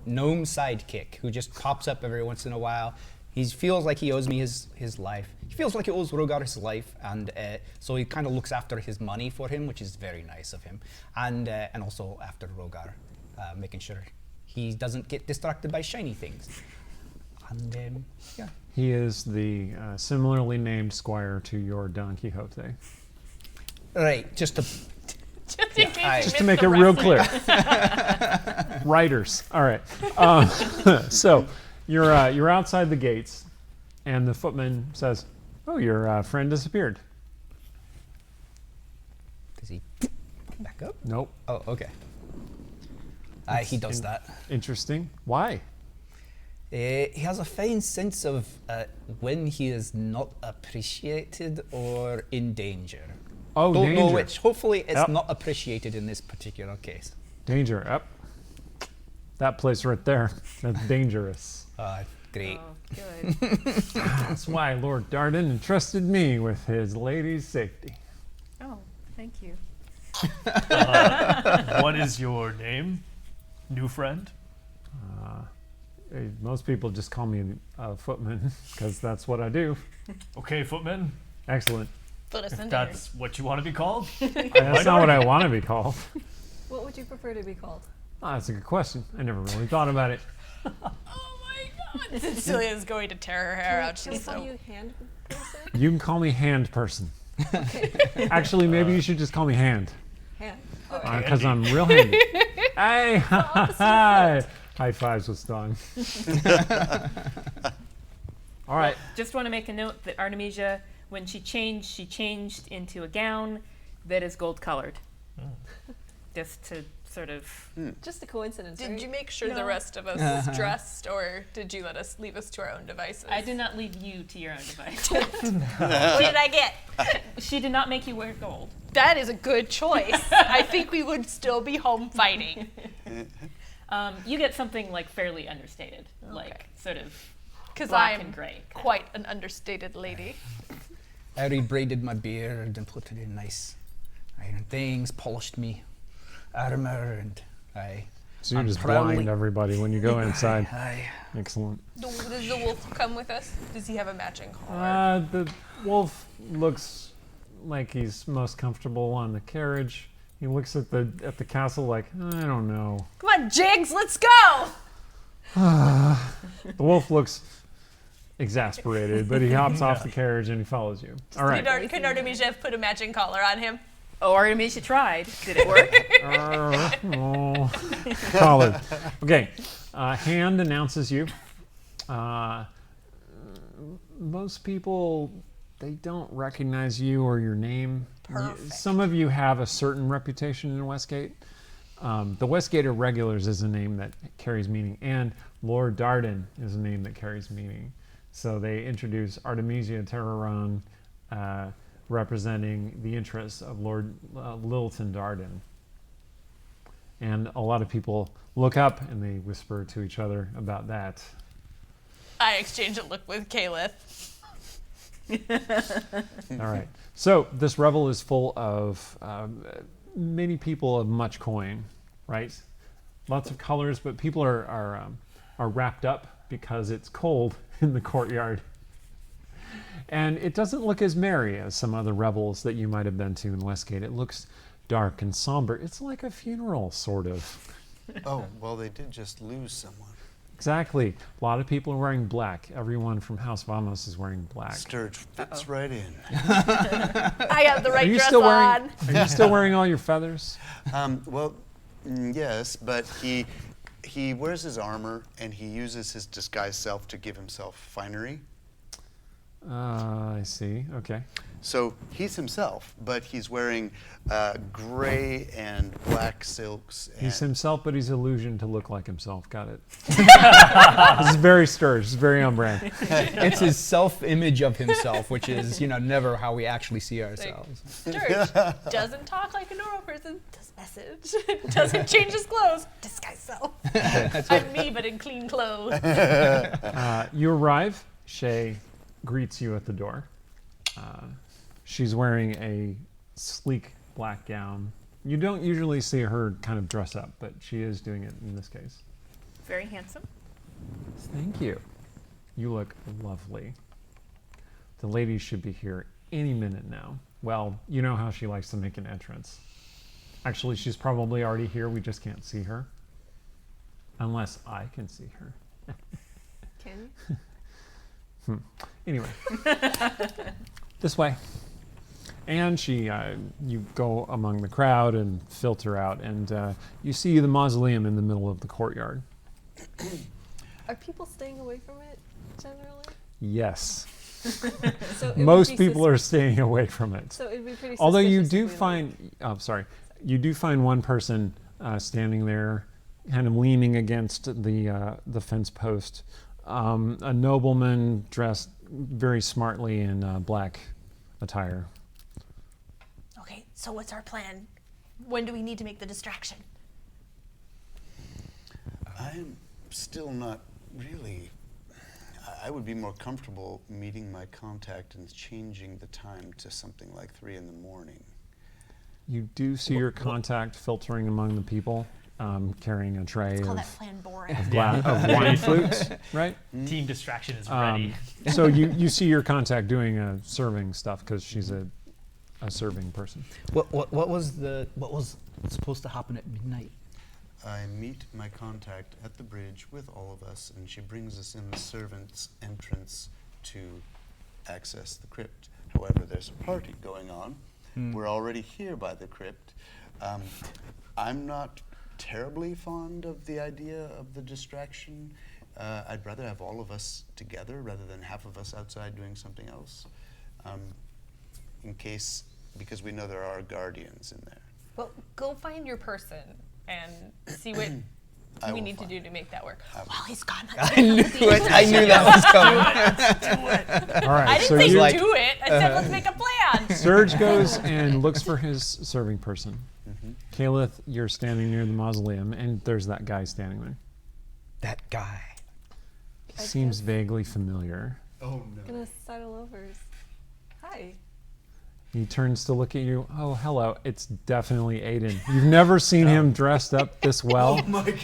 gnome sidekick who just pops up every once in a while. He feels like he owes me his life. He feels like he owes Rogar his life, and so he kind of looks after his money for him, which is very nice of him, and also after Rogar, making sure he doesn't get distracted by shiny things. And yeah, He is the similarly named squire to your Don Quixote. right. Just to Just in case you Just to missed make the it real reference. clear. Writers. All right. So you're outside the gates, and the footman says, "Oh, your friend disappeared." does he come back up? Nope. Oh, okay. He does that. Interesting. Why? He has a fine sense of when he is not appreciated or in danger. Oh, Don't know danger. which. Hopefully, it's Yep. not appreciated in this particular case. Danger. Up. That place right there. That's dangerous. Great. Oh, good. That's why Lord Darden entrusted me with his lady's safety. Oh, thank you. What is your name, new friend? Most people just call me a footman because that's what I do. Okay, footman. Excellent. Put us in there. That's what you want to be called? That's not what I want to be called. What would you prefer to be called? Oh, that's a good question. I never really thought about it. Oh my god. Tsetseliya is going to tear her hair out. Can we She's call so. you hand person? You can call me Hand Person. Actually, maybe you should just call me Hand. Hand. Because I'm real handy. Hey! Hi! High fives with Stong. All right. Just want to make a note that Artemisia, when she changed into a gown that is gold colored. Just to sort of. Just a coincidence. Did right? you make sure the No. rest of us dressed, or did you leave us to our own devices? I did not leave you to your own device. What did I get? She did not make you wear gold. That is a good choice. I think we would still be home fighting. You get something like fairly understated, like sort of Because black I'm and gray. quite an understated lady. I rebraided my beard and put it in nice iron things, polished me armor, and So you I'm just proudly- blind everybody when you go inside. I Excellent. Does the wolf come with us? Does he have a matching collar? The wolf looks like he's most comfortable on the carriage. He looks at the castle like, I don't know. Come on, Jigs, let's go! The wolf looks exasperated, but he hops off the carriage and he follows you. All right. Could Artemisia have put a matching collar on him? Oh, Artemisia tried. Did it work? Solid. Okay. Hand announces you. Most people, they don't recognize you or your name. Perfect. Some of you have a certain reputation in Westgate. The Westgate Irregulars is a name that carries meaning, and Lord Darden is a name that carries meaning. So they introduce Artemisia Terroron, representing the interests of Lord Littleton Darden. And a lot of people look up and they whisper to each other about that. I exchange a look with Caleb. All right. So this revel is full of many people of much coin, right? Lots of colors, but people are wrapped up because it's cold in the courtyard. And it doesn't look as merry as some other revels that you might have been to in Westgate. It looks dark and somber. It's like a funeral, sort of. Oh, well, they did just lose someone. Exactly. A lot of people are wearing black. Everyone from House Vamos is wearing black. Sturge fits right in. I got the Are right you dress still on. wearing? Are you still wearing all your feathers? Yes, but he wears his armor and he uses his disguised self to give himself finery. I see. Okay. So he's himself, but he's wearing gray and black silks. And He's himself, but he's illusioned to look like himself. Got it. This is very Sturge. This is very on brand. It's his self-image of himself, which is, never how we actually see ourselves. Sturge doesn't talk like a normal person. Does message. Doesn't change his clothes. Disguise self. I'm me, but in clean clothes. You arrive. Shae greets you at the door. She's wearing a sleek black gown. You don't usually see her kind of dress up, but she is doing it in this case. Very handsome. Thank you. You look lovely. The lady should be here any minute now. Well, you know how she likes to make an entrance. Actually, she's probably already here. We just can't see her. Unless I can see her. Can you? Anyway. This way. And you go among the crowd and filter out, and you see the mausoleum in the middle of the courtyard. Are people staying away from it generally? Yes. So Most people are staying away from it. So it'd be pretty. Although you suspicious do if we find, you do find one person standing there, kind of leaning against the fence post. A nobleman dressed very smartly in black attire. Okay, so what's our plan? When do we need to make the distraction? I'm still not really. I would be more comfortable meeting my contact and changing the time to something like 3 in the morning. You do see your contact filtering among the people, carrying a tray Call of, that plan boring. of wine flutes, right? Team distraction is ready. So you see your contact doing serving stuff because she's a serving person. What was supposed to happen at midnight? I meet my contact at the bridge with all of us, and she brings us in the servant's entrance to access the crypt. However, there's a party going on. We're already here by the crypt. I'm not terribly fond of the idea of the distraction. I'd rather have all of us together rather than half of us outside doing something else. Because we know there are guardians in there. Well, go find your person and see what I we will need to find do to make that work. While he's gone, I knew that was coming. All right. I so didn't say you- do it. I said let's make a plan. Surge goes and looks for his serving person. Caleth, you're standing near the mausoleum, and there's that guy standing there. That guy. Seems vaguely familiar. Oh I'm gonna settle over. Hi. He turns to look at you. Oh, hello. It's definitely Aiden. You've never seen him dressed up this well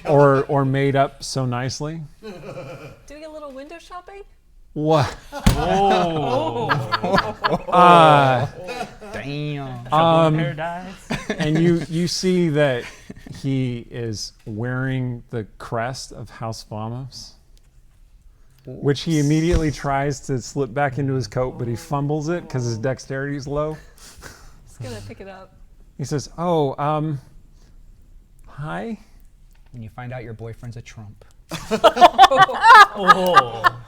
or made up so nicely. Doing a little window shopping? What? Damn. Paradise. And you see that he is wearing the crest of House Vamos, which he immediately tries to slip back into his coat, but he fumbles it because his dexterity is low. Just gonna pick it up. he says, hi. And you find out your boyfriend's a Trump. Oh.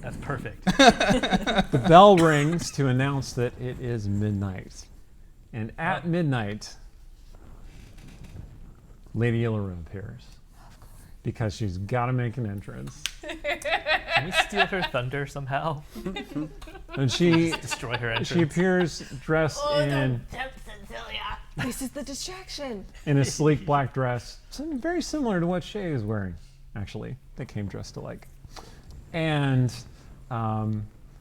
That's perfect. The bell rings to announce that it is midnight. And at midnight, Lady Ilira appears. Because she's got to make an entrance. Can we steal her thunder somehow? And she Destroy her entrance. she appears dressed in This is the distraction. a sleek black dress, something very similar to what Shae is wearing, actually. They came dressed alike. And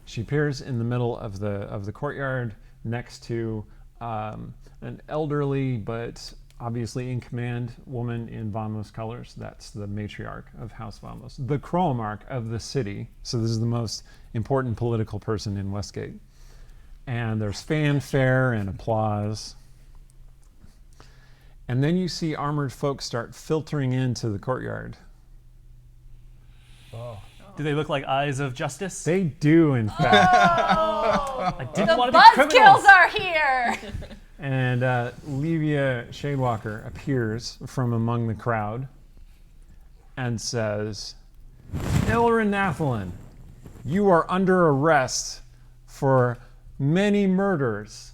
she appears in the middle of the courtyard next to an elderly but obviously in command woman in Vamos colors. That's the matriarch of House Vamos, the Kromark of the city. So this is the most important political person in Westgate. And there's fanfare and applause. And then you see armored folk start filtering into the courtyard. Do they look like eyes of justice? They do, in fact. I didn't want The to be criminals. buzzkills are here. And Levia Shadewalker appears from among the crowd and says, Ilira Nathalin, you are under arrest for many murders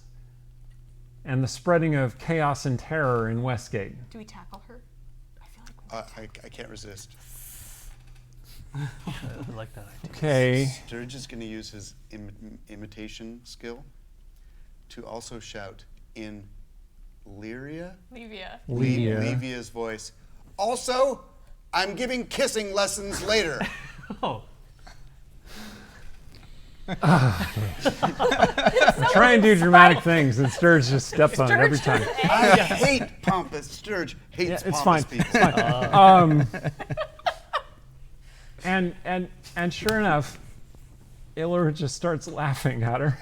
and the spreading of chaos and terror in Westgate. Do we tackle her? I feel like I can't resist. I like that idea. Okay. Sturge is going to use his imitation skill to also shout in Levia? Levia. Levia's voice. Also, I'm giving kissing lessons later. Oh. Try and do dramatic things, and Sturge just steps on it every time. I hate pompous. Sturge hates It's pompous fine. people. It's fine. And sure enough, Ilira just starts laughing at her.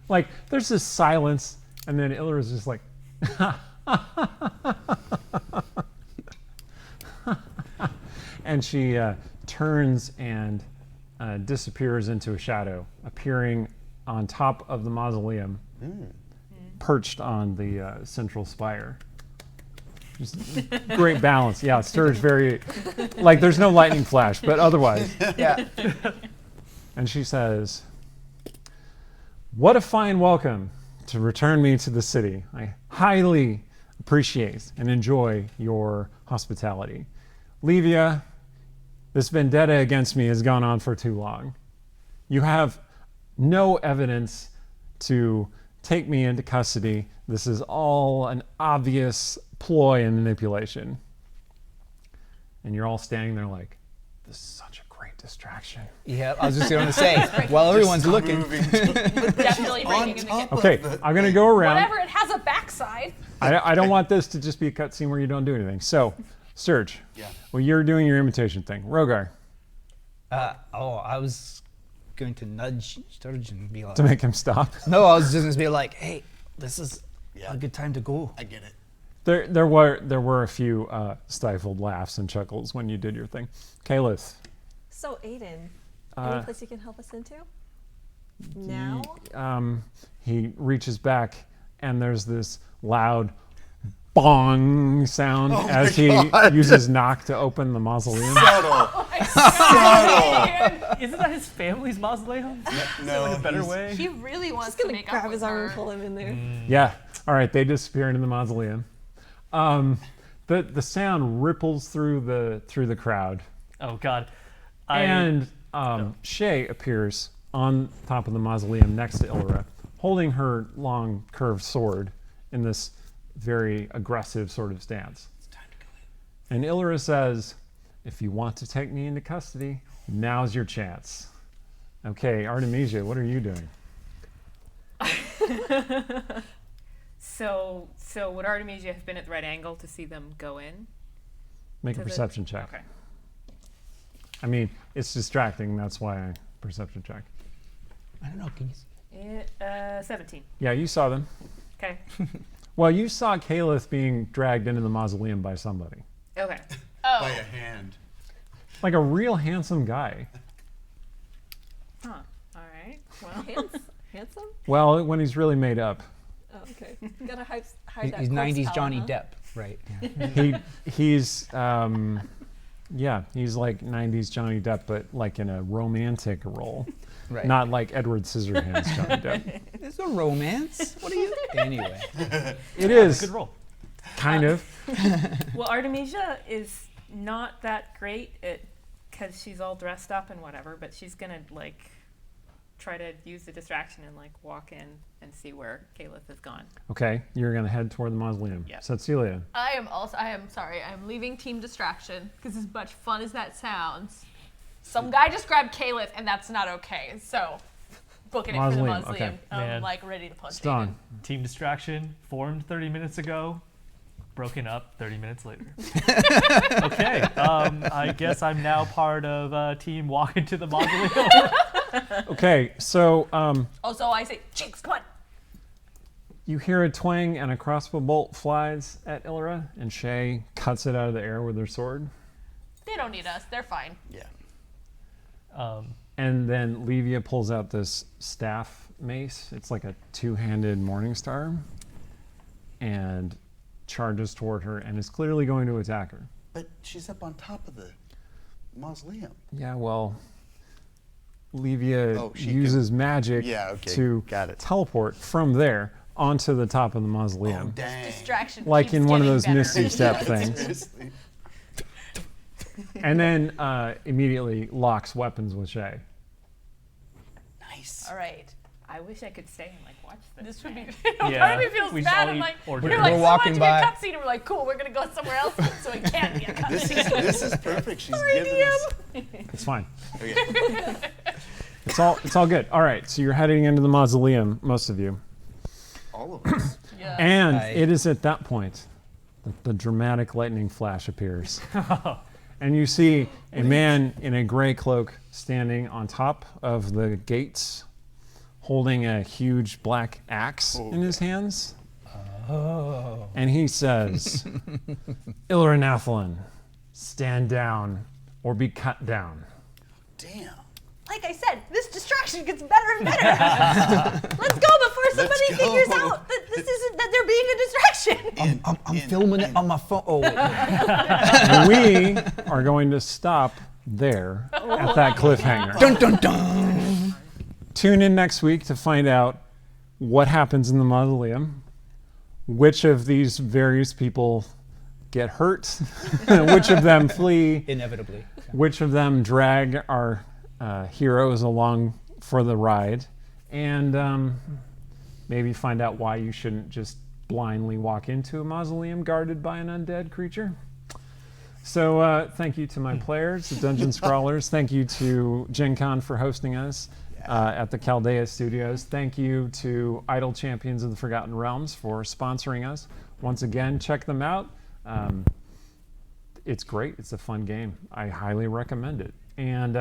Like, there's this silence, and then Ilira's just like, and she turns and disappears into a shadow, appearing on top of the mausoleum, perched on the central spire. Just great balance. Yeah, Sturge very, like, there's no lightning flash, but otherwise. Yeah. And she says, what a fine welcome to return me to the city. I highly appreciate and enjoy your hospitality. Levia, this vendetta against me has gone on for too long. You have no evidence to take me into custody. This is all an obvious ploy and manipulation. And you're all standing there like, this is such a great distraction. Yeah, I was just going to say, while everyone's looking. Definitely breaking in the game. Okay, I'm going to go around. Whatever, it has a backside. I don't want this to just be a cutscene where you don't do anything. So, Sturge, Yeah. well, you're doing your imitation thing. Rogar, I was going to nudge Sturge and be like, to make him stop. no, I was just going to be like, hey, this is Yeah. a good time to go. I get it. There were a few stifled laughs and chuckles when you did your thing. Kalis, So, Aiden, any place you can help us into? Now? he reaches back and there's this loud bong sound as he uses knock to open the mausoleum. Subtle. Subtle. Isn't that his family's mausoleum? No, In a better he's- way? He really wants Just to gonna make grab up his with arm her. and pull him in there. Yeah. All right. They disappear into the mausoleum. The sound ripples through the crowd, Oh, God. and Shae appears on top of the mausoleum next to Ilira, holding her long curved sword in this very aggressive sort of stance. It's time to go in. And Ilira says, "If you want to take me into custody, now's your chance." Okay, Artemisia, what are you doing? So would Artemisia have been at the right angle to see them go in? Make a To the- perception check. Okay. I mean, it's distracting. That's why I perception check. I don't know, can you see? 17. Yeah, you saw them. Okay. Well, you saw Caliph being dragged into the mausoleum by somebody. Okay. By a hand. Like a real handsome guy. Huh. All right. Well. Handsome? Well, when he's really made up. Oh, okay. Gotta hide that He's corpse 90s Johnny talent, huh? Depp, right? Yeah. He's he's like 90s Johnny Depp, but like in a romantic role. Right. Not like Edward Scissorhands Johnny Depp. It's a romance. What are you? Anyway. It is. Good roll. Kind of. Well, Artemisia is not that great at, because she's all dressed up and whatever, but she's gonna like try to use the distraction and like walk in and see where Caliph is gone. Okay, you're going to head toward the mausoleum. Yep. Tsetseliya. I am sorry, I'm leaving Team Distraction because as much fun as that sounds, some guy just grabbed Caliph and that's not okay. So, booking it for the Mausoleum, mausoleum. okay. I'm Man. like ready to punch Stone. Aiden. Team Distraction formed 30 minutes ago, broken up 30 minutes later. Okay, I guess I'm now part of Team Walk into the Mausoleum. Okay, so Also, I say, Jinx, come on. you hear a twang and a crossbow bolt flies at Ilira, and Shae cuts it out of the air with her sword. They don't need us. They're fine. Yeah. And then Levia pulls out this staff mace. It's like a two-handed morning star, and charges toward her and is clearly going to attack her. But she's up on top of the mausoleum. Yeah, well, Levia Oh, she uses magic Yeah, okay, to got it. teleport from there onto the top of the mausoleum. Dang. Distraction. Like keeps in one of getting those better. Misty Step things. Seriously. And then immediately locks weapons with Shae. Nice. All right. I wish I could stay and like watch this. This would be. Yeah, Part of me feels we just bad. all I'm eat like, hors you're d'oeuvres. like, We're so walking much by. a cutscene, and we're like, cool, we're gonna go somewhere else, so it can't be a cutscene. This is perfect. She's giving us. It's fine. Okay. It's all good. All right, so you're heading into the mausoleum, most of you. All of us. Yeah. And Aye. it is at that point that the dramatic lightning flash appears. And you see a man in a gray cloak standing on top of the gates, holding a huge black axe in his hands. Oh. And he says, Ilira Nathalin, stand down or be cut down. Damn. Like I said, this distraction gets better and better. Let's go before somebody go. figures out that this isn't that they're being a distraction. I'm filming it on my phone. Oh, wait. And we are going to stop there at that cliffhanger. Dun dun dun. Tune in next week to find out what happens in the mausoleum, which of these various people get hurt, which of them flee, Inevitably. which of them drag our heroes along for the ride, and maybe find out why you shouldn't just blindly walk into a mausoleum guarded by an undead creature. So thank you to my players, the Dungeon Scrawlers. Thank you to Gen Con for hosting us at the Chaldea Studios. Thank you to Idle Champions of the Forgotten Realms for sponsoring us. Once again, check them out. It's great. It's a fun game. I highly recommend it. And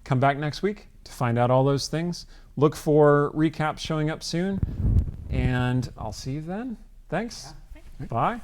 come back next week to find out all those things. Look for recaps showing up soon. And I'll see you then. Thanks. Bye.